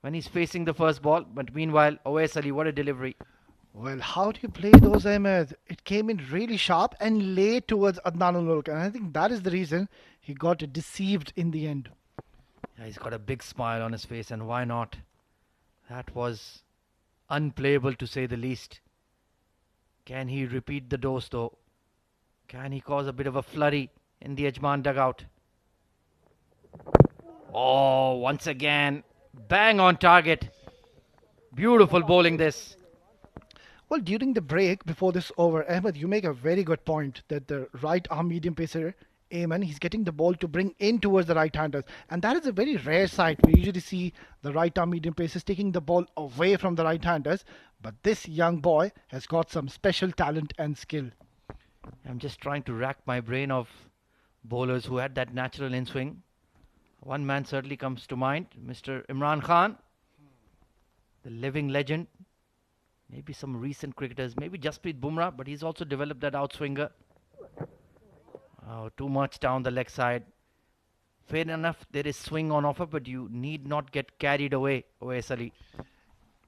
when he's facing the first ball, but meanwhile, Owais Ali, what a delivery. Well, how do you play those, Ahmed? It came in really sharp and late towards Adnan ul Mulk. And I think that is the reason he got deceived in the end. Yeah, he's got a big smile on his face, and why not? That was unplayable to say the least. Can he repeat the dose though? Can he cause a bit of a flurry in the Ajman dugout? Oh, once again, bang on target. Beautiful bowling this. Well, during the break before this over, Ahmed, you make a very good point that the right arm medium pacer, Ayman, he's getting the ball to bring in towards the right-handers. And that is a very rare sight. We usually see the right arm medium pacers taking the ball away from the right-handers. But this young boy has got some special talent and skill. I'm just trying to rack my brain of bowlers who had that natural in swing. One man certainly comes to mind, Mr. Imran Khan, the living legend. Maybe some recent cricketers, maybe Jasprit Bumrah, but he's also developed that outswinger. Oh, too much down the leg side. Fair enough, there is swing on offer, but you need not get carried away, Owais Ali.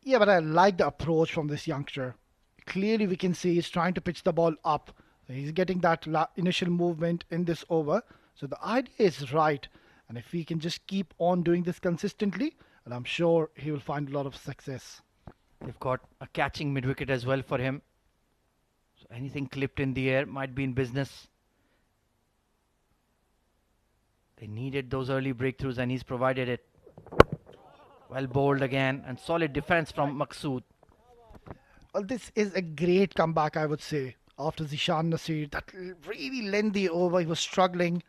Yeah, but I like the approach from this youngster. Clearly, we can see he's trying to pitch the ball up. He's getting that initial movement in this over. So the idea is right. And if he can just keep on doing this consistently, and I'm sure he will find a lot of success. They've got a catching mid-wicket as well for him. So anything clipped in the air might be in business. They needed those early breakthroughs and he's provided it. Well bowled again and solid defense from Maqsood. Well, this is a great comeback, I would say, after Zishan Nasir. That really lengthy over, he was struggling.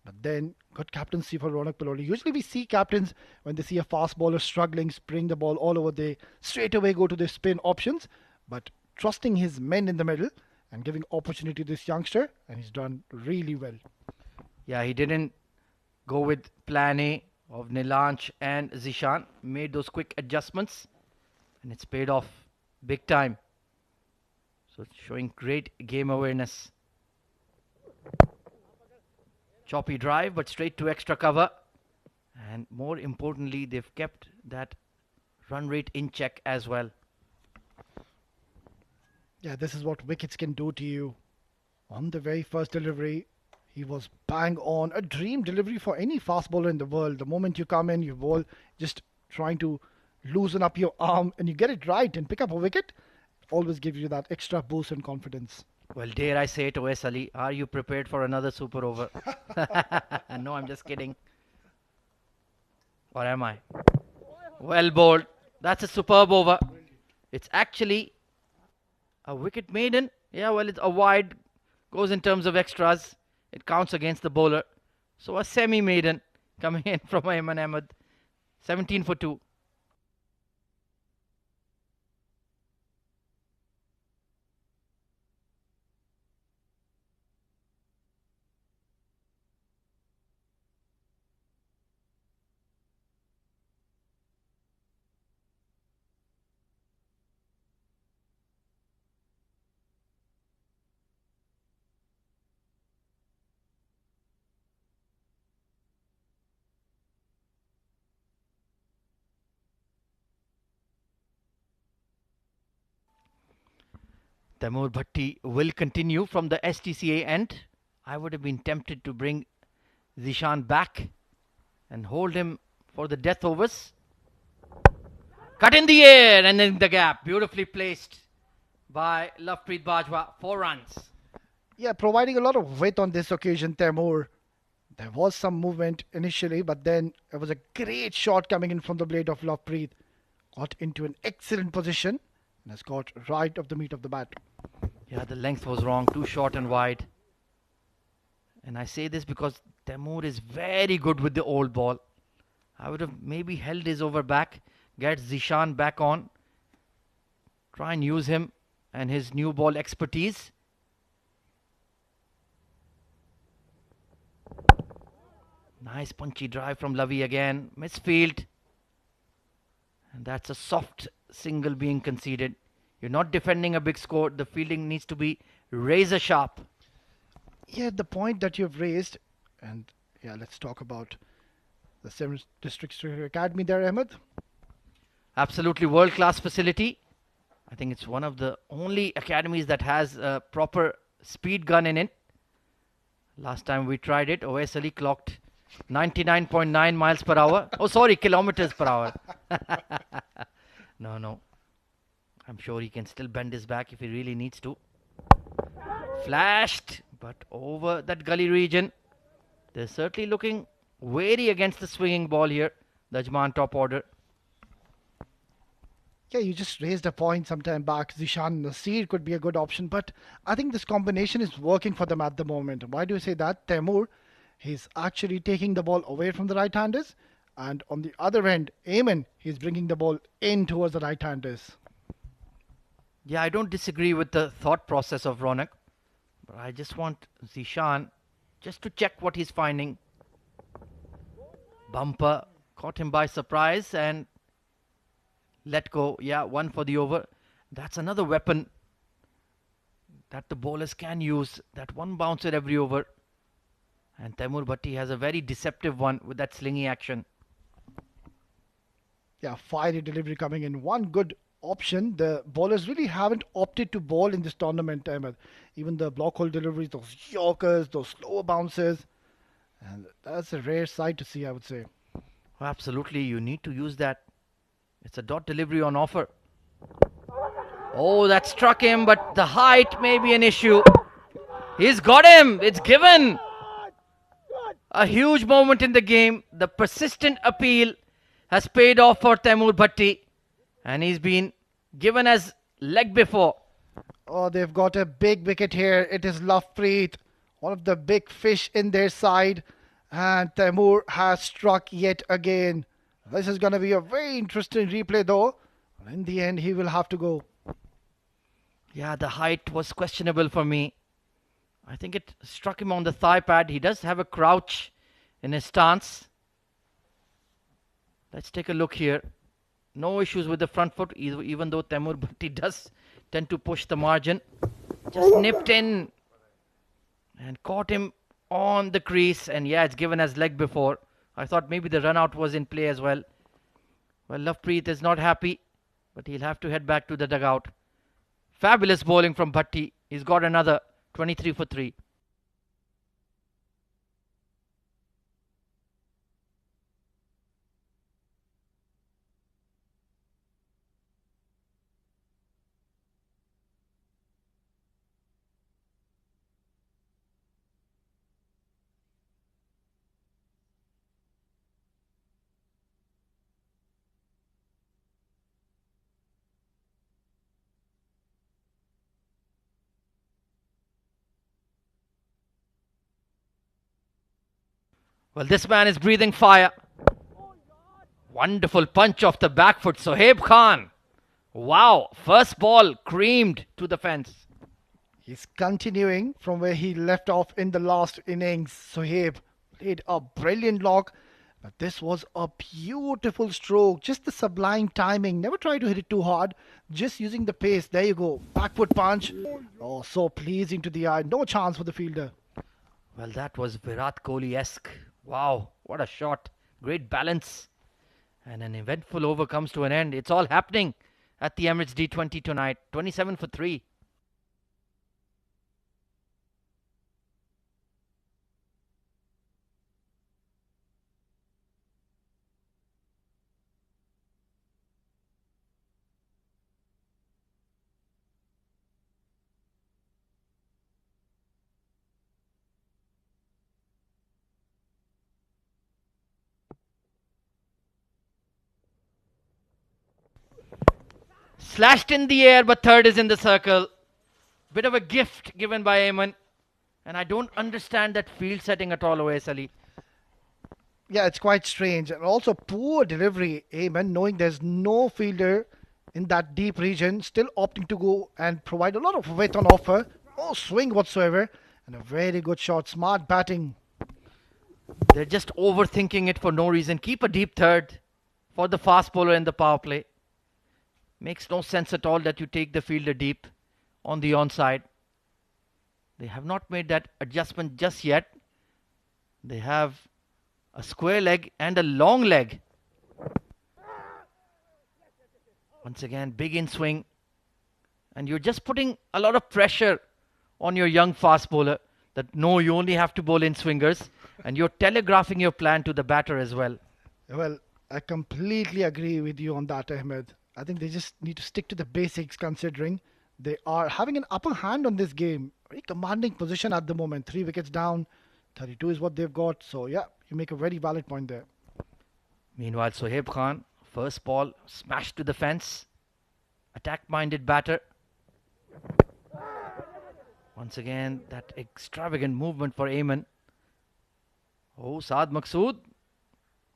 But then, good captaincy for Ronak Paloli. Usually we see captains, when they see a fast bowler struggling, spraying the ball all over, they straight away go to their spin options. But trusting his men in the middle and giving opportunity to this youngster, and he's done really well. Yeah, he didn't go with plan A of Nilanch and Zishan. Made those quick adjustments and it's paid off big time. So it's showing great game awareness. Choppy drive, but straight to extra cover. And more importantly, they've kept that run rate in check as well. Yeah, this is what wickets can do to you. On the very first delivery, he was bang on. A dream delivery for any fast bowler in the world. The moment you come in, you bowl, just trying to loosen up your arm and you get it right and pick up a wicket, always gives you that extra boost and confidence. Well, dare I say it, OS Ali, are you prepared for another super over? No, I'm just kidding. Or am I? Well bowled. That's a superb over. It's actually a wicket maiden. Yeah, well, it's a wide. Goes in terms of extras. It counts against the bowler. So a semi-maiden coming in from Ayman Ahmed. 17 for 2. Taimur Bhatti will continue from the STCA end. I would have been tempted to bring Zishan back and hold him for the death overs. Cut in the air and in the gap. Beautifully placed by Lovepreet Bajwa. 4 runs. Yeah, providing a lot of width on this occasion, Taimur. There was some movement initially, but then it was a great shot coming in from the blade of Lovepreet. Got into an excellent position and has got right of the meat of the bat. Yeah, the length was wrong. Too short and wide. And I say this because Taimur is very good with the old ball. I would have maybe held his over back, get Zishan back on, try and use him and his new ball expertise. Nice punchy drive from Lavi again. Misfield. And that's a soft single being conceded. You're not defending a big score. The fielding needs to be razor sharp. Yeah, the point that you've raised, and yeah, let's talk about the 7th District Academy there, Ahmed. Absolutely world-class facility. I think it's one of the only academies that has a proper speed gun in it. Last time we tried it, OS Ali clocked 99.9 miles per hour. Oh, sorry, kilometers per hour. No. I'm sure he can still bend his back if he really needs to. Flashed, but over that gully region. They're certainly looking wary against the swinging ball here. The Ajman top order. Yeah, you just raised a point sometime back. Zishan Nasir could be a good option, but I think this combination is working for them at the moment. Why do you say that? Taimur, he's actually taking the ball away from the right-handers, and on the other end, Ayman, he's bringing the ball in towards the right-handers. Yeah, I don't disagree with the thought process of Ronak, but I just want Zishan just to check what he's finding. Bumper caught him by surprise and let go. Yeah, 1 for the over. That's another weapon that the bowlers can use. That one bouncer every over. And Taimur Bhatti has a very deceptive one with that slingy action. Yeah, fiery delivery coming in. One good option. The bowlers really haven't opted to bowl in this tournament, Ahmed. Even the block hole deliveries, those yorkers, those slower bounces. And that's a rare sight to see, I would say. Absolutely, you need to use that. It's a dot delivery on offer. Oh, that struck him, but the height may be an issue. He's got him. It's given. A huge moment in the game. The persistent appeal has paid off for Taimur Bhatti. And he's been given as leg before. Oh, they've got a big wicket here. It is Lovepreet, one of the big fish in their side. And Taimur has struck yet again. This is going to be a very interesting replay though. In the end, he will have to go. Yeah, the height was questionable for me. I think it struck him on the thigh pad. He does have a crouch in his stance. Let's take a look here. No issues with the front foot, even though Taimur Bhatti does tend to push the margin. Just nipped in and caught him on the crease. And yeah, it's given as leg before. I thought maybe the run out was in play as well. Well, Lovepreet is not happy, but he'll have to head back to the dugout. Fabulous bowling from Bhatti. He's got another 23 for 3. Well, this man is breathing fire. Wonderful punch off the back foot. Sohaib Khan. Wow. First ball creamed to the fence. He's continuing from where he left off in the last innings. Sohaib played a brilliant lock. But this was a beautiful stroke. Just the sublime timing. Never try to hit it too hard. Just using the pace. There you go. Back foot punch. Oh, so pleasing to the eye. No chance for the fielder. Well, that was Virat Kohli-esque. Wow. What a shot. Great balance. And an eventful over comes to an end. It's all happening at the Emirates D20 tonight. 27 for 3. Slashed in the air, but third is in the circle. Bit of a gift given by Ayman. And I don't understand that field setting at all, Oais Ali. Yeah, it's quite strange. And also poor delivery. Ayman, knowing there's no fielder in that deep region, still opting to go and provide a lot of width on offer. No swing whatsoever. And a very good shot. Smart batting. They're just overthinking it for no reason. Keep a deep third for the fast bowler in the power play. Makes no sense at all that you take the fielder deep on the onside. They have not made that adjustment just yet. They have a square leg and a long leg. Once again, big in swing. And you're just putting a lot of pressure on your young fast bowler that no, you only have to bowl in swingers. And you're telegraphing your plan to the batter as well. Well, I completely agree with you on that, Ahmed. I think they just need to stick to the basics considering they are having an upper hand on this game. Very commanding position at the moment. 3 wickets down. 32 is what they've got. So, yeah, you make a very valid point there. Meanwhile, Sohaib Khan, first ball, smashed to the fence. Attack-minded batter. Once again, that extravagant movement for Ayman. Oh, Saad Maqsood.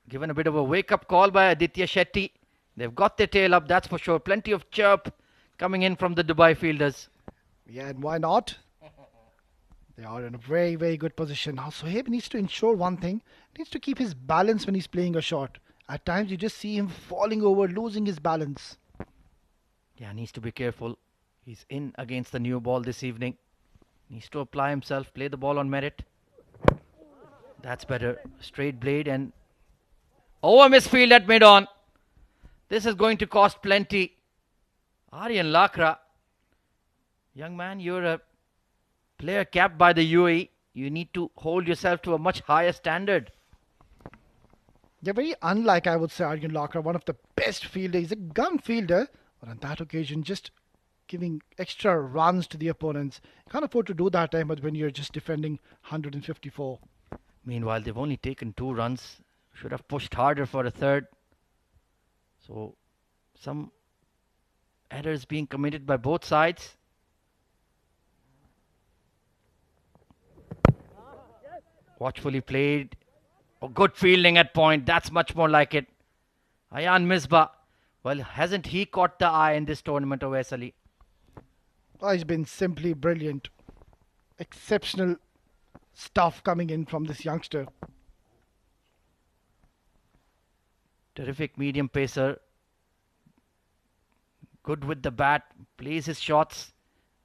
Given a bit of a wake-up call by Aditya Shetty. They've got their tail up, that's for sure. Plenty of chirp coming in from the Dubai fielders. Yeah, and why not? They are in a very, very good position. Now, Sohaib needs to ensure one thing. He needs to keep his balance when he's playing a shot. At times, you just see him falling over, losing his balance. Yeah, needs to be careful. He's in against the new ball this evening. Needs to apply himself, play the ball on merit. That's better. Straight blade and... Oh, a misfield at mid-on. This is going to cost plenty. Aryan Lakra. Young man, you're a player capped by the UAE. You need to hold yourself to a much higher standard. They're very unlike, I would say, Arjun Lakra, one of the best fielders. He's a gun fielder, but on that occasion, just giving extra runs to the opponents. You can't afford to do that, Ahmed, when you're just defending 154. Meanwhile, they've only taken 2 runs. Should have pushed harder for a third. So, some errors being committed by both sides. Watchfully played. Oh, good fielding at point. That's much more like it. Ayan Misbah. Well, hasn't he caught the eye in this tournament, Oais Ali? Oh, he's been simply brilliant. Exceptional stuff coming in from this youngster. Terrific medium pacer. Good with the bat. Plays his shots.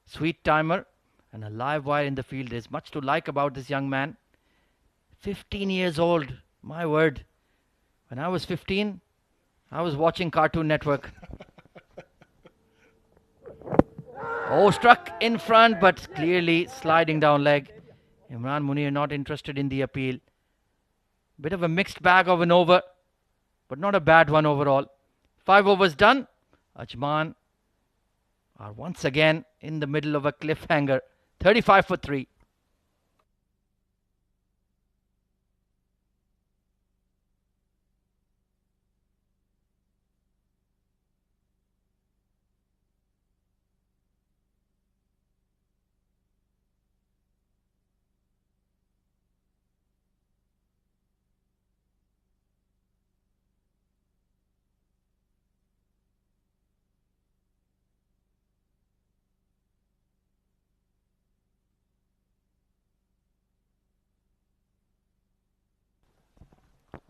Sweet timer. And a live wire in the field. There's much to like about this young man. 15 years old. My word. When I was 15, I was watching Cartoon Network. Oh, struck in front, but clearly sliding down leg. Imran Munir not interested in the appeal. Bit of a mixed bag of an over, but not a bad one overall. 5 overs done. Ajman are once again in the middle of a cliffhanger. 35 for 3.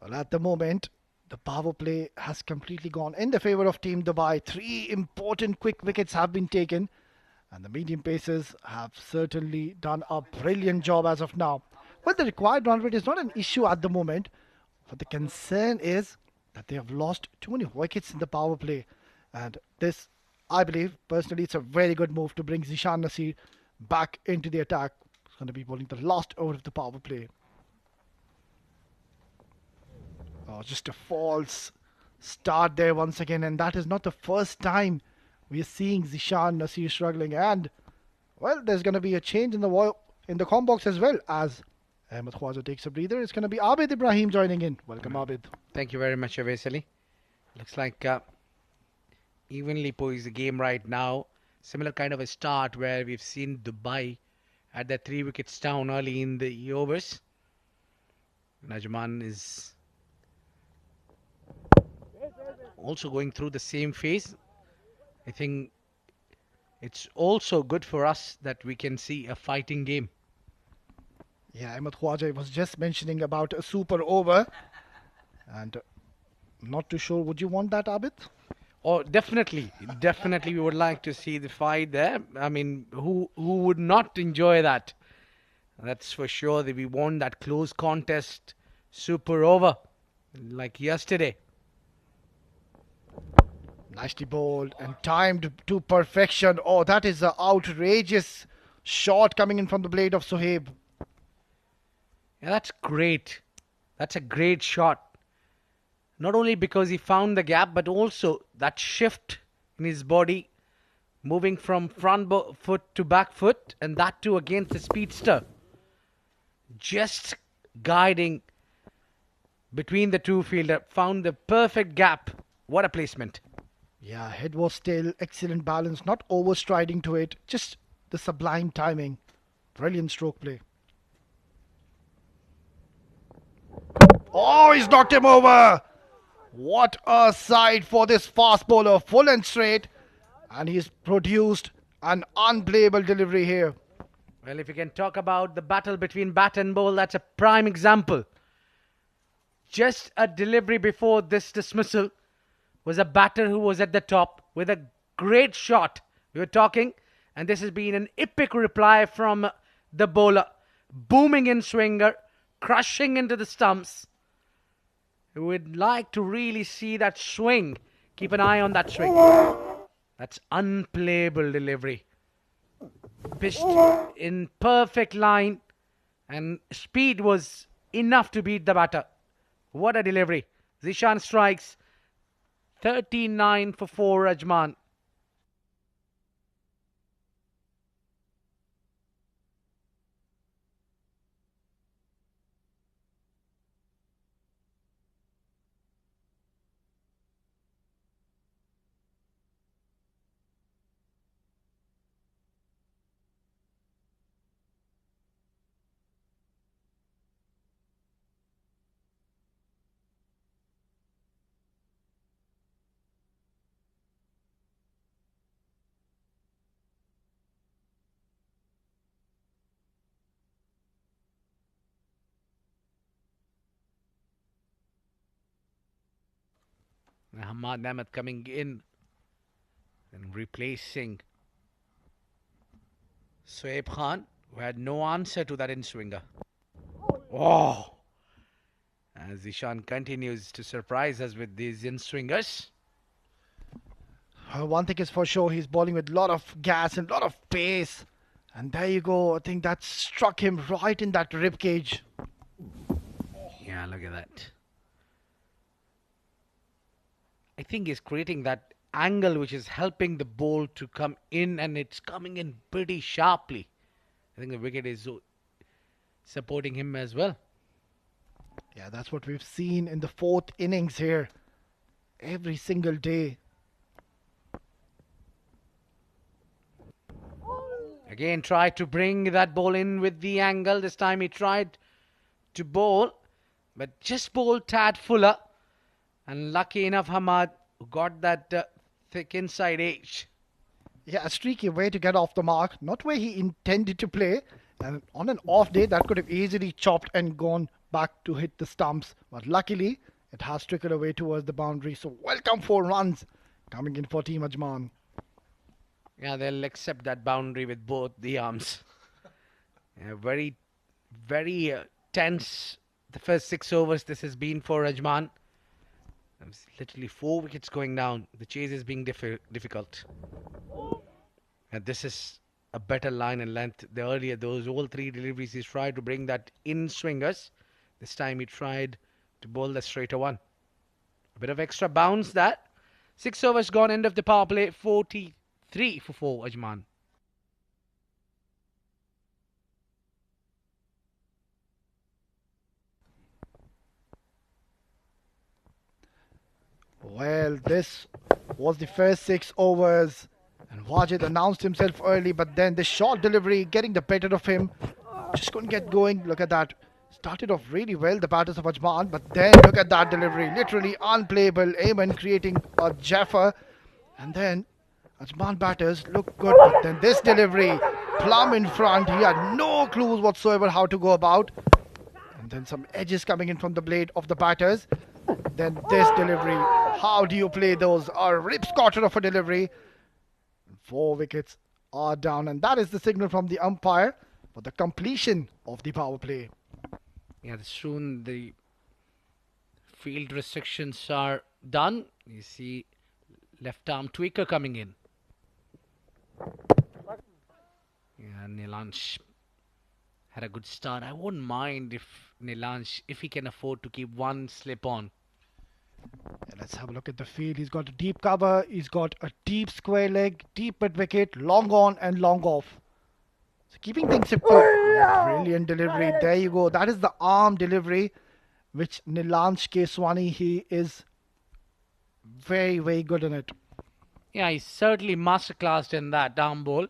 Well, at the moment, the power play has completely gone in the favour of Team Dubai. Three important quick wickets have been taken, and the medium pacers have certainly done a brilliant job as of now. Well, the required run rate is not an issue at the moment, but the concern is that they have lost too many wickets in the power play. And this, I believe, personally, it's a very good move to bring Zishan Nasir back into the attack. He's going to be bowling the last over of the power play. Oh, just a false start there once again, and that is not the first time we are seeing Zishan Nasir struggling. And well, there's going to be a change in the com box as well as Ahmed Khwaja takes a breather. It's going to be Abid Ibrahim joining in. Welcome, Abid. Thank you very much, Avesali. Looks like evenly poised the game right now. Similar kind of a start where we've seen Dubai at their 3 wickets down early in the overs. Ajman is also going through the same phase. I think it's also good for us that we can see a fighting game. Yeah, Ahmed Khwaja was just mentioning about a super over. And not too sure, would you want that, Abid? Oh, definitely. Definitely we would like to see the fight there. I mean, who would not enjoy that? That's for sure that we want that close contest super over like yesterday. Nicely bowled and timed to perfection. Oh, that is an outrageous shot coming in from the blade of Sohaib. Yeah, that's great. That's a great shot. Not only because he found the gap, but also that shift in his body, moving from front foot to back foot, and that too against the speedster. Just guiding between the two fielder, found the perfect gap. What a placement. Yeah, head was still, excellent balance, not overstriding to it, just the sublime timing. Brilliant stroke play. Oh, he's knocked him over! What a sight for this fast bowler, full and straight. And he's produced an unplayable delivery here. Well, if you can talk about the battle between bat and ball, that's a prime example. Just a delivery before this dismissal was a batter who was at the top with a great shot. We were talking, and this has been an epic reply from the bowler. Booming in swinger, crushing into the stumps. We would like to really see that swing. Keep an eye on that swing. That's unplayable delivery. Pitched in perfect line, and speed was enough to beat the batter. What a delivery. Zishan strikes. 39 for 4, Ajman. Hamad Namat coming in and replacing Sohaib Khan, who had no answer to that in-swinger. Oh! As Zishan continues to surprise us with these in-swingers. One thing is for sure, he's bowling with a lot of gas and a lot of pace. And there you go. I think that struck him right in that rib cage. Yeah, look at that. I think he's creating that angle which is helping the ball to come in, and it's coming in pretty sharply. I think the wicket is supporting him as well. Yeah, that's what we've seen in the fourth innings here. Every single day. Again, tried to bring that ball in with the angle. This time he tried to bowl, but just bowled tad fuller. And lucky enough, Hamad got that thick inside edge. Yeah, a streaky way to get off the mark. Not where he intended to play. And on an off day, that could have easily chopped and gone back to hit the stumps. But luckily, it has trickled away towards the boundary. So welcome 4 runs coming in for Team Ajman. Yeah, they'll accept that boundary with both the arms. Yeah, very, very tense. The first 6 overs this has been for Ajman. There's literally 4 wickets going down. The chase is being difficult. And this is a better line and length. The earlier, those all 3 deliveries, he's tried to bring that in swingers. This time he tried to bowl the straighter one. A bit of extra bounce that. 6 overs gone, end of the power play. 43 for 4, Ajman. Well, this was the first 6 overs. And Wajid announced himself early, but then the short delivery getting the better of him. Just couldn't get going. Look at that. Started off really well, the batters of Ajman, but then look at that delivery. Literally unplayable. Ayman creating a Jaffa. And then Ajman batters look good, but then this delivery, plumb in front. He had no clues whatsoever how to go about. And then some edges coming in from the blade of the batters. Then this delivery. How do you play those? A rip-scorcher of a delivery. 4 wickets are down, and that is the signal from the umpire for the completion of the power play. Yeah, soon the field restrictions are done. You see left arm tweaker coming in. Yeah, Nilansh had a good start. I wouldn't mind if Nilansh, if he can afford to keep one slip on. And let's have a look at the field. He's got a deep cover. He's got a deep square leg, deep mid wicket, long on and long off. So keeping things simple. Brilliant delivery. There you go. That is the arm delivery, which Nilansh Keswani, he is very, very good in it. Yeah, he's certainly masterclassed in that arm bowl.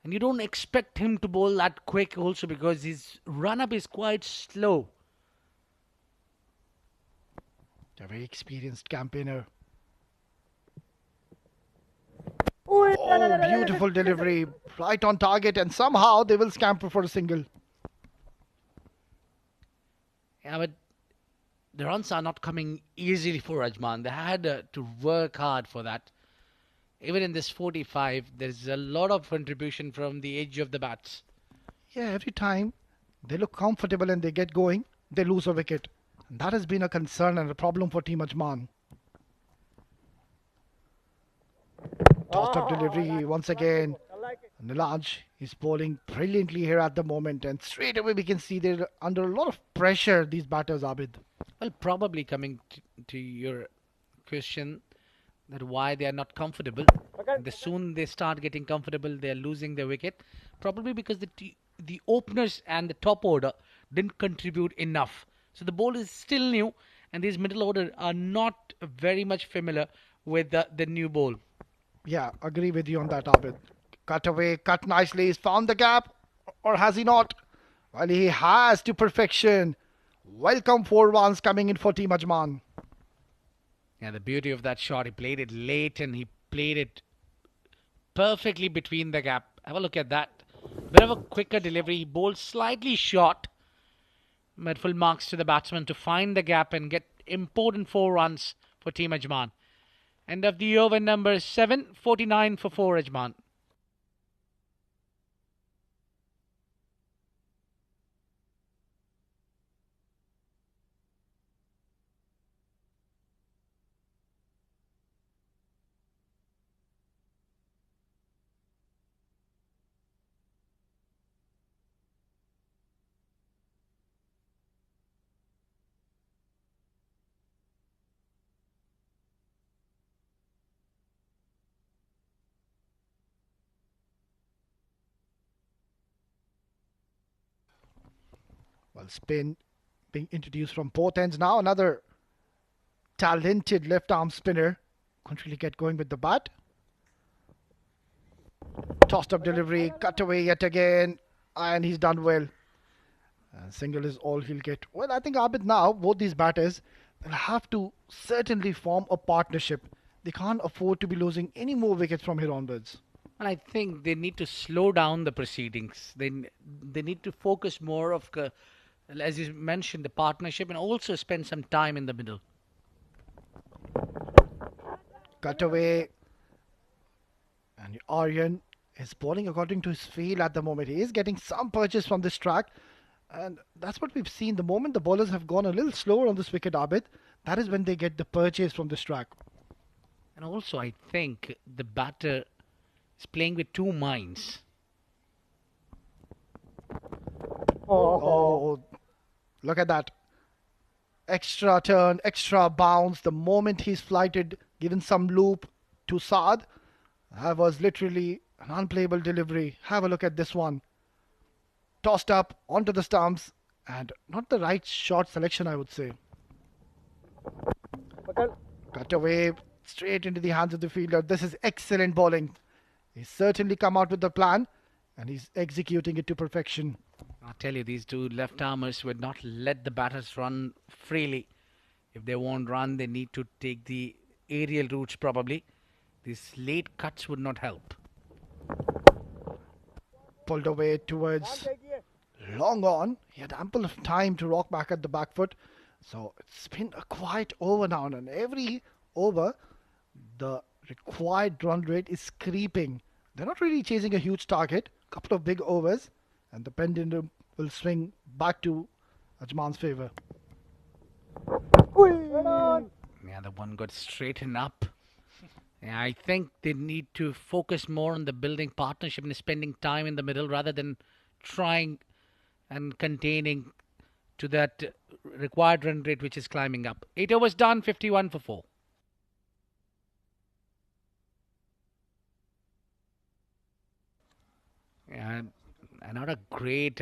And you don't expect him to bowl that quick also because his run-up is quite slow. A very experienced campaigner. Oh, beautiful delivery. Right on target, and somehow they will scamper for a single. Yeah, but the runs are not coming easily for Ajman. They had to work hard for that. Even in this 45, there's a lot of contribution from the edge of the bats. Yeah, every time they look comfortable and they get going, they lose a wicket. And that has been a concern and a problem for Team Ajman. Tossed up delivery once again. Nilansh is bowling brilliantly here at the moment, and straight away we can see they're under a lot of pressure, these batters, Abid. Well, probably coming to your question that why they are not comfortable. The soon they start getting comfortable, they are losing their wicket. Probably because the openers and the top order didn't contribute enough. So the ball is still new, and these middle order are not very much familiar with the new ball. Yeah, agree with you on that, Abid. Cut away, cut nicely. He's found the gap, or has he not? Well, he has to perfection. Welcome 4 runs coming in for Team Ajman. Yeah, the beauty of that shot, he played it late and he played it perfectly between the gap. Have a look at that. Bit of a quicker delivery. He bowled slightly short. Made full marks to the batsman to find the gap and get important 4 runs for Team Ajman. End of the over number 7, 49 for 4 Ajman. Well, spin being introduced from both ends now. Another talented left arm spinner. Couldn't really get going with the bat. Tossed up delivery, cut away yet again, and he's done well. Single is all he'll get. Well, I think Abid now, both these batters, will have to certainly form a partnership. They can't afford to be losing any more wickets from here onwards. And I think they need to slow down the proceedings. They need to focus more of as you mentioned, the partnership, and also spend some time in the middle. Cut away. And Aryan is bowling according to his feel at the moment. He is getting some purchase from this track. And that's what we've seen. The moment the bowlers have gone a little slower on this wicket, Abid, that is when they get the purchase from this track. And also, I think the batter is playing with two minds. Oh, look at that. Extra turn, extra bounce. The moment he's flighted, given some loop to Saad, that was literally an unplayable delivery. Have a look at this one. Tossed up onto the stumps, and not the right shot selection, I would say. Cut away straight into the hands of the fielder. This is excellent bowling. He's certainly come out with the plan, and he's executing it to perfection. I tell you, these two left armers would not let the batters run freely. If they won't run, they need to take the aerial routes probably. These late cuts would not help. Pulled away towards long on. He had ample of time to rock back at the back foot. So it's been a quiet over now, and every over, the required run rate is creeping. They're not really chasing a huge target. Couple of big overs, and the pendulum will swing back to Ajman's favour. Yeah, the one got straightened up. Yeah, I think they need to focus more on the building partnership and spending time in the middle rather than trying and containing to that required run rate which is climbing up. 8 overs done, 51 for 4. And another great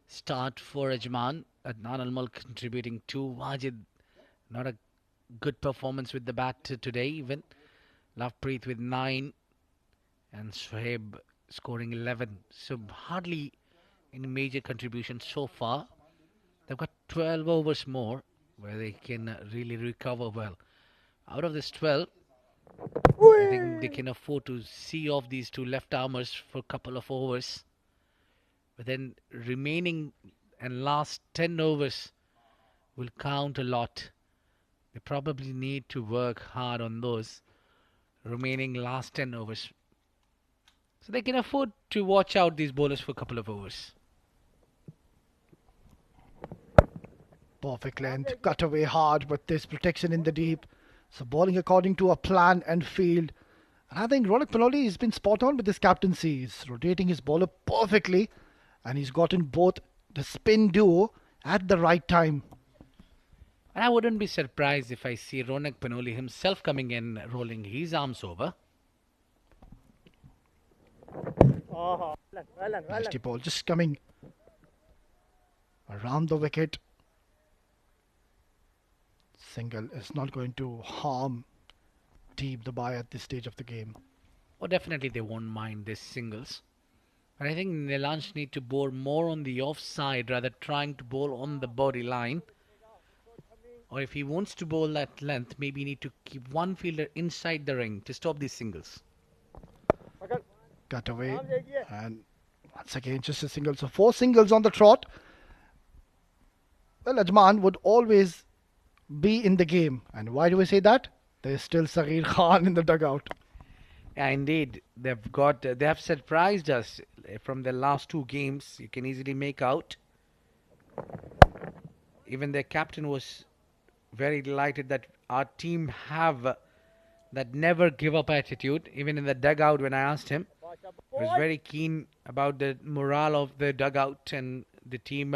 start for Ajman. Adnan Almal contributing 2. Wajid, not a good performance with the bat today even. Lovepreet with 9 and Shoaib scoring 11. So hardly any major contribution so far. They've got 12 overs more where they can really recover well. Out of this 12, I think they can afford to see off these two left armers for a couple of overs. But then remaining and last 10 overs will count a lot. They probably need to work hard on those remaining last 10 overs. So they can afford to watch out these bowlers for a couple of overs. Perfect length, cut away hard, but there's protection in the deep. So bowling according to a plan and field. And I think Ronak Panoli has been spot on with his captaincy. He's rotating his bowler perfectly, and he's gotten both the spin duo at the right time. And I wouldn't be surprised if I see Ronak Panoli himself coming in, rolling his arms over. Nasty ball just coming around the wicket. Single is not going to harm Team Dubai at this stage of the game. Oh, definitely they won't mind these singles. But I think Nilansh need to bowl more on the offside rather trying to bowl on the body line. Or if he wants to bowl that length, maybe need to keep one fielder inside the ring to stop these singles. Cut away, and once again just a single. So 4 singles on the trot. Well, Ajman would always be in the game. And why do we say that? There's still Saghir Khan in the dugout. Yeah, indeed. They have surprised us from the last 2 games. You can easily make out. Even their captain was very delighted that our team have that never give up attitude. Even in the dugout when I asked him, he was very keen about the morale of the dugout and the team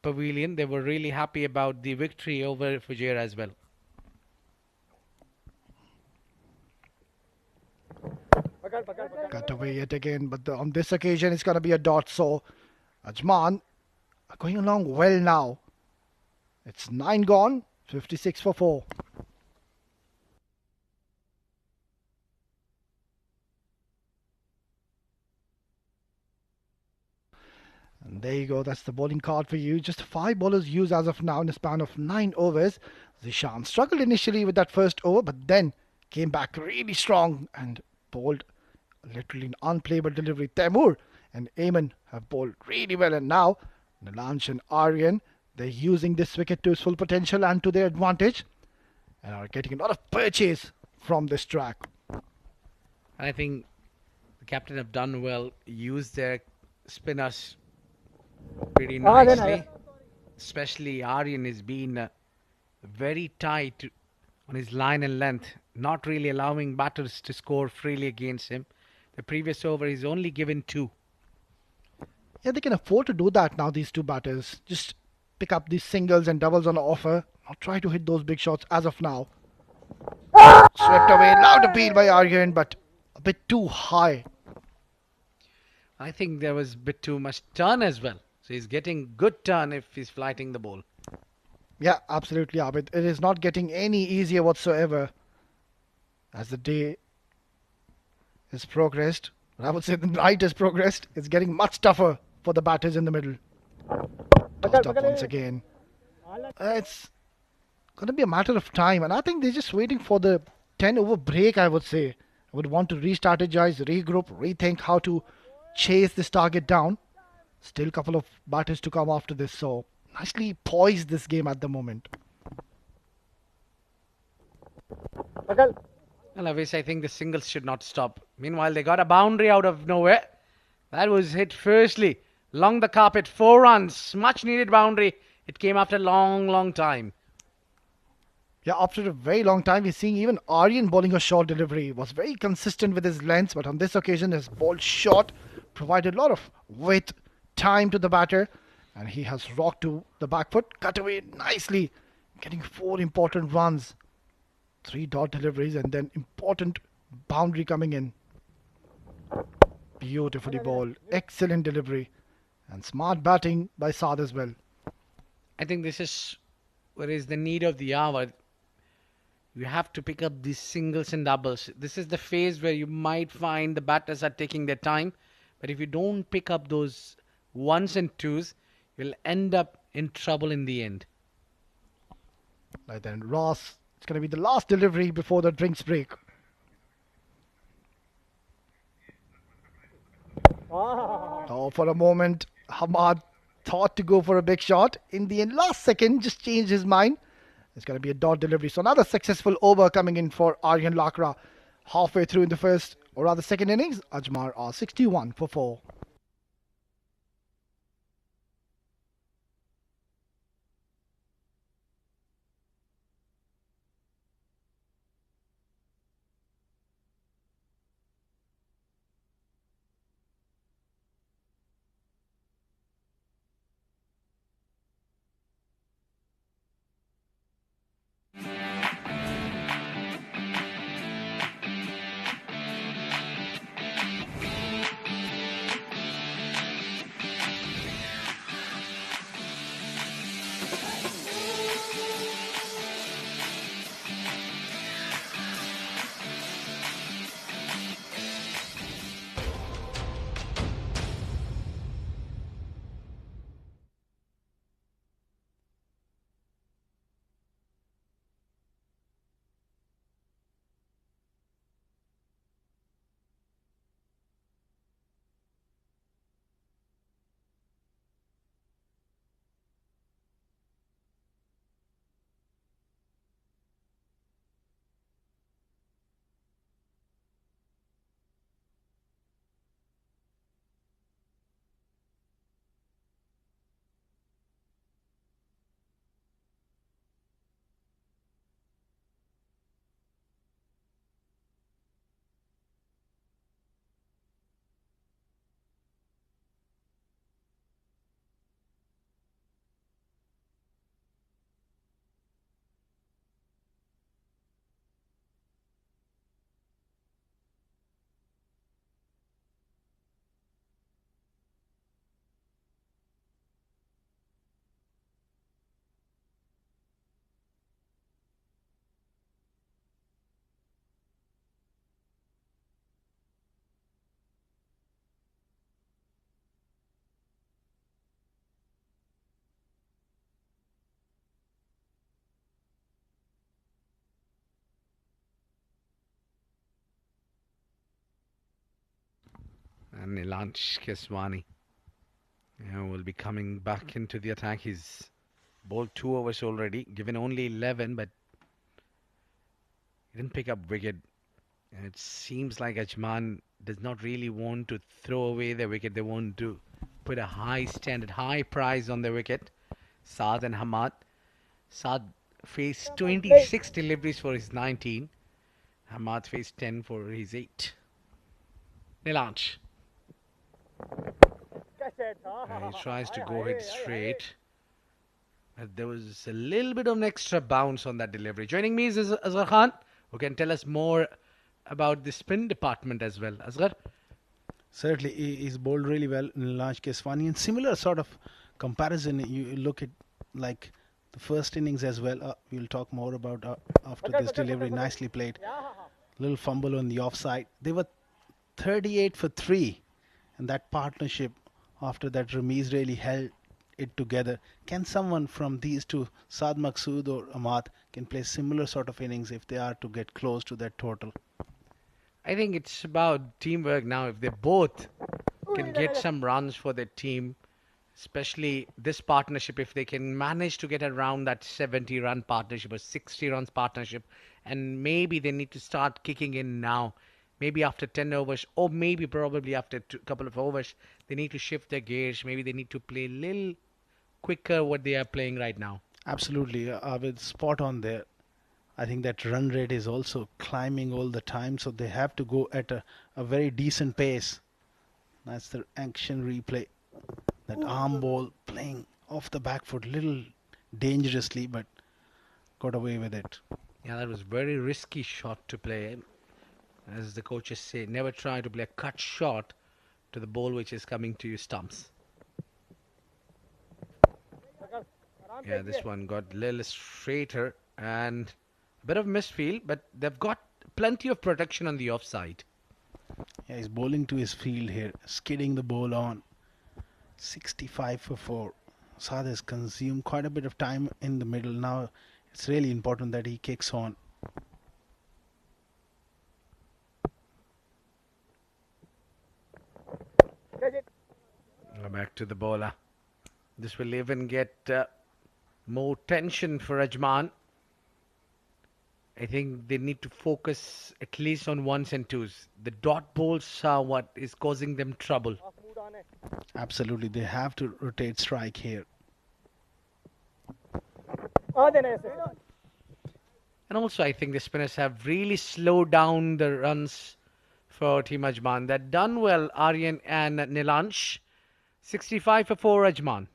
pavilion. They were really happy about the victory over Fujairah as well. Cut away yet again, but on this occasion it's going to be a dot. So Ajman are going along well now. It's 9 gone, 56 for 4. And there you go, that's the bowling card for you. Just 5 bowlers used as of now in a span of 9 overs. Zishan struggled initially with that first over, but then came back really strong and bowled literally an unplayable delivery. Temur and Ayman have bowled really well, and now Nilansh and Aryan, they're using this wicket to its full potential and to their advantage and are getting a lot of purchase from this track. I think the captain have done well, used their spinners pretty nicely. Especially Aryan has been very tight on his line and length, not really allowing batters to score freely against him. The previous over he's only given two. Yeah, they can afford to do that now, these two batters. Just pick up these singles and doubles on offer. Not try to hit those big shots as of now. Swept away, loud appeal by Aryan, but a bit too high. I think there was a bit too much turn as well. So he's getting good turn if he's flighting the ball. Yeah, absolutely, Abid. It is not getting any easier whatsoever as the day has progressed. I would say the night has progressed. It's getting much tougher for the batters in the middle. Tossed up once again. It's going to be a matter of time, and I think they're just waiting for the 10 over break, I would say. I would want to re strategize, regroup, rethink how to chase this target down. Still a couple of batters to come after this, so nicely poised this game at the moment. And obviously, I think the singles should not stop. Meanwhile, they got a boundary out of nowhere. That was hit firstly. Along the carpet, 4 runs. Much needed boundary. It came after a long, long time. Yeah, after a very long time, we're seeing even Aryan bowling a short delivery. Was very consistent with his lengths, but on this occasion, his ball short provided a lot of width, time to the batter, and he has rocked to the back foot, cut away nicely, getting 4 important runs, 3 dot deliveries, and then important boundary coming in. Beautifully bowled, excellent delivery, and smart batting by Saad as well. I think this is what is the need of the hour. You have to pick up these singles and doubles. This is the phase where you might find the batters are taking their time. But if you don't pick up those ones and twos, you'll end up in trouble in the end. Right then, Ross, it's going to be the last delivery before the drinks break. Oh, for a moment, Hamad thought to go for a big shot. In the end, last second, just changed his mind. It's going to be a dot delivery. So another successful over coming in for Aryan Lakra. Halfway through in the first, or rather second innings, Ajman are 61 for 4. And Nilansh Keswani. Yeah, will be coming back into the attack. He's bowled 2 overs already, given only 11, but he didn't pick up wicket. And it seems like Ajman does not really want to throw away the wicket. They want to put a high standard, high price on the wicket. Saad and Hamad. Saad faced 26 deliveries for his 19. Hamad faced 10 for his 8. Nilansh. He tries to go ahead straight. But there was a little bit of an extra bounce on that delivery. Joining me is Azhar Khan, who can tell us more about the spin department as well. Azhar? Certainly, he's bowled really well in Launch Keswani. And similar sort of comparison, you look at like the first innings as well. We'll talk more about after this delivery. Nicely played. Little fumble on the offside. They were 38 for 3. And that partnership after that Ramiz really held it together. Can someone from these two, Saad Maqsood or Ahmad, can play similar sort of innings if they are to get close to that total? I think it's about teamwork now. If they both can get some runs for their team, especially this partnership, if they can manage to get around that 70-run partnership or 60 runs partnership, and maybe they need to start kicking in now. Maybe after 10 overs, or maybe probably after a couple of overs, they need to shift their gears. Maybe they need to play a little quicker what they are playing right now. Absolutely, with spot on there. I think that run rate is also climbing all the time, so they have to go at a very decent pace. That's the action replay. That arm ball playing off the back foot, little dangerously, but got away with it. Yeah, that was very risky shot to play. As the coaches say, never try to play a cut shot to the ball which is coming to you stumps. Yeah, this one got a little straighter and a bit of misfield, but they've got plenty of protection on the offside. Yeah, he's bowling to his field here, skidding the ball on. 65 for 4. Saad has consumed quite a bit of time in the middle. Now it's really important that he kicks on. Back to the bowler. This will even get more tension for Ajman. I think they need to focus at least on ones and twos. The dot balls are what is causing them trouble. Absolutely, they have to rotate strike here. And also, I think the spinners have really slowed down the runs for Team Ajman. They've done well, Aryan and Nilansh. 65 for 4, Ajman.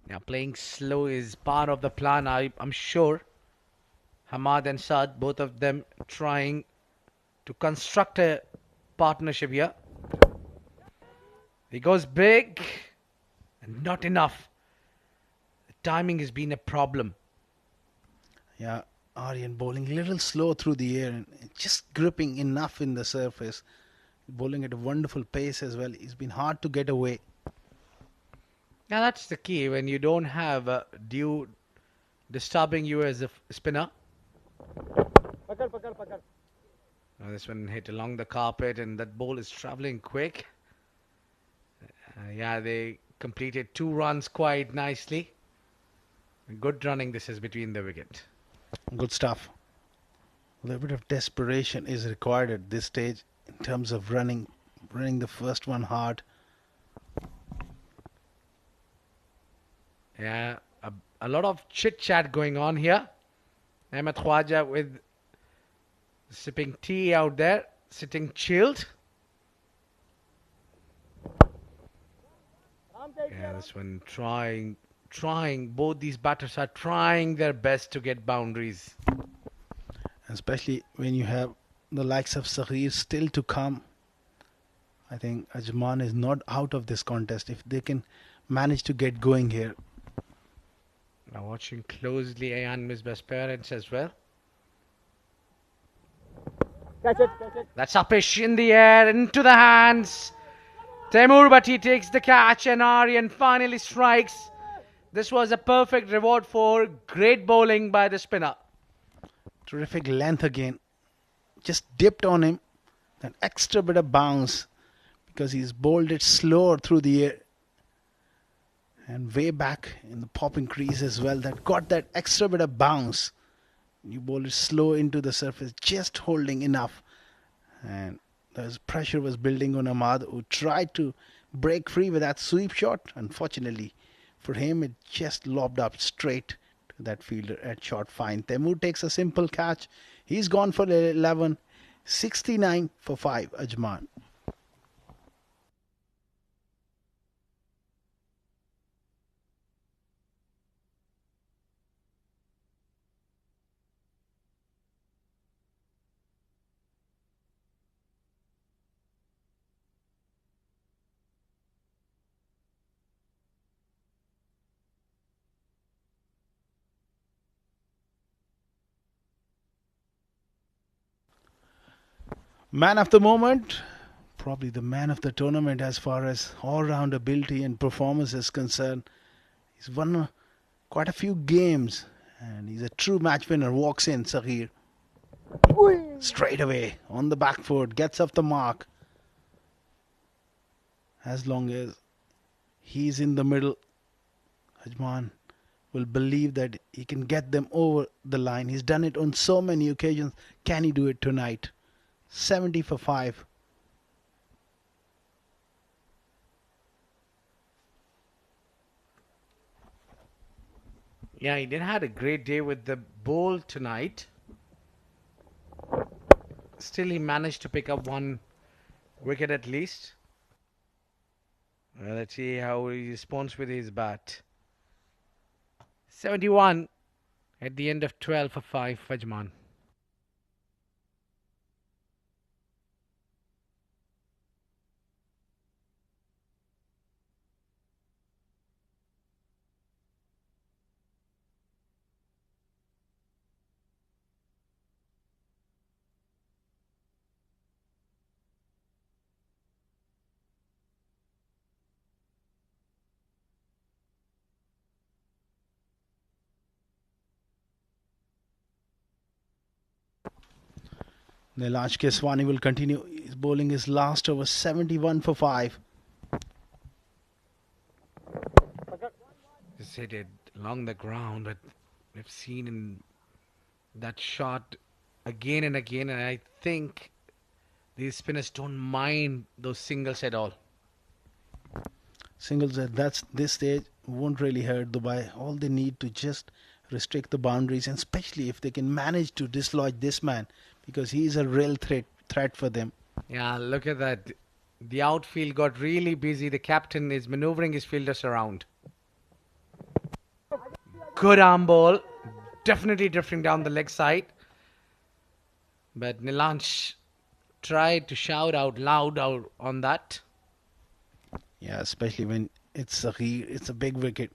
Yeah, playing slow is part of the plan, I'm sure. Hamad and Saad, both of them trying to construct a partnership here. He goes big and not enough. The timing has been a problem. Yeah, Aryan bowling a little slow through the air and just gripping enough in the surface. Bowling at a wonderful pace as well. It's been hard to get away. Now that's the key when you don't have a dude disturbing you as a spinner. Now this one hit along the carpet and that ball is traveling quick. Yeah, they completed 2 runs quite nicely. Good running this is between the wicket. Good stuff. A little bit of desperation is required at this stage in terms of running the first one hard. Yeah, a lot of chit-chat going on here. Ahmed Khwaja with sipping tea out there, sitting chilled. Yeah, this one trying. Both these batters are trying their best to get boundaries. Especially when you have the likes of Saghir still to come. I think Ajman is not out of this contest if they can manage to get going here. Now watching closely Ayan Miss best parents as well. That's upish in the air, into the hands. Temur Bhatti takes the catch and Aryan finally strikes. This was a perfect reward for great bowling by the spinner. Terrific length again. Just dipped on him. That extra bit of bounce because he's bowled it slower through the air and way back in the popping crease as well. That got that extra bit of bounce. You bowl it slow into the surface, just holding enough. And the pressure was building on Ahmad, who tried to break free with that sweep shot. Unfortunately for him, it just lobbed up straight to that fielder at short fine. Temur takes a simple catch. He's gone for 11. 69 for 5, Ajman. Man of the moment, probably the man of the tournament as far as all-round ability and performance is concerned. He's won quite a few games and he's a true match winner. Walks in, Saghir. Straight away on the back foot, gets off the mark. As long as he's in the middle, Ajman will believe that he can get them over the line. He's done it on so many occasions. Can he do it tonight? 70 for 5. Yeah, he did had a great day with the bowl tonight. Still, he managed to pick up one wicket at least. Let's see how he responds with his bat. 71 at the end of 12 for 5, Ajman. Nilansh Keswani will continue. He's bowling his last over, 71 for 5. Just hit it along the ground, but we've seen in that shot again and again, and I think these spinners don't mind those singles at all. Singles at this stage won't really hurt Dubai. All they need to just restrict the boundaries, and especially if they can manage to dislodge this man, because he is a real threat for them. Yeah, look at that. The outfield got really busy. The captain is maneuvering his fielders around. Good arm ball. Definitely drifting down the leg side. But Nilansh tried to shout out loud out on that. Yeah, especially when it's a big wicket.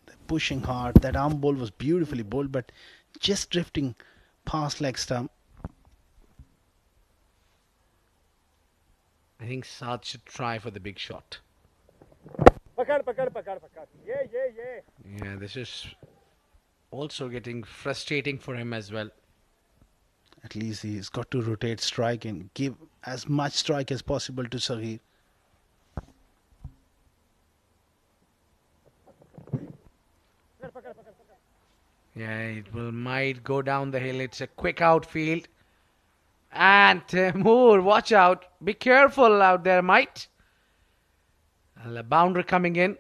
They're pushing hard. That arm ball was beautifully bowled, but just drifting past leg stump. I think Saad should try for the big shot. Yeah, this is also getting frustrating for him as well. At least he's got to rotate strike and give as much strike as possible to Saghir. Yeah, it might go down the hill. It's a quick outfield. And Temur, watch out. Be careful out there, mate. And a boundary coming in.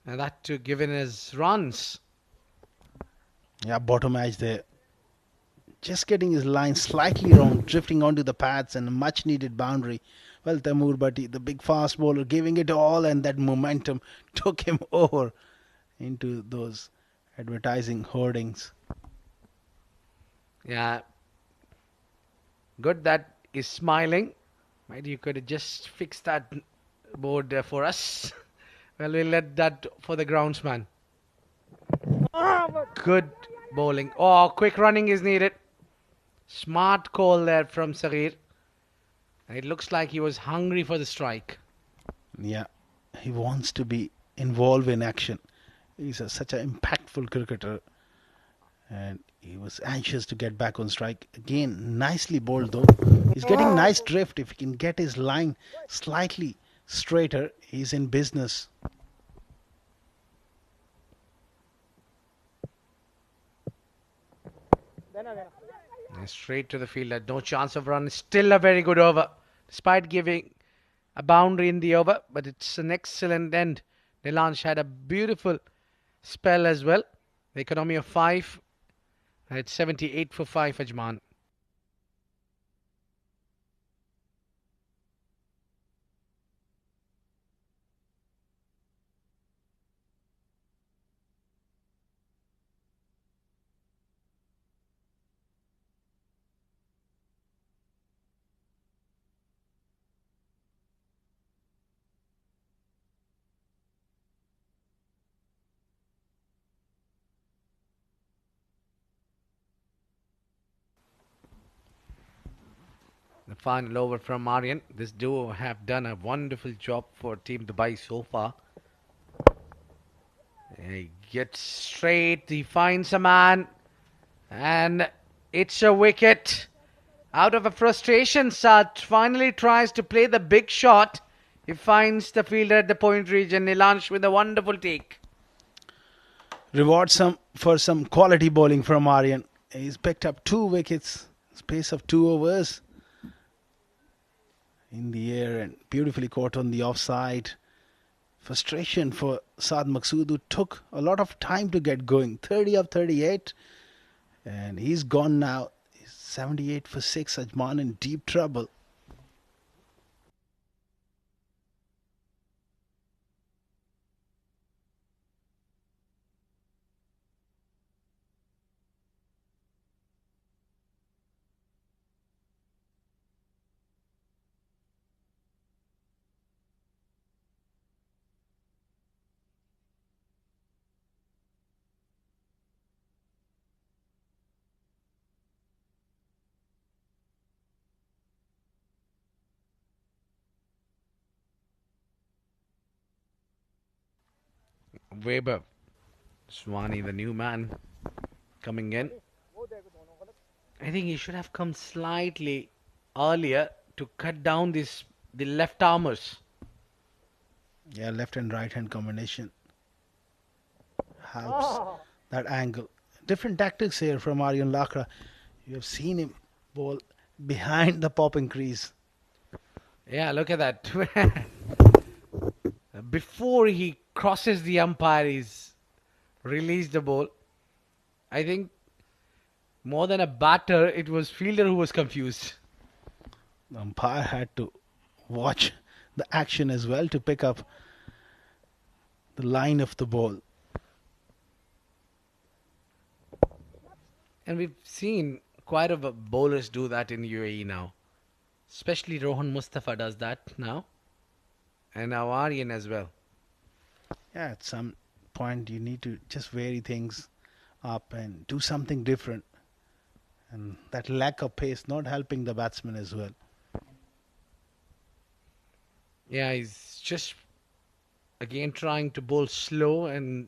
And that to given his runs. Yeah, bottom edge there. Just getting his line slightly wrong, drifting onto the pads and a much needed boundary. Well, Temur Bhatti, the big fast bowler, giving it all, and that momentum took him over into those advertising hoardings. Yeah. Good that is smiling. Might you could have just fixed that board for us. Well, we'll let that for the groundsman. Good bowling. Oh, quick running is needed. Smart call there from Sarir. It looks like he was hungry for the strike. Yeah, he wants to be involved in action. He's such an impactful cricketer, and he was anxious to get back on strike. Again, nicely bowled though. He's getting nice drift. If he can get his line slightly straighter, he's in business. And straight to the fielder. No chance of run. Still a very good over. Despite giving a boundary in the over, but it's an excellent end. Nilansh had a beautiful spell as well. The economy of 5. And it's 78 for 5, Ajman. The final over from Aryan. This duo have done a wonderful job for Team Dubai so far. He gets straight, he finds a man, and it's a wicket. Out of a frustration, Sat finally tries to play the big shot. He finds the fielder at the point region. Nilansh with a wonderful take. Reward for some quality bowling from Aryan. He's picked up 2 wickets, space of 2 overs. In the air and beautifully caught on the offside. Frustration for Saad Maqsood, who took a lot of time to get going. 30 of 38, and he's gone now. He's 78 for 6. Ajman in deep trouble. Weber. Swani, the new man, coming in. I think he should have come slightly earlier to cut down the left armers. Yeah, left and right hand combination helps that angle. Different tactics here from Aryan Lakra. You have seen him bowl behind the popping crease. Yeah, look at that. Before he crosses the umpire, he's released the ball. I think more than a batter, it was fielder who was confused. The umpire had to watch the action as well to pick up the line of the ball. And we've seen quite a bowlers do that in UAE now. Especially Rohan Mustafa does that now. And now Aryan as well. Yeah, at some point you need to just vary things up and do something different. And that lack of pace not helping the batsman as well. Yeah, he's just again trying to bowl slow and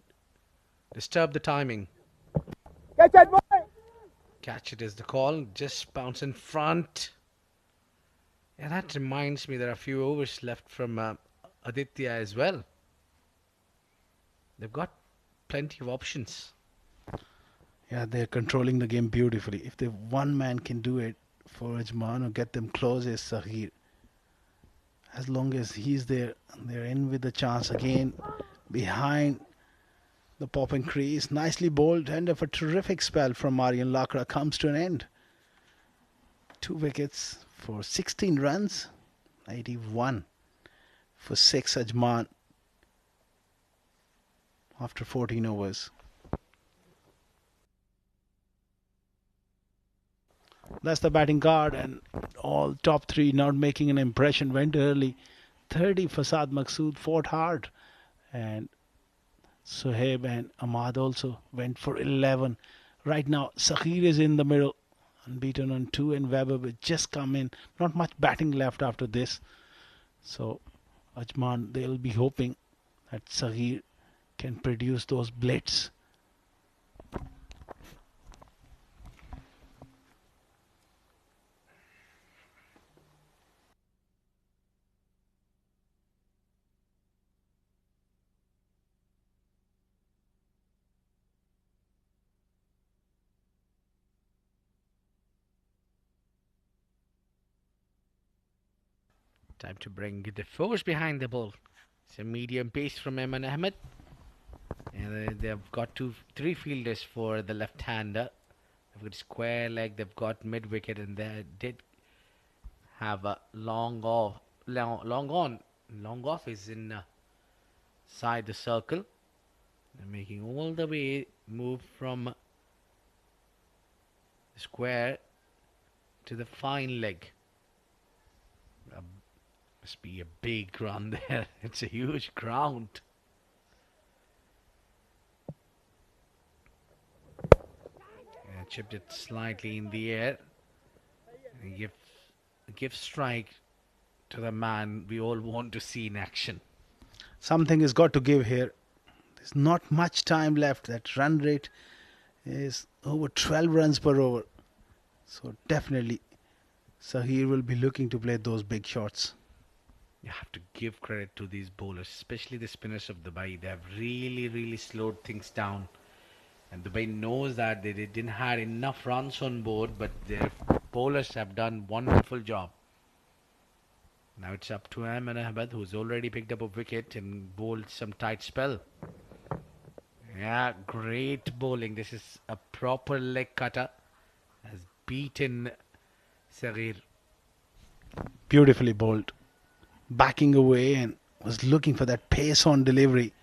disturb the timing. Catch it is the call. Just bounce in front. Yeah, that reminds me there are a few overs left from Aditya as well. They've got plenty of options. Yeah, they're controlling the game beautifully. If the one man can do it for Ajman or get them close is Sahir. As long as he's there, they're in with the chance again. Behind the popping crease. Nicely bowled. End of a terrific spell from Aryan Lakra comes to an end. 2 wickets for 16 runs. 81 for 6 Ajman after 14 overs. That's the batting card, and all top three not making an impression went early. 30 Fasad Maqsood fought hard, and Sohaib and Ahmad also went for 11. Right now, Sakhir is in the middle, unbeaten on 2, and Weber will just come in. Not much batting left after this. So, Ajman, they'll be hoping that Sakhir can produce those blitz. Time to bring the force behind the ball. It's a medium pace from Emman Ahmed. And they've got three fielders for the left-hander. They've got square leg, they've got mid-wicket, and they did have a long off. Long on. Long off is in side the circle. They're making all the way move from the square to the fine leg. Must be a big run there. It's a huge ground. Chipped it slightly in the air. And give strike to the man we all want to see in action. Something has got to give here. There's not much time left. That run rate is over 12 runs per over. So definitely Sahir will be looking to play those big shots. You have to give credit to these bowlers, especially the spinners of Dubai. They have really slowed things down. And Dubai knows that they didn't have enough runs on board, but their bowlers have done wonderful job. Now it's up to Ahmed Ahmed, who's already picked up a wicket and bowled some tight spell. Yeah, great bowling. This is a proper leg cutter. Has beaten Saghir. Beautifully bowled. Backing away and was looking for that pace on delivery.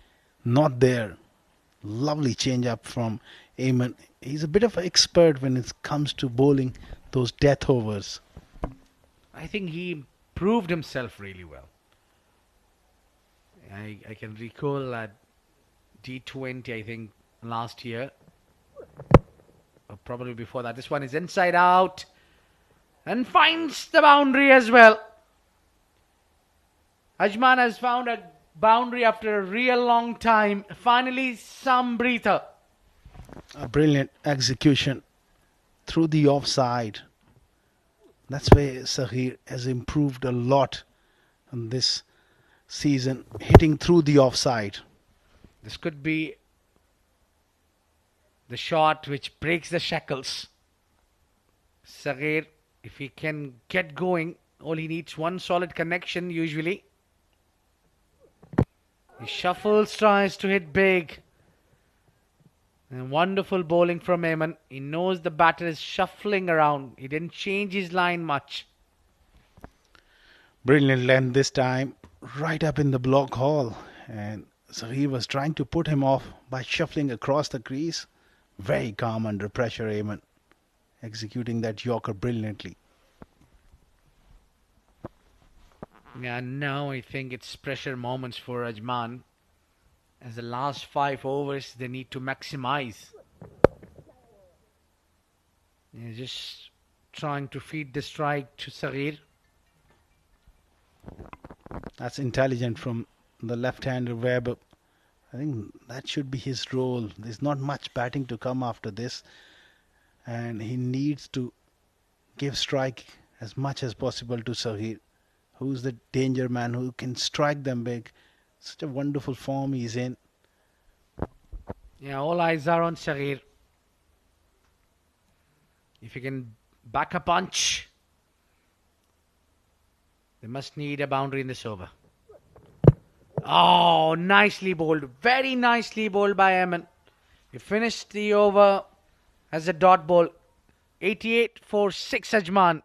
Not there. Lovely change up from Ayman. He's a bit of an expert when it comes to bowling those death overs. I think he proved himself really well. I can recall at D20, I think, last year. Or probably before that. This one is inside out. And finds the boundary as well. Ajman has found a boundary after a real long time. Finally, some breather. A brilliant execution through the offside. That's where Sahir has improved a lot in this season, hitting through the offside. This could be the shot which breaks the shackles. Sahir, if he can get going, all he needs one solid connection usually. He shuffles, tries to hit big. And wonderful bowling from Ayman. He knows the batter is shuffling around. He didn't change his line much. Brilliant length this time, right up in the block hole. And Sahir was trying to put him off by shuffling across the crease. Very calm under pressure, Ayman. Executing that Yorker brilliantly. Yeah, now I think it's pressure moments for Ajman. As the last 5 overs, they need to maximize. They're just trying to feed the strike to Saghir. That's intelligent from the left-hander Webb. I think that should be his role. There's not much batting to come after this. And he needs to give strike as much as possible to Saghir, who's the danger man, who can strike them big. Such a wonderful form he's in. Yeah, all eyes are on Saghir. If he can back a punch, they must need a boundary in this over. Oh, nicely bowled. Very nicely bowled by Ayman. He finished the over as a dot ball. 88 for 6 Ajman.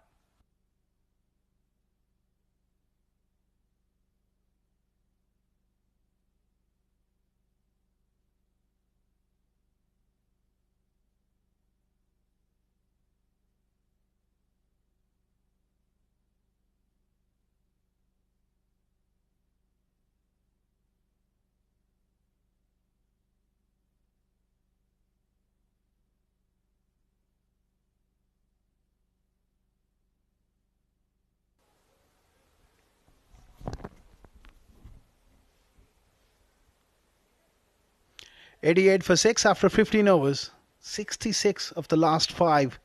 88 for 6 after 15 overs. 66 of the last 5.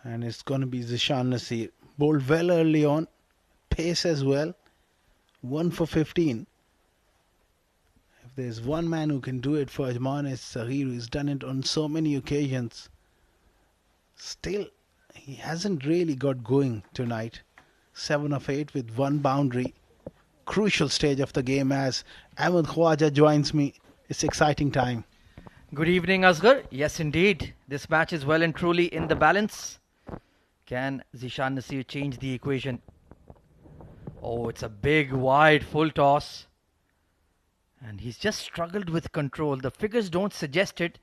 And it's going to be Zishan Nasir. Bowled well early on. Pace as well. 1 for 15. If there's one man who can do it for Ajman, it's Sahir. He's done it on so many occasions. Still, he hasn't really got going tonight. 7 of 8 with 1 boundary. Crucial stage of the game as Ahmed Khwaja joins me. It's exciting time. Good evening, Asghar. Yes, indeed. This match is well and truly in the balance. Can Zishan Nasir change the equation? Oh, it's a big, wide, full toss. And he's just struggled with control. The figures don't suggest it,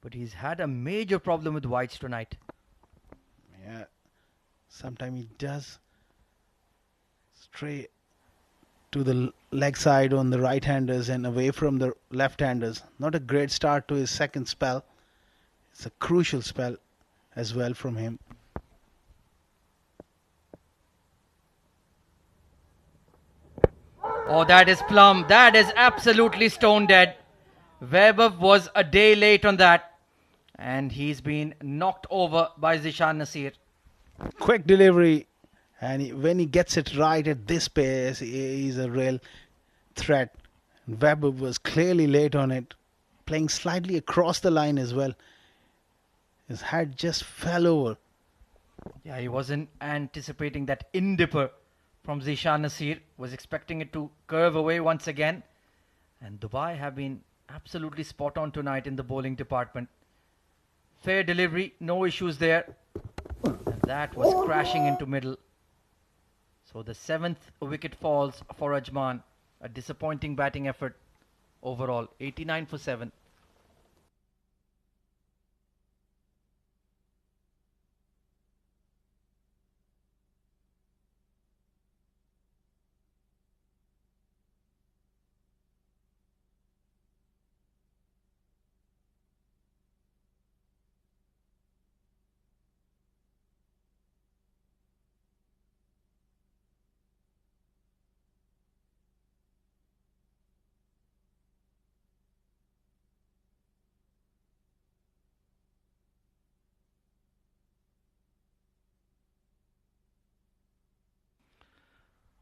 but he's had a major problem with wides tonight. Yeah, sometimes he does stray to the leg side on the right-handers and away from the left-handers. Not a great start to his second spell. It's a crucial spell as well from him. Oh, that is plumb. That is absolutely stone dead. Webber was a day late on that. And he's been knocked over by Zishan Nasir. Quick delivery. And when he gets it right at this pace, he's a real threat. Webber was clearly late on it. Playing slightly across the line as well. His head just fell over. Yeah, he wasn't anticipating that in-dipper from Zishan Nasir. Was expecting it to curve away once again. And Dubai have been absolutely spot on tonight in the bowling department. Fair delivery, no issues there. And that was crashing into middle. So the 7th wicket falls for Ajman. A disappointing batting effort overall. 89 for 7.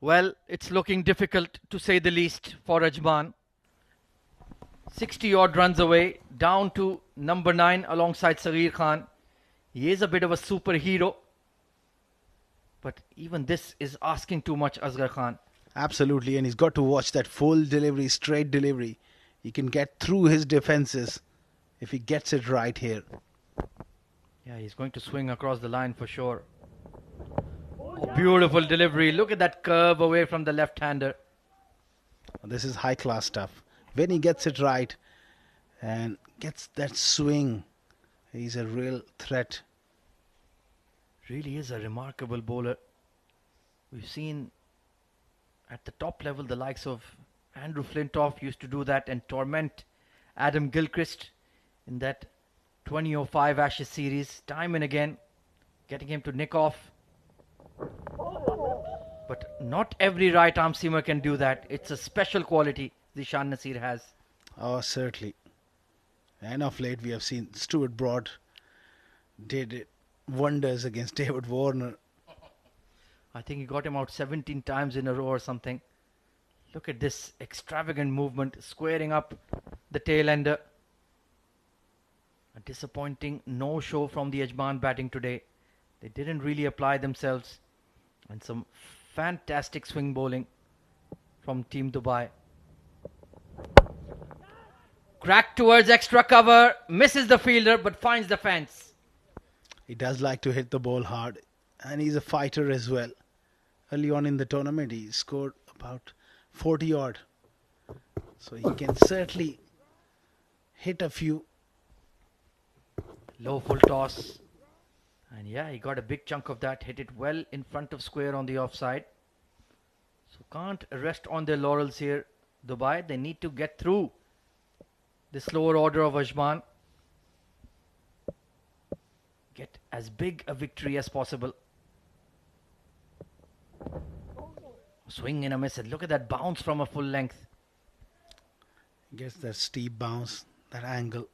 Well, it's looking difficult to say the least for Ajman. 60 odd runs away, down to number 9 alongside Saghir Khan. He is a bit of a superhero, but even this is asking too much, Asghar Khan. Absolutely, and he's got to watch that full delivery, straight delivery. He can get through his defenses if he gets it right here. Yeah, he's going to swing across the line for sure. Oh, beautiful delivery. Look at that curve away from the left-hander. This is high-class stuff. When he gets it right and gets that swing, he's a real threat. Really is a remarkable bowler. We've seen at the top level the likes of Andrew Flintoff used to do that and torment Adam Gilchrist in that 2005 Ashes series, time and again, getting him to nick off. But not every right arm seamer can do that. It's a special quality Zishan Nasir has. Oh, certainly. And of late we have seen Stuart Broad did wonders against David Warner. I think he got him out 17 times in a row or something. Look at this extravagant movement, squaring up the tail ender. A disappointing no-show from the Ajman batting today. They didn't really apply themselves. And some fantastic swing bowling from Team Dubai. Crack towards extra cover, misses the fielder but finds the fence. He does like to hit the ball hard, and he's a fighter as well. Early on in the tournament he scored about 40 odd. So he can certainly hit a few. Low full toss. And yeah, he got a big chunk of that, hit it well in front of square on the offside. So can't rest on their laurels here, Dubai. They need to get through this lower order of Ajman. Get as big a victory as possible. Swing and a miss. Look at that bounce from a full length. Gets that steep bounce, that angle.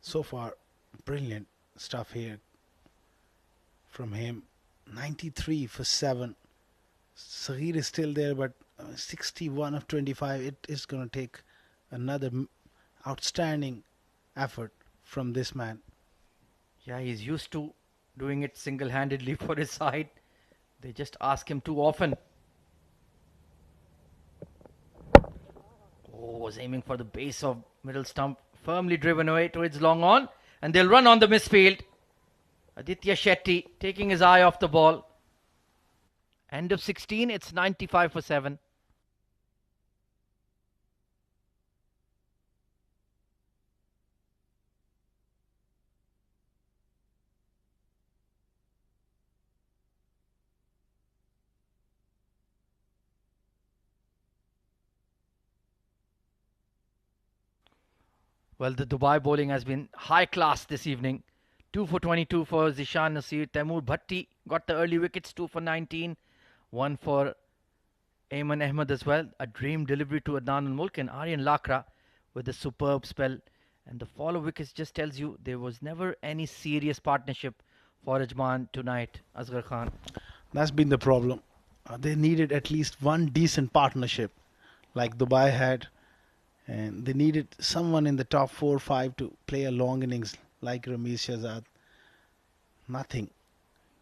So far, brilliant stuff here from him. 93 for 7. Saghir is still there, but 61 of 25. It is going to take another outstanding effort from this man. Yeah, he's used to doing it single-handedly for his side. They just ask him too often. Oh, was aiming for the base of middle stump. Firmly driven away towards long on. And they'll run on the misfield. Aditya Shetty taking his eye off the ball. End of 16, it's 95 for 7. Well, the Dubai bowling has been high class this evening. 2 for 22 for Zishan Nasir. Taimur Bhatti got the early wickets, 2 for 19. 1 for Ayman Ahmed as well. A dream delivery to Adnan al-Mulk, and Aryan Lakra with a superb spell. And the follow wickets just tells you there was never any serious partnership for Ajman tonight, Asghar Khan. That's been the problem. They needed at least one decent partnership like Dubai had, and they needed someone in the top 4 or 5 to play a long innings like Ramesh Shahzad. Nothing.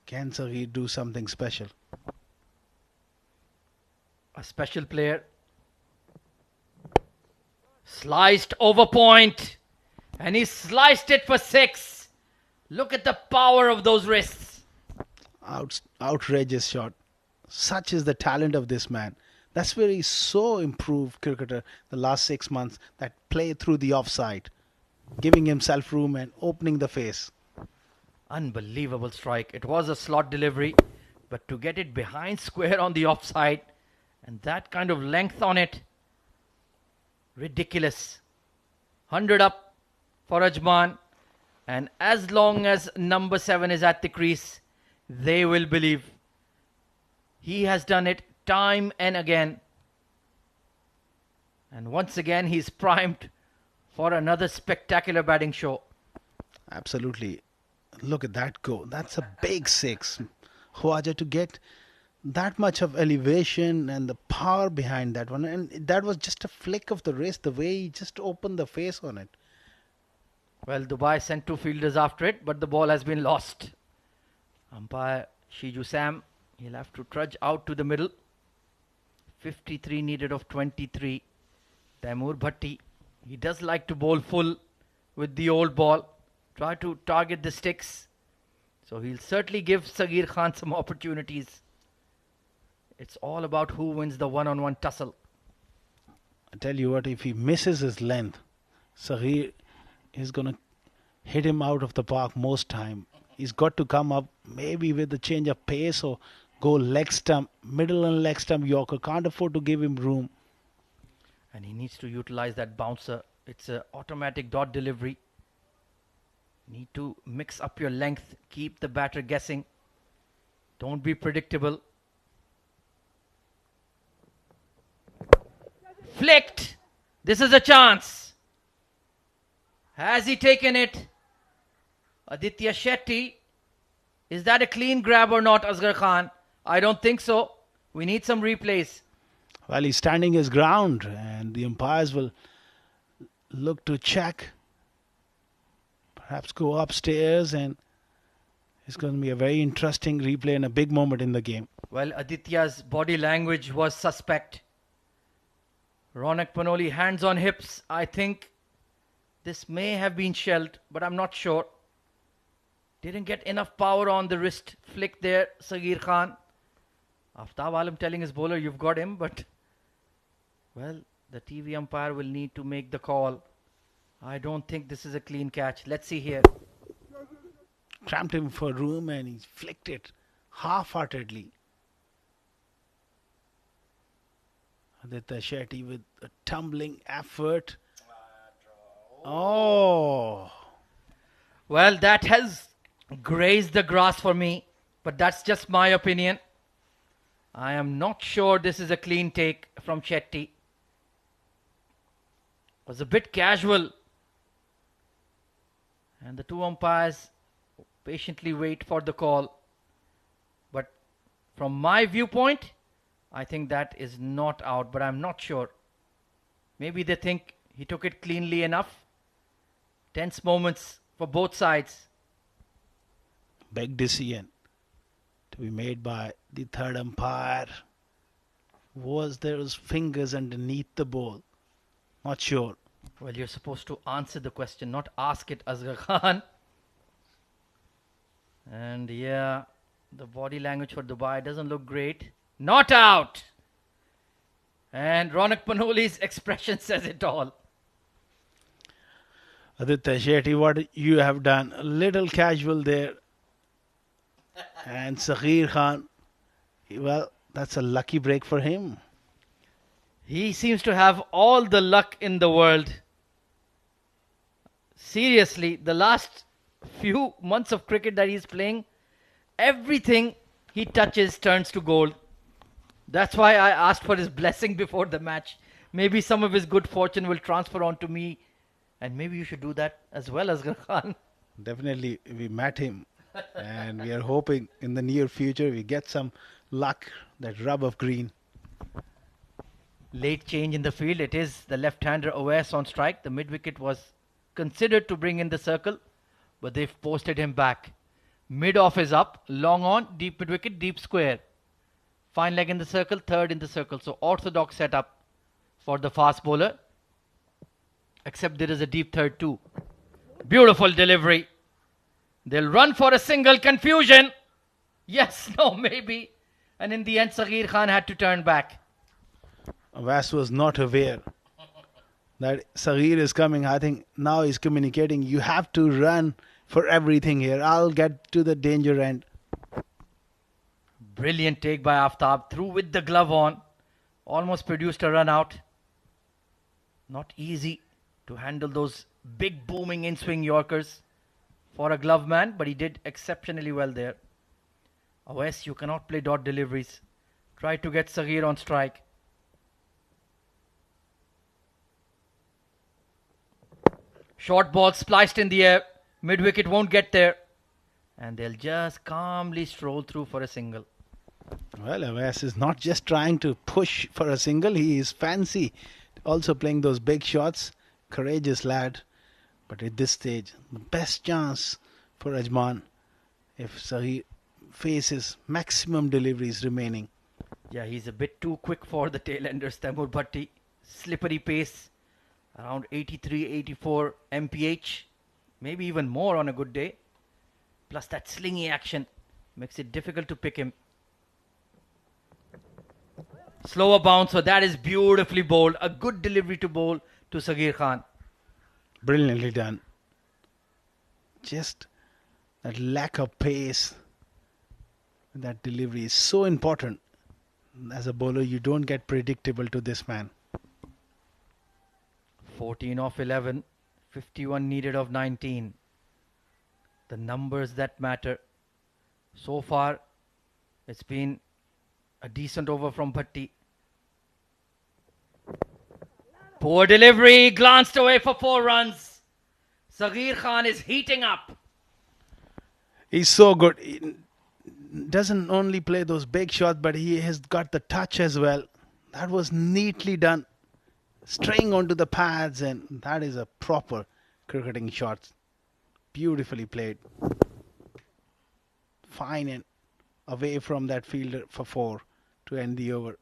Can Saghir do something special? A special player. Sliced over point. And he sliced it for 6. Look at the power of those wrists. Outrageous shot. Such is the talent of this man. That's where he's so improved cricketer the last 6 months. That play through the offside, giving himself room and opening the face. Unbelievable strike. It was a slot delivery, but to get it behind square on the offside and that kind of length on it, ridiculous. 100 up for Ajman, and as long as number 7 is at the crease, they will believe. He has done it time and again, and once again he's primed for another spectacular batting show. Absolutely. Look at that go. That's a big 6. Khwaja to get that much of elevation and the power behind that one. And that was just a flick of the wrist, the way he just opened the face on it. Well, Dubai sent 2 fielders after it, but the ball has been lost. Umpire Shiju Sam, he'll have to trudge out to the middle. 53 needed of 23. Taimur Bhatti, he does like to bowl full with the old ball. Try to target the sticks. So he'll certainly give Saghir Khan some opportunities. It's all about who wins the one-on-one tussle. I tell you what, if he misses his length, Saghir is going to hit him out of the park most time. He's got to come up maybe with a change of pace or go leg stump, middle and leg stump Yorker. Can't afford to give him room. And he needs to utilize that bouncer. It's an automatic dot delivery. Need to mix up your length. Keep the batter guessing. Don't be predictable. Flicked. This is a chance. Has he taken it? Aditya Shetty. Is that a clean grab or not, Asghar Khan? I don't think so. We need some replays. Well, he's standing his ground, and the umpires will look to check. Perhaps go upstairs, and it's going to be a very interesting replay and a big moment in the game. Well, Aditya's body language was suspect. Ronak Panoli, hands on hips. I think this may have been shelled, but I'm not sure. Didn't get enough power on the wrist flick there, Saghir Khan. Aftab Alam telling his bowler, you've got him, but, well, the TV umpire will need to make the call. I don't think this is a clean catch. Let's see here. Cramped him for room, and he flicked it half-heartedly. Aditya Shetty with a tumbling effort. Oh. Well, that has grazed the grass for me, but that's just my opinion. I am not sure this is a clean take from Shetty. Was a bit casual. And the two umpires patiently wait for the call. But from my viewpoint, I think that is not out, but I'm not sure. Maybe they think he took it cleanly enough. Tense moments for both sides. Big decision to be made by the third umpire. Was there his fingers underneath the ball? Not sure. Well, you're supposed to answer the question, not ask it, Asghar Khan. And yeah, the body language for Dubai doesn't look great. Not out! And Ronak Panoli's expression says it all. Aditya Shetty, what you have done? A little casual there. And Saghir Khan, well, that's a lucky break for him. He seems to have all the luck in the world. Seriously, the last few months of cricket that he's playing, everything he touches turns to gold. That's why I asked for his blessing before the match. Maybe some of his good fortune will transfer on to me. And maybe you should do that as well, Asghar Khan. Definitely, we met him. And we are hoping in the near future we get some luck, that rub of green. Late change in the field. It is the left-hander Oais on strike. The mid-wicket was considered to bring in the circle, but they've posted him back. Mid-off is up. Long on. Deep mid-wicket. Deep square. Fine leg in the circle. Third in the circle. So orthodox setup for the fast bowler. Except there is a deep third too. Beautiful delivery. They'll run for a single. Confusion. Yes, no, maybe. And in the end, Saghir Khan had to turn back. Vas was not aware that Saghir is coming. I think now he's communicating. You have to run for everything here. I'll get to the danger end. Brilliant take by Aftab. Through with the glove on. Almost produced a run out. Not easy to handle those big booming in-swing Yorkers for a glove man, but he did exceptionally well there. Oais, you cannot play dot deliveries. Try to get Saghir on strike. Short ball spliced in the air. Mid-wicket won't get there. And they'll just calmly stroll through for a single. Well, Avas is not just trying to push for a single. He is fancy. Also playing those big shots. Courageous lad. But at this stage, the best chance for Ajman if Saghir faces maximum deliveries remaining. Yeah, he's a bit too quick for the tailenders, Taimur Bhatti. Slippery pace. Around 83, 84 mph. Maybe even more on a good day. Plus that slingy action makes it difficult to pick him. Slower bounce, so that is beautifully bowled. A good delivery to bowl to Saghir Khan. Brilliantly done. Just that lack of pace. That delivery is so important. As a bowler, you don't get predictable to this man. 14 off 11. 51 needed of 19. The numbers that matter. So far, it's been a decent over from Bhatti. Poor delivery. Glanced away for 4 runs. Saghir Khan is heating up. He's so good. He doesn't only play those big shots, but he has got the touch as well. That was neatly done. Straying onto the pads, and that is a proper cricketing shot. Beautifully played. Fine and away from that fielder for 4 to end the over.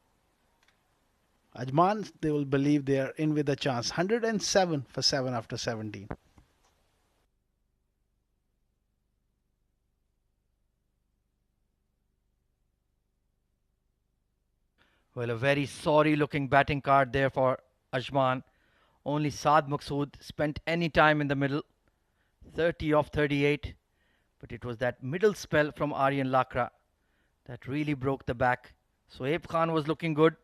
Ajman, they will believe they are in with a chance. 107 for 7 after 17. Well, a very sorry looking batting card there for Ajman. Only Saad Maqsood spent any time in the middle. 30 off 38. But it was that middle spell from Aryan Lakra that really broke the back. Sohaib Khan was looking good.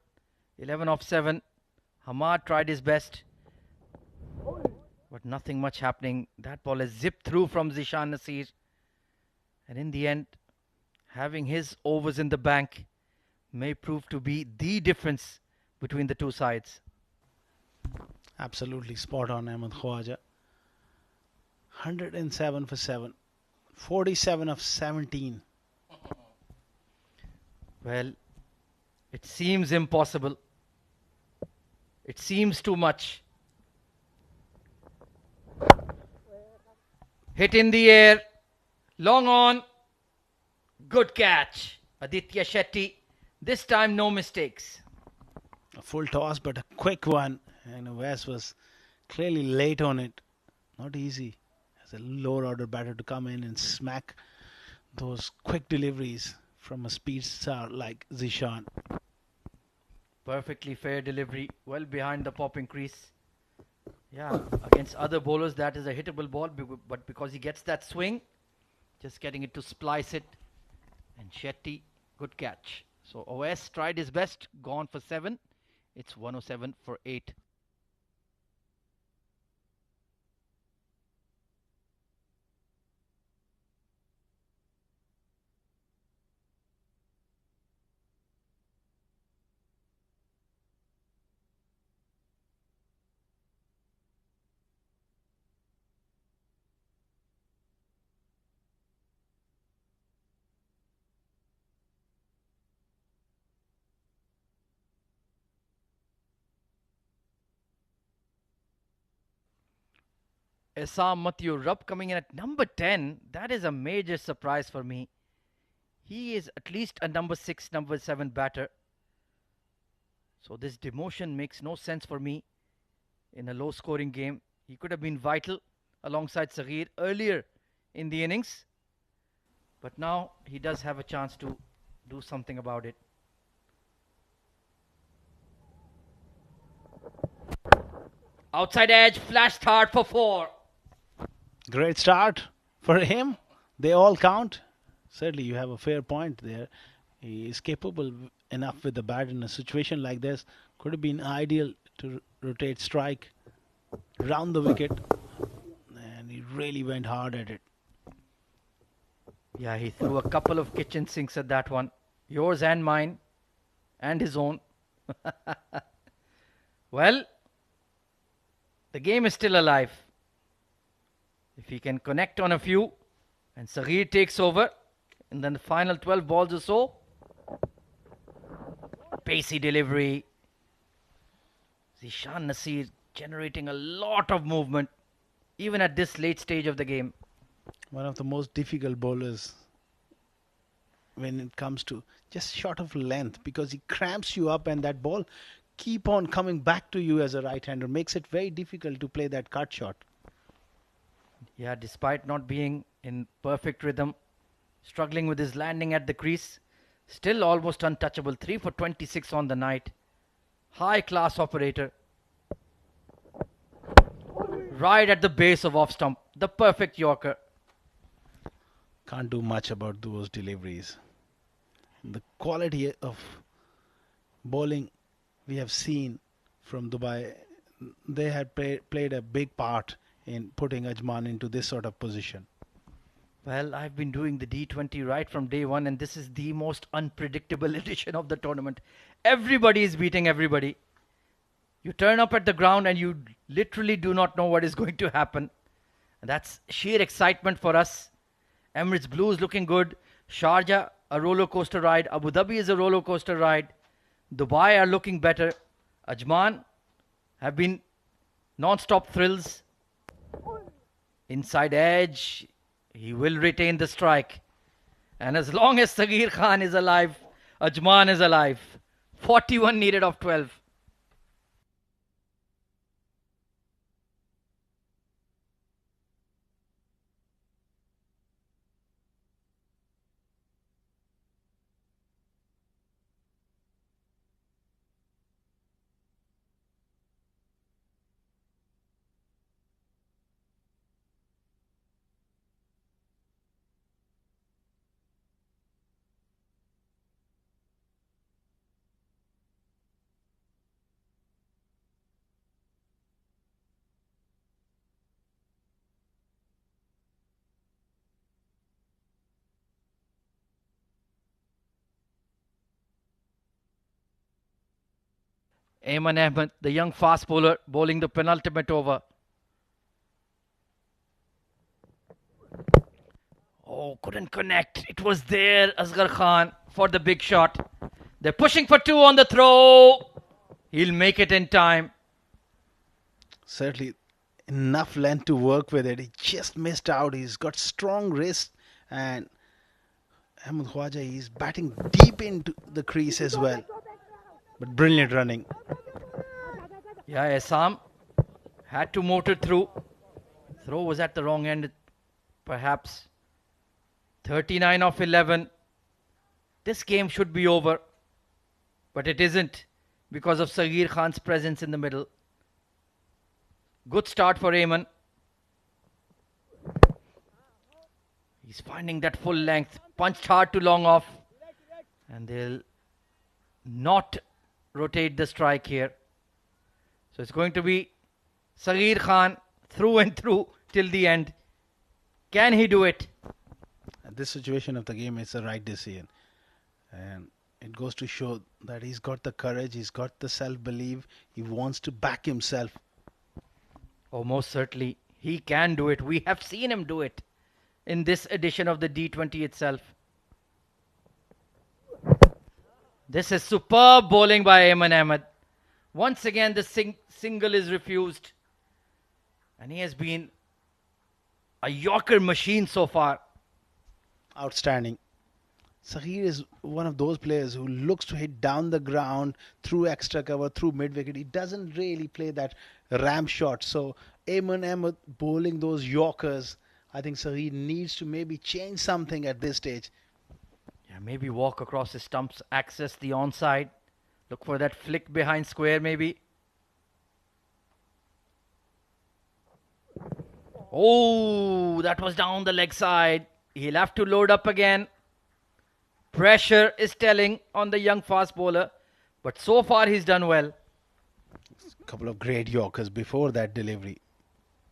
11 off 7. Hamad tried his best. But nothing much happening. That ball has zipped through from Zishan Nasir. And in the end, having his overs in the bank may prove to be the difference between the two sides. Absolutely spot on, Ahmed Khwaja. 107 for 7. 47 of 17. Well, it seems impossible. It seems too much. Hit in the air. Long on. Good catch. Aditya Shetty. This time no mistakes. A full toss, but a quick one. And Wes was clearly late on it. Not easy as a lower order batter to come in and smack those quick deliveries from a speed star like Zishan. Perfectly fair delivery. Well behind the popping crease. Yeah, against other bowlers that is a hittable ball, but because he gets that swing, just getting it to splice it. And Shetty, good catch. So OS tried his best, gone for 7. It's 107 for 8. Essam Matthew Rupp coming in at number 10. That is a major surprise for me. He is at least a number 6, number 7 batter. So this demotion makes no sense for me in a low scoring game. He could have been vital alongside Saghir earlier in the innings. But now he does have a chance to do something about it. Outside edge, flashed hard for 4. Great start for him. They all count. Certainly, you have a fair point there. He is capable enough with the bat in a situation like this. Could have been ideal to rotate strike round the wicket, and he really went hard at it. Yeah, he threw a couple of kitchen sinks at that one. Yours and mine, and his own. Well, the game is still alive. If he can connect on a few, and Saghir takes over, and then the final 12 balls or so, pacey delivery. Zishan Nasir generating a lot of movement, even at this late stage of the game. One of the most difficult bowlers when it comes to just short of length, because he cramps you up and that ball keep on coming back to you as a right-hander. Makes it very difficult to play that cut shot. Yeah, despite not being in perfect rhythm, struggling with his landing at the crease, still almost untouchable. 3 for 26 on the night. High class operator. Right at the base of off stump. The perfect Yorker. Can't do much about those deliveries. The quality of bowling we have seen from Dubai, they had played a big part in putting Ajman into this sort of position. Well, I've been doing the D20 right from day one, and this is the most unpredictable edition of the tournament. Everybody is beating everybody. You turn up at the ground and you literally do not know what is going to happen. And that's sheer excitement for us. Emirates Blues looking good. Sharjah, a roller coaster ride. Abu Dhabi is a roller coaster ride. Dubai are looking better. Ajman have been non-stop thrills. Inside edge. He will retain the strike. And as long as Saghir Khan is alive, Ajman is alive. 41 needed of 12. Ayman Ahmed, the young fast bowler, bowling the penultimate over. Oh, couldn't connect. It was there, Asghar Khan, for the big shot. They're pushing for two on the throw. He'll make it in time. Certainly enough length to work with it. He just missed out. He's got strong wrist, and Ahmed Khwaja is batting deep into the crease as well. But brilliant running. Yeah, Assam had to motor through. Throw was at the wrong end, perhaps. 39 of 11. This game should be over, but it isn't because of Sagir Khan's presence in the middle. Good start for Ayman. He's finding that full length, punched hard to long off, and they'll not rotate the strike here. So it's going to be Sagir Khan through and through till the end. Can he do it? At this situation of the game, it's the right decision. And it goes to show that he's got the courage, he's got the self-belief, he wants to back himself. Oh, most certainly. He can do it. We have seen him do it in this edition of the D20 itself. This is superb bowling by Ayman Ahmed. Once again, the single is refused. And he has been a Yorker machine so far. Outstanding. Sahir is one of those players who looks to hit down the ground through extra cover, through mid wicket. He doesn't really play that ram shot. So Ayman Ahmed bowling those Yorkers, I think Sahir needs to maybe change something at this stage. Yeah, maybe walk across the stumps, access the onside, look for that flick behind square maybe. Oh, that was down the leg side. He'll have to load up again. Pressure is telling on the young fast bowler, but so far he's done well. A couple of great Yorkers before that delivery.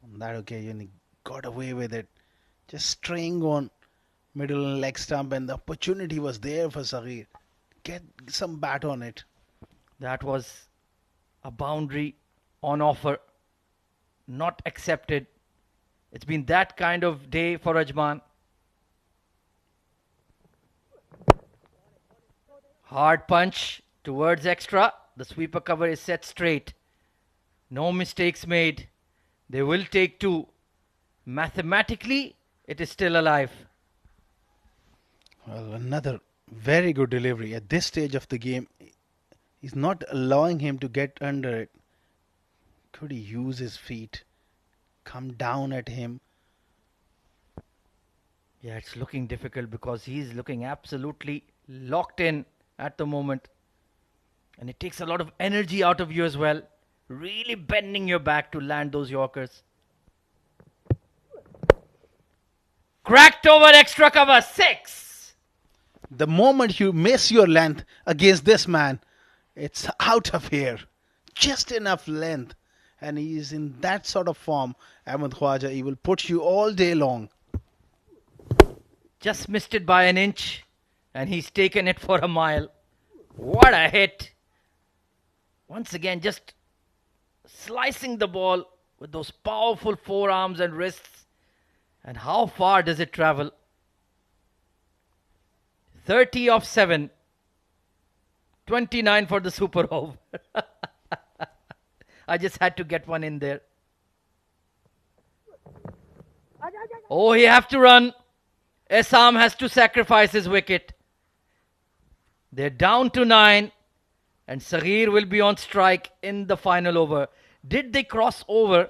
On that occasion, he got away with it. Just straying on middle and leg stump, and the opportunity was there for Sahir. Get some bat on it. That was a boundary on offer, not accepted. It's been that kind of day for Ajman. Hard punch towards extra. The sweeper cover is set straight. No mistakes made. They will take two. Mathematically, it is still alive. Well, another very good delivery at this stage of the game. He's not allowing him to get under it. Could he use his feet? Come down at him. Yeah, it's looking difficult because he's looking absolutely locked in at the moment. And it takes a lot of energy out of you as well. Really bending your back to land those Yorkers. Cracked over extra cover, 6. The moment you miss your length against this man, it's out of here. Just enough length. And he is in that sort of form, Ahmed Khwaja. He will put you all day long. Just missed it by an inch. And he's taken it for a mile. What a hit. Once again, just slicing the ball with those powerful forearms and wrists. And how far does it travel? 30 of 7. 29 for the super over. I just had to get one in there. Oh, he have to run. Assam has to sacrifice his wicket. They're down to 9. And Sagir will be on strike in the final over. Did they cross over?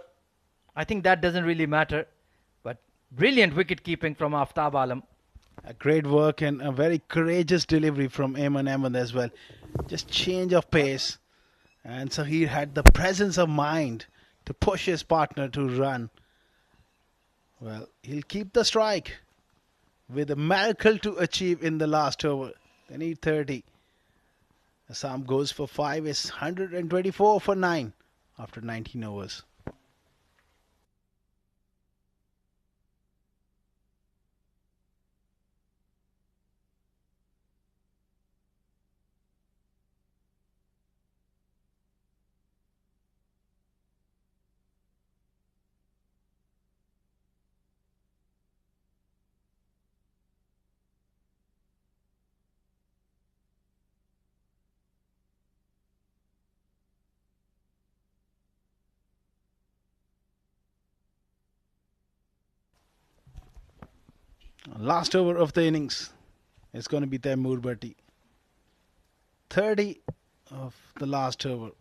I think that doesn't really matter. But brilliant wicket keeping from Aftab Alam. A great work and a very courageous delivery from Ayman Ahmed as well. Just change of pace. And Sahir had the presence of mind to push his partner to run. Well, he'll keep the strike with a miracle to achieve in the last over. They need 30. Assam goes for 5. It's 124 for 9 after 19 overs. Last over of the innings is going to be Taimur Bhatti. 30 of the last over.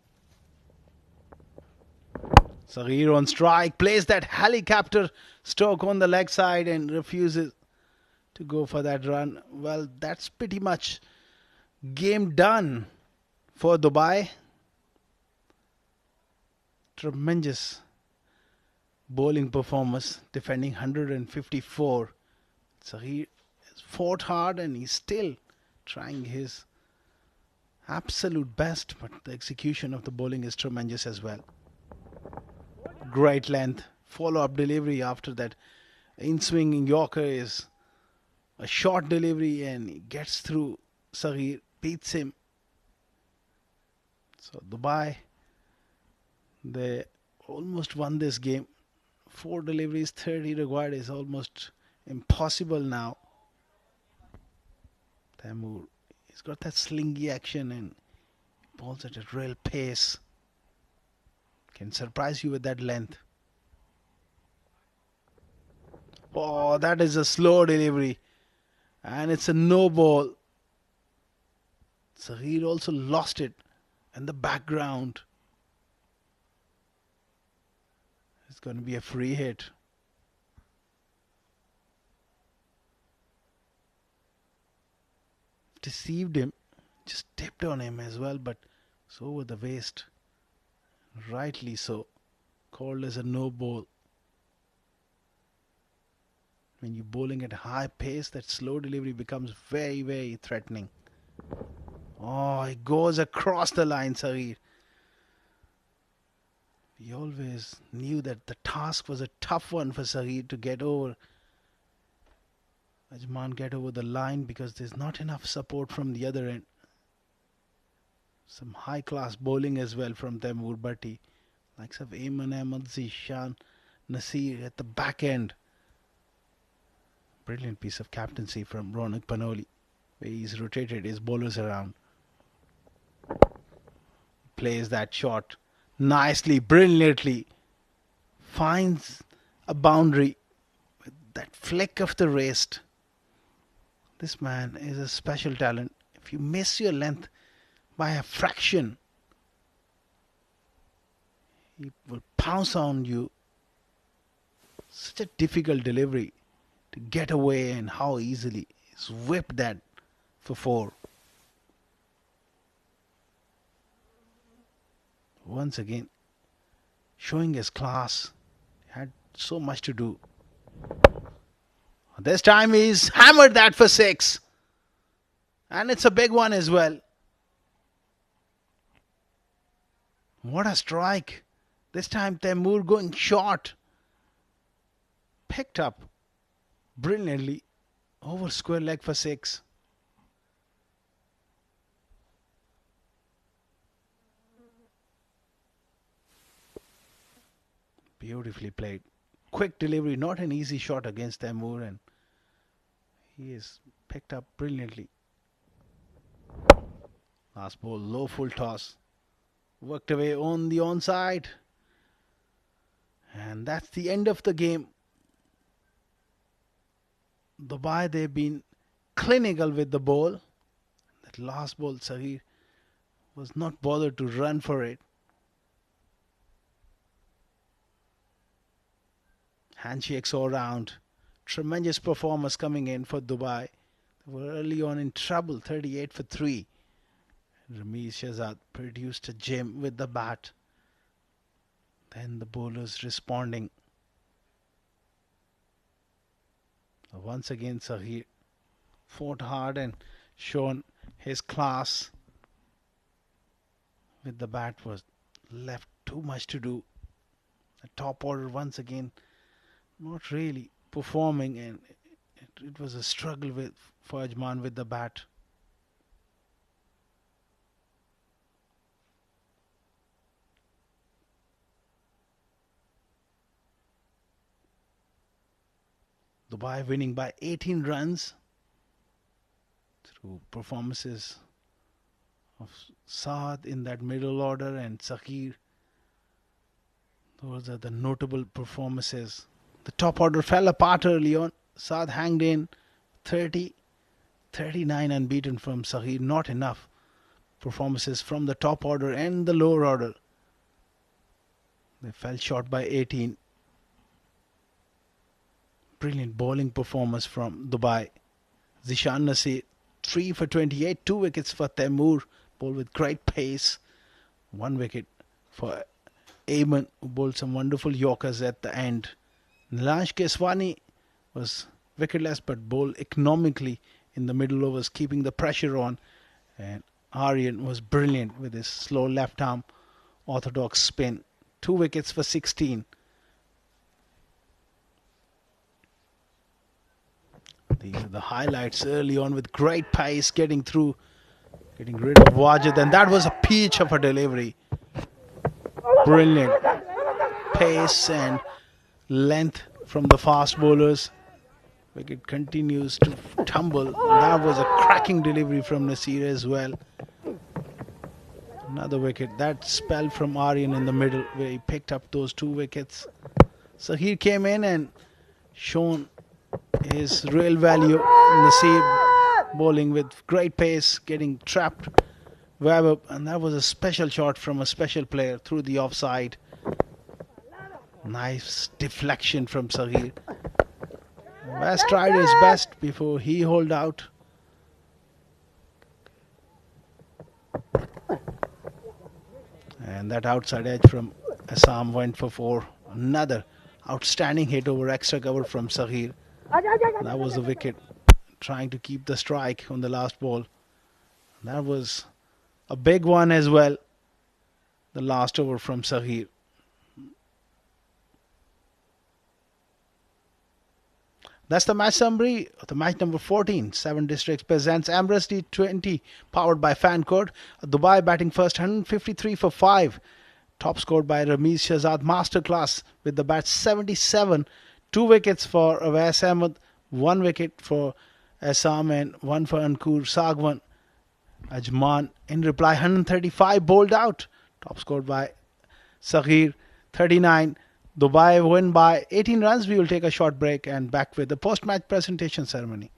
Saghir on strike, plays that helicopter stroke on the leg side and refuses to go for that run. Well, that's pretty much game done for Dubai. Tremendous bowling performance, defending 154. Saghir has fought hard and he's still trying his absolute best, but the execution of the bowling is tremendous as well. Great length, follow-up delivery after that in-swinging Yorker is a short delivery and he gets through. Saghir beats him. So Dubai, they almost won this game. 4 deliveries, 30 required is almost impossible now. Taimur, he's got that slingy action and balls at a real pace. Can surprise you with that length. Oh, that is a slow delivery. And it's a no ball. Saghir also lost it in the background. It's going to be a free hit. Deceived him. Just tipped on him as well, but so with the waist. Rightly so. Called as a no ball. When you're bowling at a high pace, that slow delivery becomes very, very threatening. Oh, it goes across the line, Saghir. We always knew that the task was a tough one for Saghir to get over. Ajman get over the line because there's not enough support from the other end. Some high-class bowling as well from Taimur Bhatti. Likes of Ayman Ahmad, Zishan, Nasir at the back end. Brilliant piece of captaincy from Ronak Panoli, where he's rotated his bowlers around. Plays that shot nicely, brilliantly. Finds a boundary with that flick of the wrist. This man is a special talent. If you miss your length by a fraction, he will pounce on you. Such a difficult delivery to get away, and how easily he's whipped that for 4. Once again, showing his class. Had so much to do. This time he's hammered that for 6. And it's a big one as well. What a strike. This time Taimur going short. Picked up brilliantly over square leg for 6. Beautifully played. Quick delivery, not an easy shot against Taimur, and he is picked up brilliantly. Last ball, low full toss. Worked away on the onside. And that's the end of the game. Dubai, they've been clinical with the ball. That last ball, Saghir was not bothered to run for it. Handshakes all round. Tremendous performance coming in for Dubai. They were early on in trouble, 38 for 3. Ramesh Shahzad produced a gem with the bat. Then the bowlers responding. Once again, Saghir fought hard and shown his class. With the bat was left too much to do. The top order once again not really performing, and it was a struggle for Ajman with the bat. Dubai winning by 18 runs through performances of Saad in that middle order and Saghir. Those are the notable performances. The top order fell apart early on. Saad hanged in 30, 39 unbeaten from Sahir. Not enough performances from the top order and the lower order. They fell short by 18. Brilliant bowling performance from Dubai. Zishan Nasir, 3 for 28, 2 wickets for Temur, bowled with great pace. 1 wicket for Ayman, who bowled some wonderful Yorkers at the end. Nilansh Keswani was wicketless but bowled economically in the middle overs, keeping the pressure on. And Aryan was brilliant with his slow left arm orthodox spin. 2 wickets for 16. These are the highlights early on with great pace getting through, getting rid of Wajid, and that was a peach of a delivery. Brilliant pace and length from the fast bowlers. Wicket continues to tumble. That was a cracking delivery from Nasir as well. Another wicket. That spell from Aryan in the middle where he picked up those 2 wickets. So he came in and shown his real value. Nasir bowling with great pace, getting trapped. Web, and that was a special shot from a special player through the offside. Nice deflection from Sahir. West tried his best before he holed out. And that outside edge from Assam went for 4. Another outstanding hit over extra cover from Sahir. That was the wicket, trying to keep the strike on the last ball. That was a big one as well. The last over from Sahir. That's the match summary of the match number 14. 7 Districts presents Emirates D20 powered by Fancode. Dubai batting first, 153 for 5. Top scored by Ramiz Shahzad Masterclass with the bat 77. 2 wickets for Awais Ahmed, 1 wicket for Assam and 1 for Ankur Sagwan. Ajman in reply 135 bowled out. Top scored by Saghir 39. Dubai win by 18 runs. We will take a short break and back with the post-match presentation ceremony.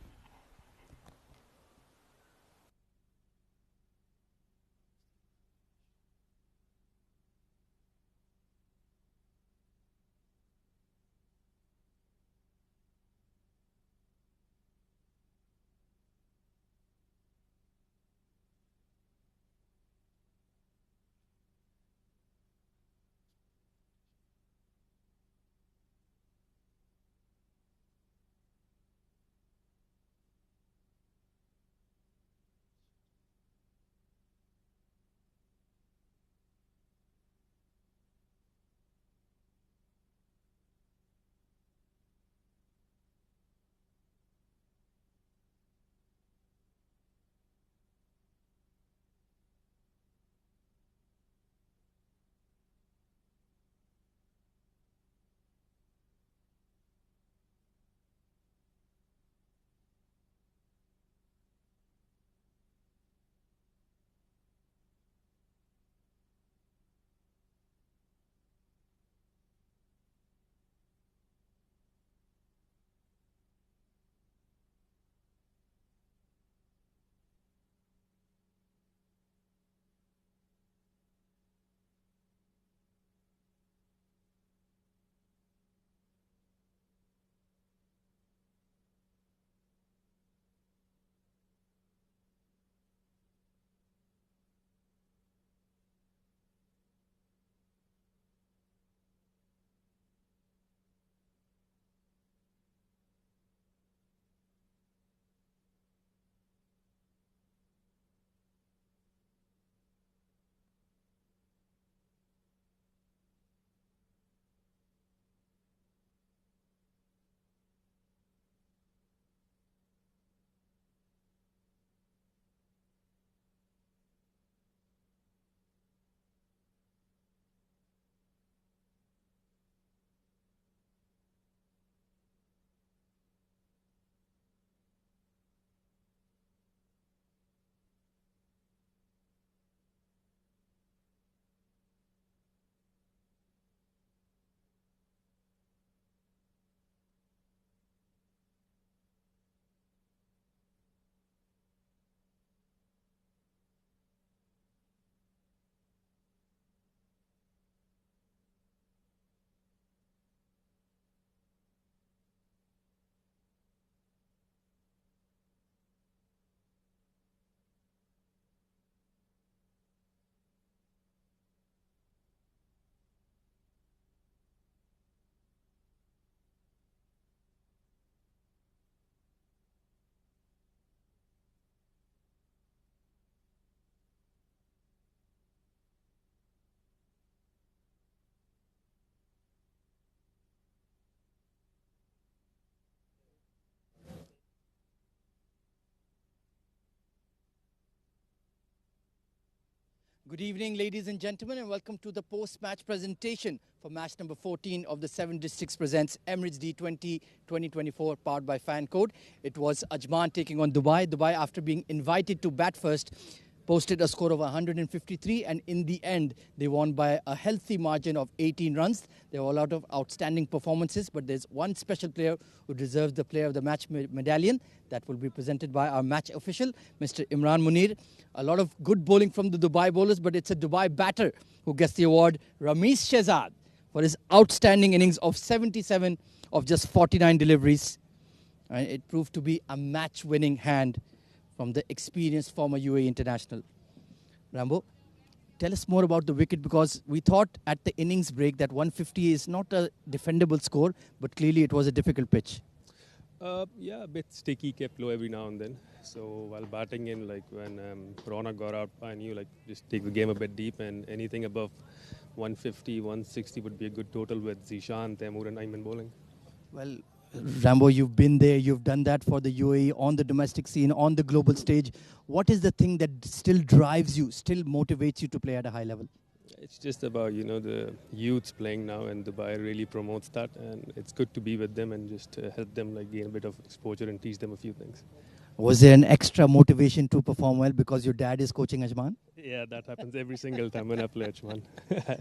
Good evening, ladies and gentlemen, and welcome to the post-match presentation for match number 14 of the 7 Districts Presents Emirates D20 2024, powered by Fancode. It was Ajman taking on Dubai. Dubai, after being invited to bat first, posted a score of 153, and in the end, they won by a healthy margin of 18 runs. There were a lot of outstanding performances, but there's one special player who deserves the Player of the Match medallion. That will be presented by our match official, Mr. Imran Munir. A lot of good bowling from the Dubai bowlers, but it's a Dubai batter who gets the award, Ramesh Shehzad, for his outstanding innings of 77 of just 49 deliveries. And it proved to be a match-winning hand from the experienced former UAE international. Rambo, tell us more about the wicket, because we thought at the innings break that 150 is not a defendable score, but clearly it was a difficult pitch. Yeah, a bit sticky, kept low every now and then. So while batting in, like when Ronak got out, I knew like just take the game a bit deep, and anything above 150, 160 would be a good total with Zishan, Taimur and Ayman bowling. Well, Rambo, you've been there, you've done that for the UAE, on the domestic scene, on the global stage. What is the thing that still drives you, still motivates you to play at a high level? It's just about, the youths playing now, and Dubai really promotes that, and it's good to be with them and just help them like gain a bit of exposure and teach them a few things. Was there an extra motivation to perform well because your dad is coaching Ajman? Yeah, that happens every single time when I play Ajman.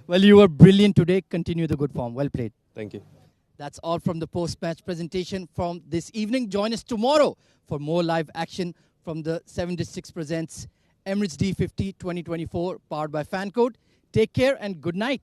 Well, you were brilliant today. Continue the good form. Well played. Thank you. That's all from the post-match presentation from this evening. Join us tomorrow for more live action from the 7 Districts Presents Emirates D50 2024, powered by Fancode. Take care and good night.